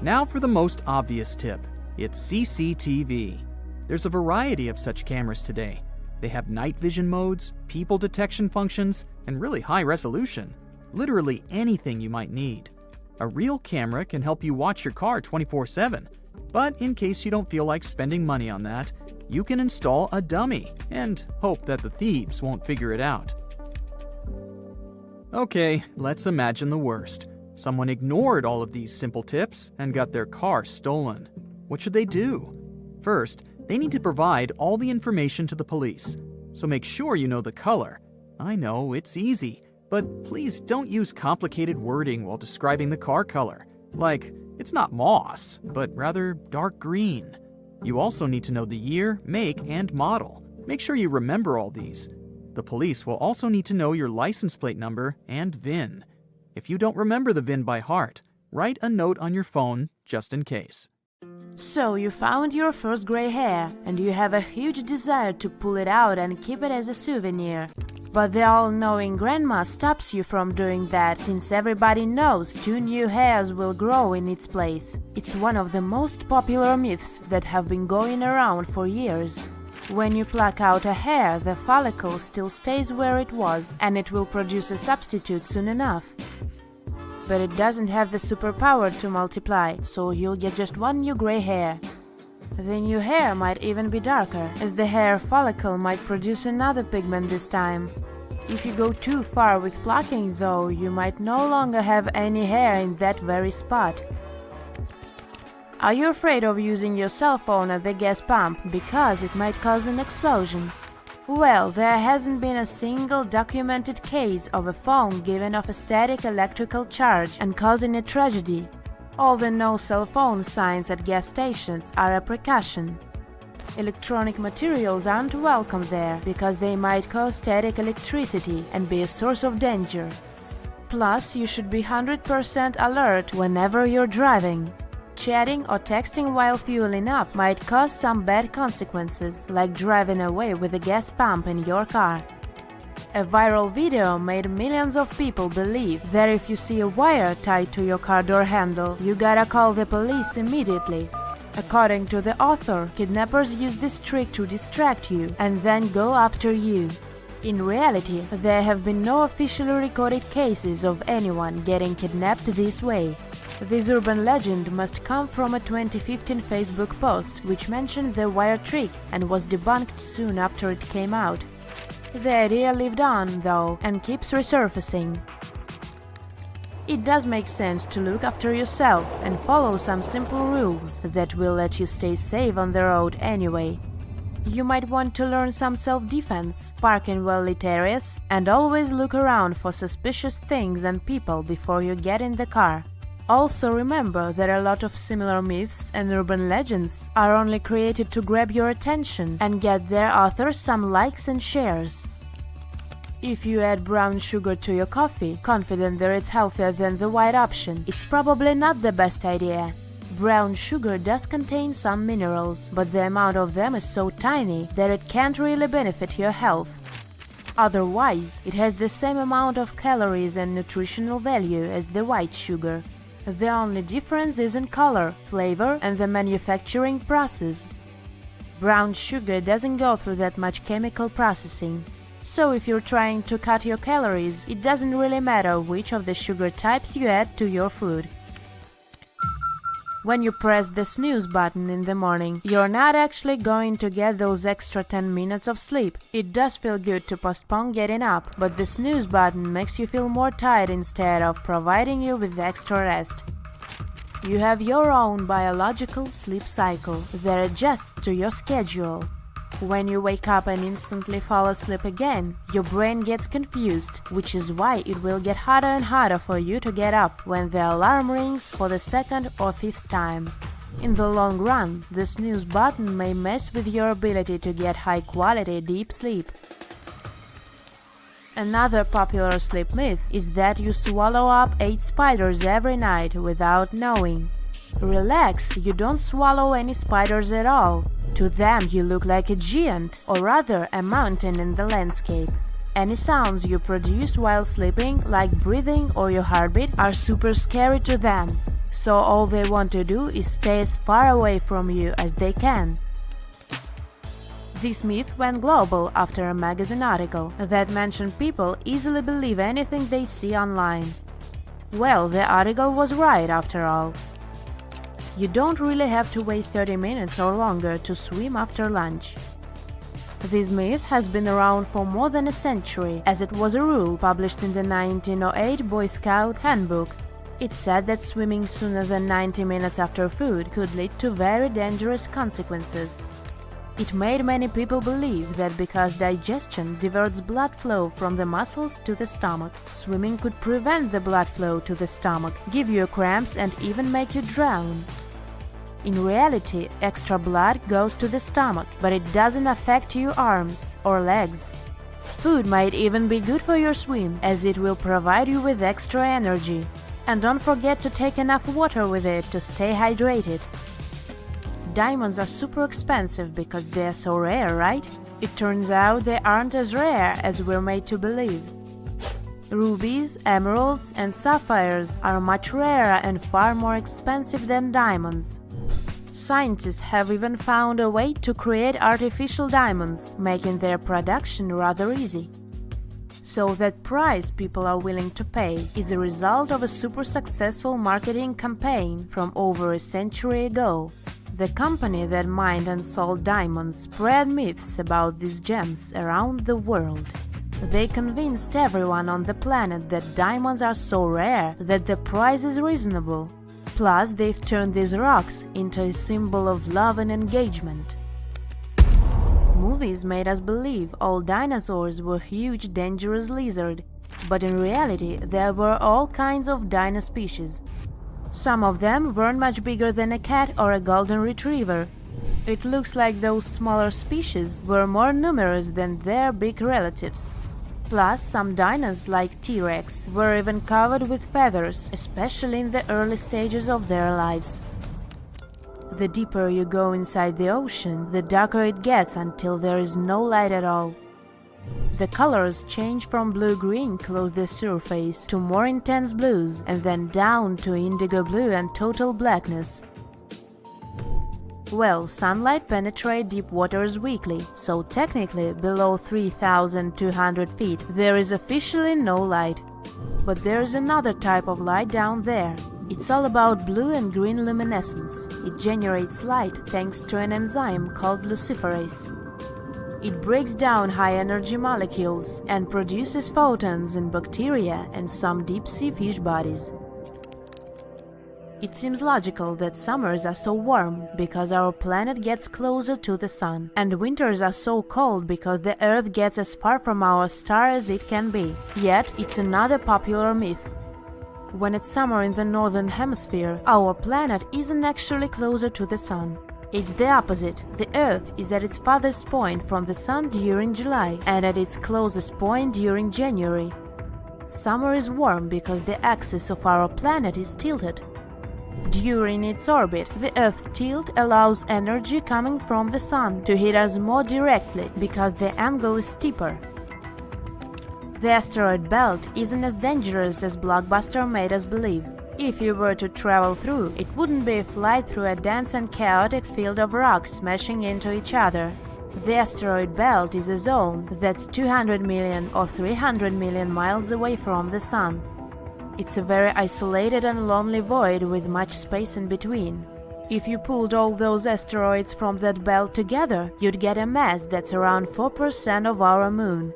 Now for the most obvious tip. It's CCTV. There's a variety of such cameras today. They have night vision modes, people detection functions, and really high resolution. Literally anything you might need. A real camera can help you watch your car 24/7. But in case you don't feel like spending money on that, you can install a dummy and hope that the thieves won't figure it out. Okay, let's imagine the worst. Someone ignored all of these simple tips and got their car stolen. What should they do? First, they need to provide all the information to the police. So make sure you know the color. I know, it's easy, but please don't use complicated wording while describing the car color. Like, it's not moss, but rather dark green. You also need to know the year, make, and model. Make sure you remember all these. The police will also need to know your license plate number and VIN. If you don't remember the VIN by heart, write a note on your phone just in case. So you found your first gray hair, and you have a huge desire to pull it out and keep it as a souvenir. But the all-knowing grandma stops you from doing that since everybody knows 2 new hairs will grow in its place. It's one of the most popular myths that have been going around for years. When you pluck out a hair, the follicle still stays where it was, and it will produce a substitute soon enough. But it doesn't have the superpower to multiply, so you'll get just 1 new gray hair. The new hair might even be darker, as the hair follicle might produce another pigment this time. If you go too far with plucking, though, you might no longer have any hair in that very spot. Are you afraid of using your cell phone at the gas pump because it might cause an explosion? Well, there hasn't been a single documented case of a phone given off a static electrical charge and causing a tragedy. All the no cell phone signs at gas stations are a precaution. Electronic materials aren't welcome there because they might cause static electricity and be a source of danger. Plus, you should be 100% alert whenever you're driving. Chatting or texting while fueling up might cause some bad consequences, like driving away with a gas pump in your car. A viral video made millions of people believe that if you see a wire tied to your car door handle, you gotta call the police immediately. According to the author, kidnappers use this trick to distract you and then go after you. In reality, there have been no officially recorded cases of anyone getting kidnapped this way. This urban legend must come from a 2015 Facebook post which mentioned the wire trick and was debunked soon after it came out. The idea lived on, though, and keeps resurfacing. It does make sense to look after yourself and follow some simple rules that will let you stay safe on the road anyway. You might want to learn some self-defense, park in well-lit areas, and always look around for suspicious things and people before you get in the car. Also remember that a lot of similar myths and urban legends are only created to grab your attention and get their authors some likes and shares. If you add brown sugar to your coffee, confident that it's healthier than the white option, it's probably not the best idea. Brown sugar does contain some minerals, but the amount of them is so tiny that it can't really benefit your health. Otherwise, it has the same amount of calories and nutritional value as the white sugar. The only difference is in color, flavor, and the manufacturing process. Brown sugar doesn't go through that much chemical processing. So if you're trying to cut your calories, it doesn't really matter which of the sugar types you add to your food. When you press the snooze button in the morning, you're not actually going to get those extra 10 minutes of sleep. It does feel good to postpone getting up, but the snooze button makes you feel more tired instead of providing you with extra rest. You have your own biological sleep cycle that adjusts to your schedule. When you wake up and instantly fall asleep again, your brain gets confused, which is why it will get harder and harder for you to get up when the alarm rings for the second or fifth time. In the long run, the snooze button may mess with your ability to get high-quality deep sleep. Another popular sleep myth is that you swallow up 8 spiders every night without knowing. Relax, you don't swallow any spiders at all. To them you look like a giant, or rather a mountain in the landscape. Any sounds you produce while sleeping, like breathing or your heartbeat, are super scary to them. So all they want to do is stay as far away from you as they can. This myth went global after a magazine article that mentioned people easily believe anything they see online. Well, the article was right after all. You don't really have to wait 30 minutes or longer to swim after lunch. This myth has been around for more than a century, as it was a rule published in the 1908 Boy Scout Handbook. It said that swimming sooner than 90 minutes after food could lead to very dangerous consequences. It made many people believe that because digestion diverts blood flow from the muscles to the stomach, swimming could prevent the blood flow to the stomach, give you cramps and even make you drown. In reality, extra blood goes to the stomach, but it doesn't affect your arms or legs. Food might even be good for your swim, as it will provide you with extra energy. And don't forget to take enough water with it to stay hydrated. Diamonds are super expensive because they're so rare, right? It turns out they aren't as rare as we're made to believe. Rubies, emeralds, and sapphires are much rarer and far more expensive than diamonds. Scientists have even found a way to create artificial diamonds, making their production rather easy. So that price people are willing to pay is a result of a super successful marketing campaign from over a century ago. The company that mined and sold diamonds spread myths about these gems around the world. They convinced everyone on the planet that diamonds are so rare that the price is reasonable. Plus, they've turned these rocks into a symbol of love and engagement. movies made us believe all dinosaurs were huge, dangerous lizards, but in reality there were all kinds of dino species. Some of them weren't much bigger than a cat or a golden retriever. It looks like those smaller species were more numerous than their big relatives. Plus, some dinos like T-Rex were even covered with feathers, especially in the early stages of their lives. The deeper you go inside the ocean, the darker it gets until there is no light at all. The colors change from blue-green close the surface to more intense blues and then down to indigo blue and total blackness. Well, sunlight penetrates deep waters weakly, so technically below 3,200 feet there is officially no light. But there is another type of light down there. It's all about blue and green luminescence. It generates light thanks to an enzyme called luciferase. It breaks down high-energy molecules and produces photons in bacteria and some deep-sea fish bodies. It seems logical that summers are so warm because our planet gets closer to the sun, and winters are so cold because the Earth gets as far from our star as it can be. Yet, it's another popular myth. When it's summer in the northern hemisphere, our planet isn't actually closer to the sun. It's the opposite. The Earth is at its farthest point from the sun during July and at its closest point during January. Summer is warm because the axis of our planet is tilted. During its orbit, the Earth's tilt allows energy coming from the sun to hit us more directly because the angle is steeper. The asteroid belt isn't as dangerous as Blockbuster made us believe. If you were to travel through, it wouldn't be a flight through a dense and chaotic field of rocks smashing into each other. The asteroid belt is a zone that's 200 million or 300 million miles away from the sun. It's a very isolated and lonely void with much space in between. If you pulled all those asteroids from that belt together, you'd get a mass that's around 4% of our moon.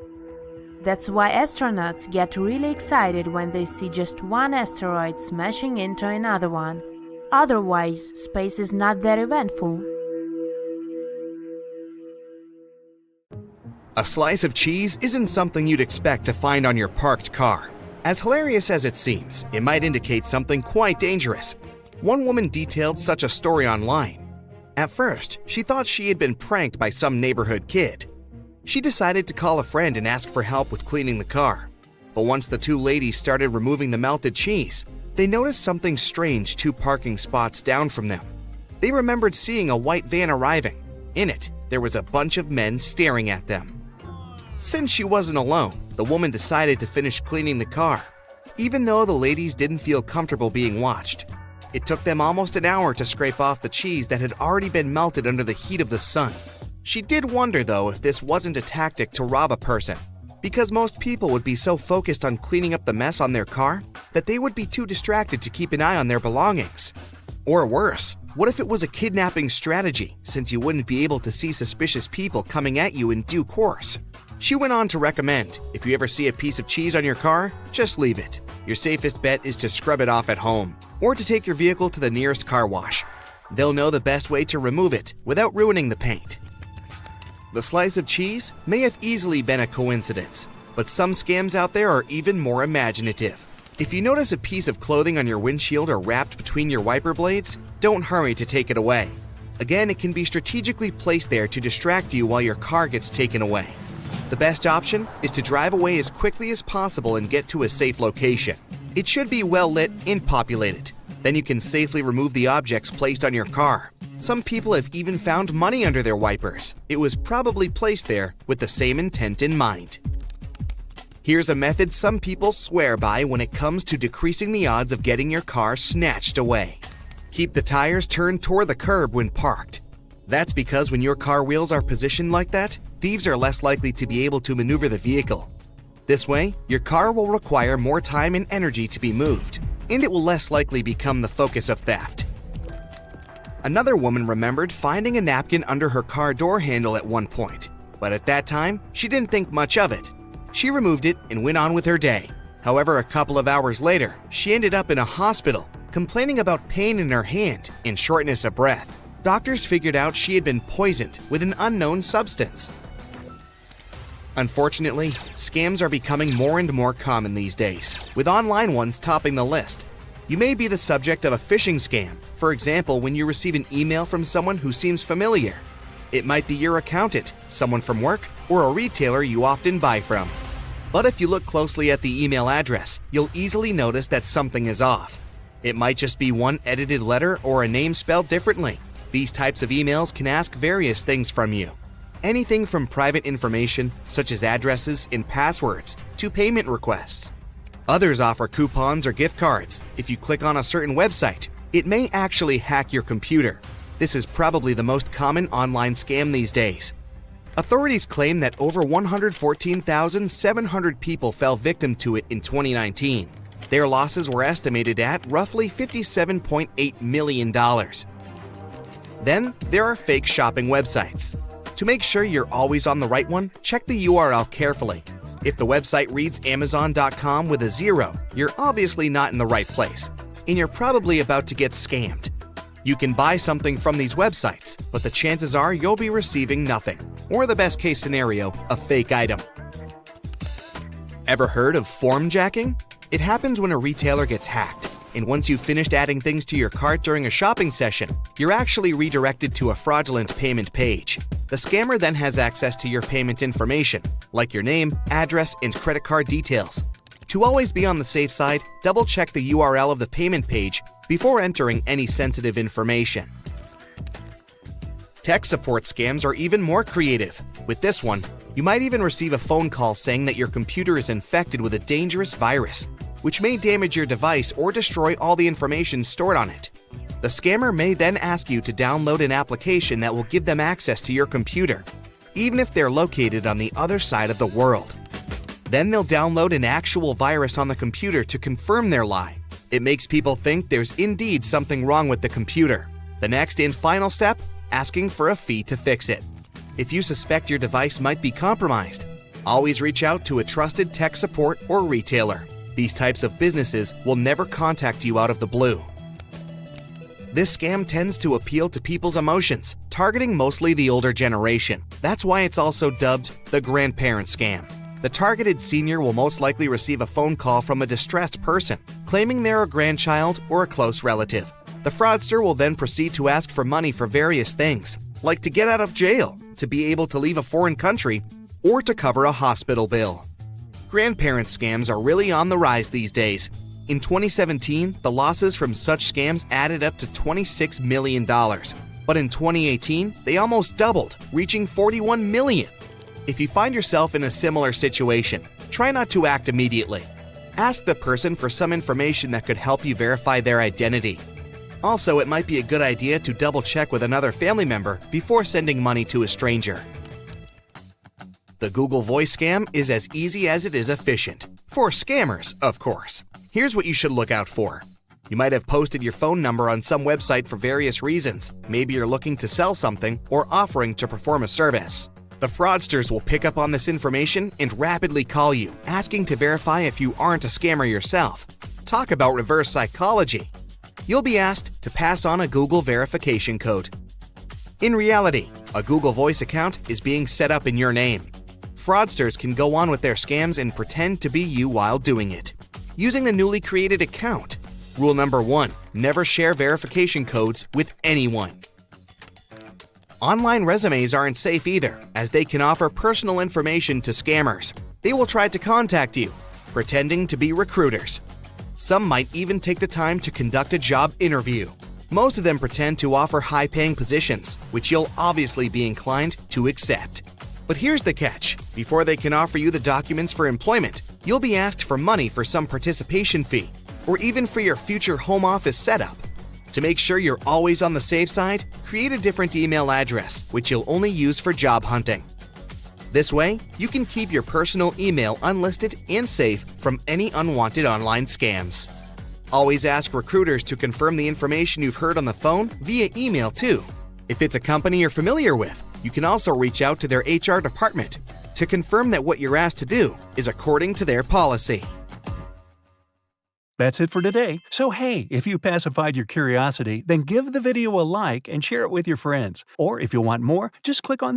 That's why astronauts get really excited when they see just one asteroid smashing into another one. Otherwise, space is not that eventful. A slice of cheese isn't something you'd expect to find on your parked car. As hilarious as it seems, it might indicate something quite dangerous. One woman detailed such a story online. At first, she thought she had been pranked by some neighborhood kid. She decided to call a friend and ask for help with cleaning the car. But once the two ladies started removing the melted cheese, they noticed something strange 2 parking spots down from them. They remembered seeing a white van arriving. In it, there was a bunch of men staring at them. Since she wasn't alone, the woman decided to finish cleaning the car, even though the ladies didn't feel comfortable being watched. It took them almost an hour to scrape off the cheese that had already been melted under the heat of the sun. She did wonder, though, if this wasn't a tactic to rob a person, because most people would be so focused on cleaning up the mess on their car that they would be too distracted to keep an eye on their belongings. Or worse, what if it was a kidnapping strategy, since you wouldn't be able to see suspicious people coming at you in due course? She went on to recommend, if you ever see a piece of cheese on your car, just leave it. Your safest bet is to scrub it off at home, or to take your vehicle to the nearest car wash. They'll know the best way to remove it without ruining the paint. The slice of cheese may have easily been a coincidence, but some scams out there are even more imaginative. If you notice a piece of clothing on your windshield or wrapped between your wiper blades, don't hurry to take it away. Again, it can be strategically placed there to distract you while your car gets taken away. The best option is to drive away as quickly as possible and get to a safe location. It should be well lit and populated. Then you can safely remove the objects placed on your car. Some people have even found money under their wipers. It was probably placed there with the same intent in mind. Here's a method some people swear by when it comes to decreasing the odds of getting your car snatched away. Keep the tires turned toward the curb when parked. That's because when your car wheels are positioned like that, thieves are less likely to be able to maneuver the vehicle. This way, your car will require more time and energy to be moved, and it will less likely become the focus of theft. Another woman remembered finding a napkin under her car door handle at one point, but at that time, she didn't think much of it. She removed it and went on with her day. However, a couple of hours later, she ended up in a hospital, complaining about pain in her hand and shortness of breath. Doctors figured out she had been poisoned with an unknown substance. Unfortunately, scams are becoming more and more common these days, with online ones topping the list. You may be the subject of a phishing scam, for example, when you receive an email from someone who seems familiar. It might be your accountant, someone from work, or a retailer you often buy from. But if you look closely at the email address, you'll easily notice that something is off. It might just be one edited letter or a name spelled differently. These types of emails can ask various things from you. Anything from private information, such as addresses and passwords, to payment requests. Others offer coupons or gift cards. If you click on a certain website, it may actually hack your computer. This is probably the most common online scam these days. Authorities claim that over 114,700 people fell victim to it in 2019. Their losses were estimated at roughly $57.8 million. Then, there are fake shopping websites. To make sure you're always on the right one, check the URL carefully. If the website reads Amazon.com with a 0, you're obviously not in the right place, and you're probably about to get scammed. You can buy something from these websites, but the chances are you'll be receiving nothing, or the best case scenario, a fake item. Ever heard of form jacking? It happens when a retailer gets hacked, and once you've finished adding things to your cart during a shopping session, you're actually redirected to a fraudulent payment page. The scammer then has access to your payment information, like your name, address, and credit card details. To always be on the safe side, double-check the URL of the payment page before entering any sensitive information. Tech support scams are even more creative. With this one, you might even receive a phone call saying that your computer is infected with a dangerous virus, which may damage your device or destroy all the information stored on it. The scammer may then ask you to download an application that will give them access to your computer, even if they're located on the other side of the world. Then they'll download an actual virus on the computer to confirm their lie. It makes people think there's indeed something wrong with the computer. The next and final step, asking for a fee to fix it. If you suspect your device might be compromised, always reach out to a trusted tech support or retailer. These types of businesses will never contact you out of the blue. This scam tends to appeal to people's emotions, targeting mostly the older generation. That's why it's also dubbed the grandparent scam. The targeted senior will most likely receive a phone call from a distressed person, claiming they're a grandchild or a close relative. The fraudster will then proceed to ask for money for various things, like to get out of jail, to be able to leave a foreign country, or to cover a hospital bill. Grandparent scams are really on the rise these days. In 2017, the losses from such scams added up to $26 million. But in 2018, they almost doubled, reaching $41 million. If you find yourself in a similar situation, try not to act immediately. Ask the person for some information that could help you verify their identity. Also, it might be a good idea to double-check with another family member before sending money to a stranger. The Google Voice scam is as easy as it is efficient. For scammers, of course. Here's what you should look out for. You might have posted your phone number on some website for various reasons. Maybe you're looking to sell something or offering to perform a service. The fraudsters will pick up on this information and rapidly call you, asking to verify if you aren't a scammer yourself. Talk about reverse psychology. You'll be asked to pass on a Google verification code. In reality, a Google Voice account is being set up in your name. Fraudsters can go on with their scams and pretend to be you while doing it. Using the newly created account. Rule number 1, never share verification codes with anyone. Online resumes aren't safe either, as they can offer personal information to scammers. They will try to contact you, pretending to be recruiters. Some might even take the time to conduct a job interview. Most of them pretend to offer high-paying positions, which you'll obviously be inclined to accept. But here's the catch. Before they can offer you the documents for employment, you'll be asked for money for some participation fee, or even for your future home office setup. To make sure you're always on the safe side, create a different email address, which you'll only use for job hunting. This way, you can keep your personal email unlisted and safe from any unwanted online scams. Always ask recruiters to confirm the information you've heard on the phone via email too. If it's a company you're familiar with, you can also reach out to their HR department to confirm that what you're asked to do is according to their policy. That's it for today. So hey, if you pacified your curiosity, then give the video a like and share it with your friends. Or if you want more, just click on the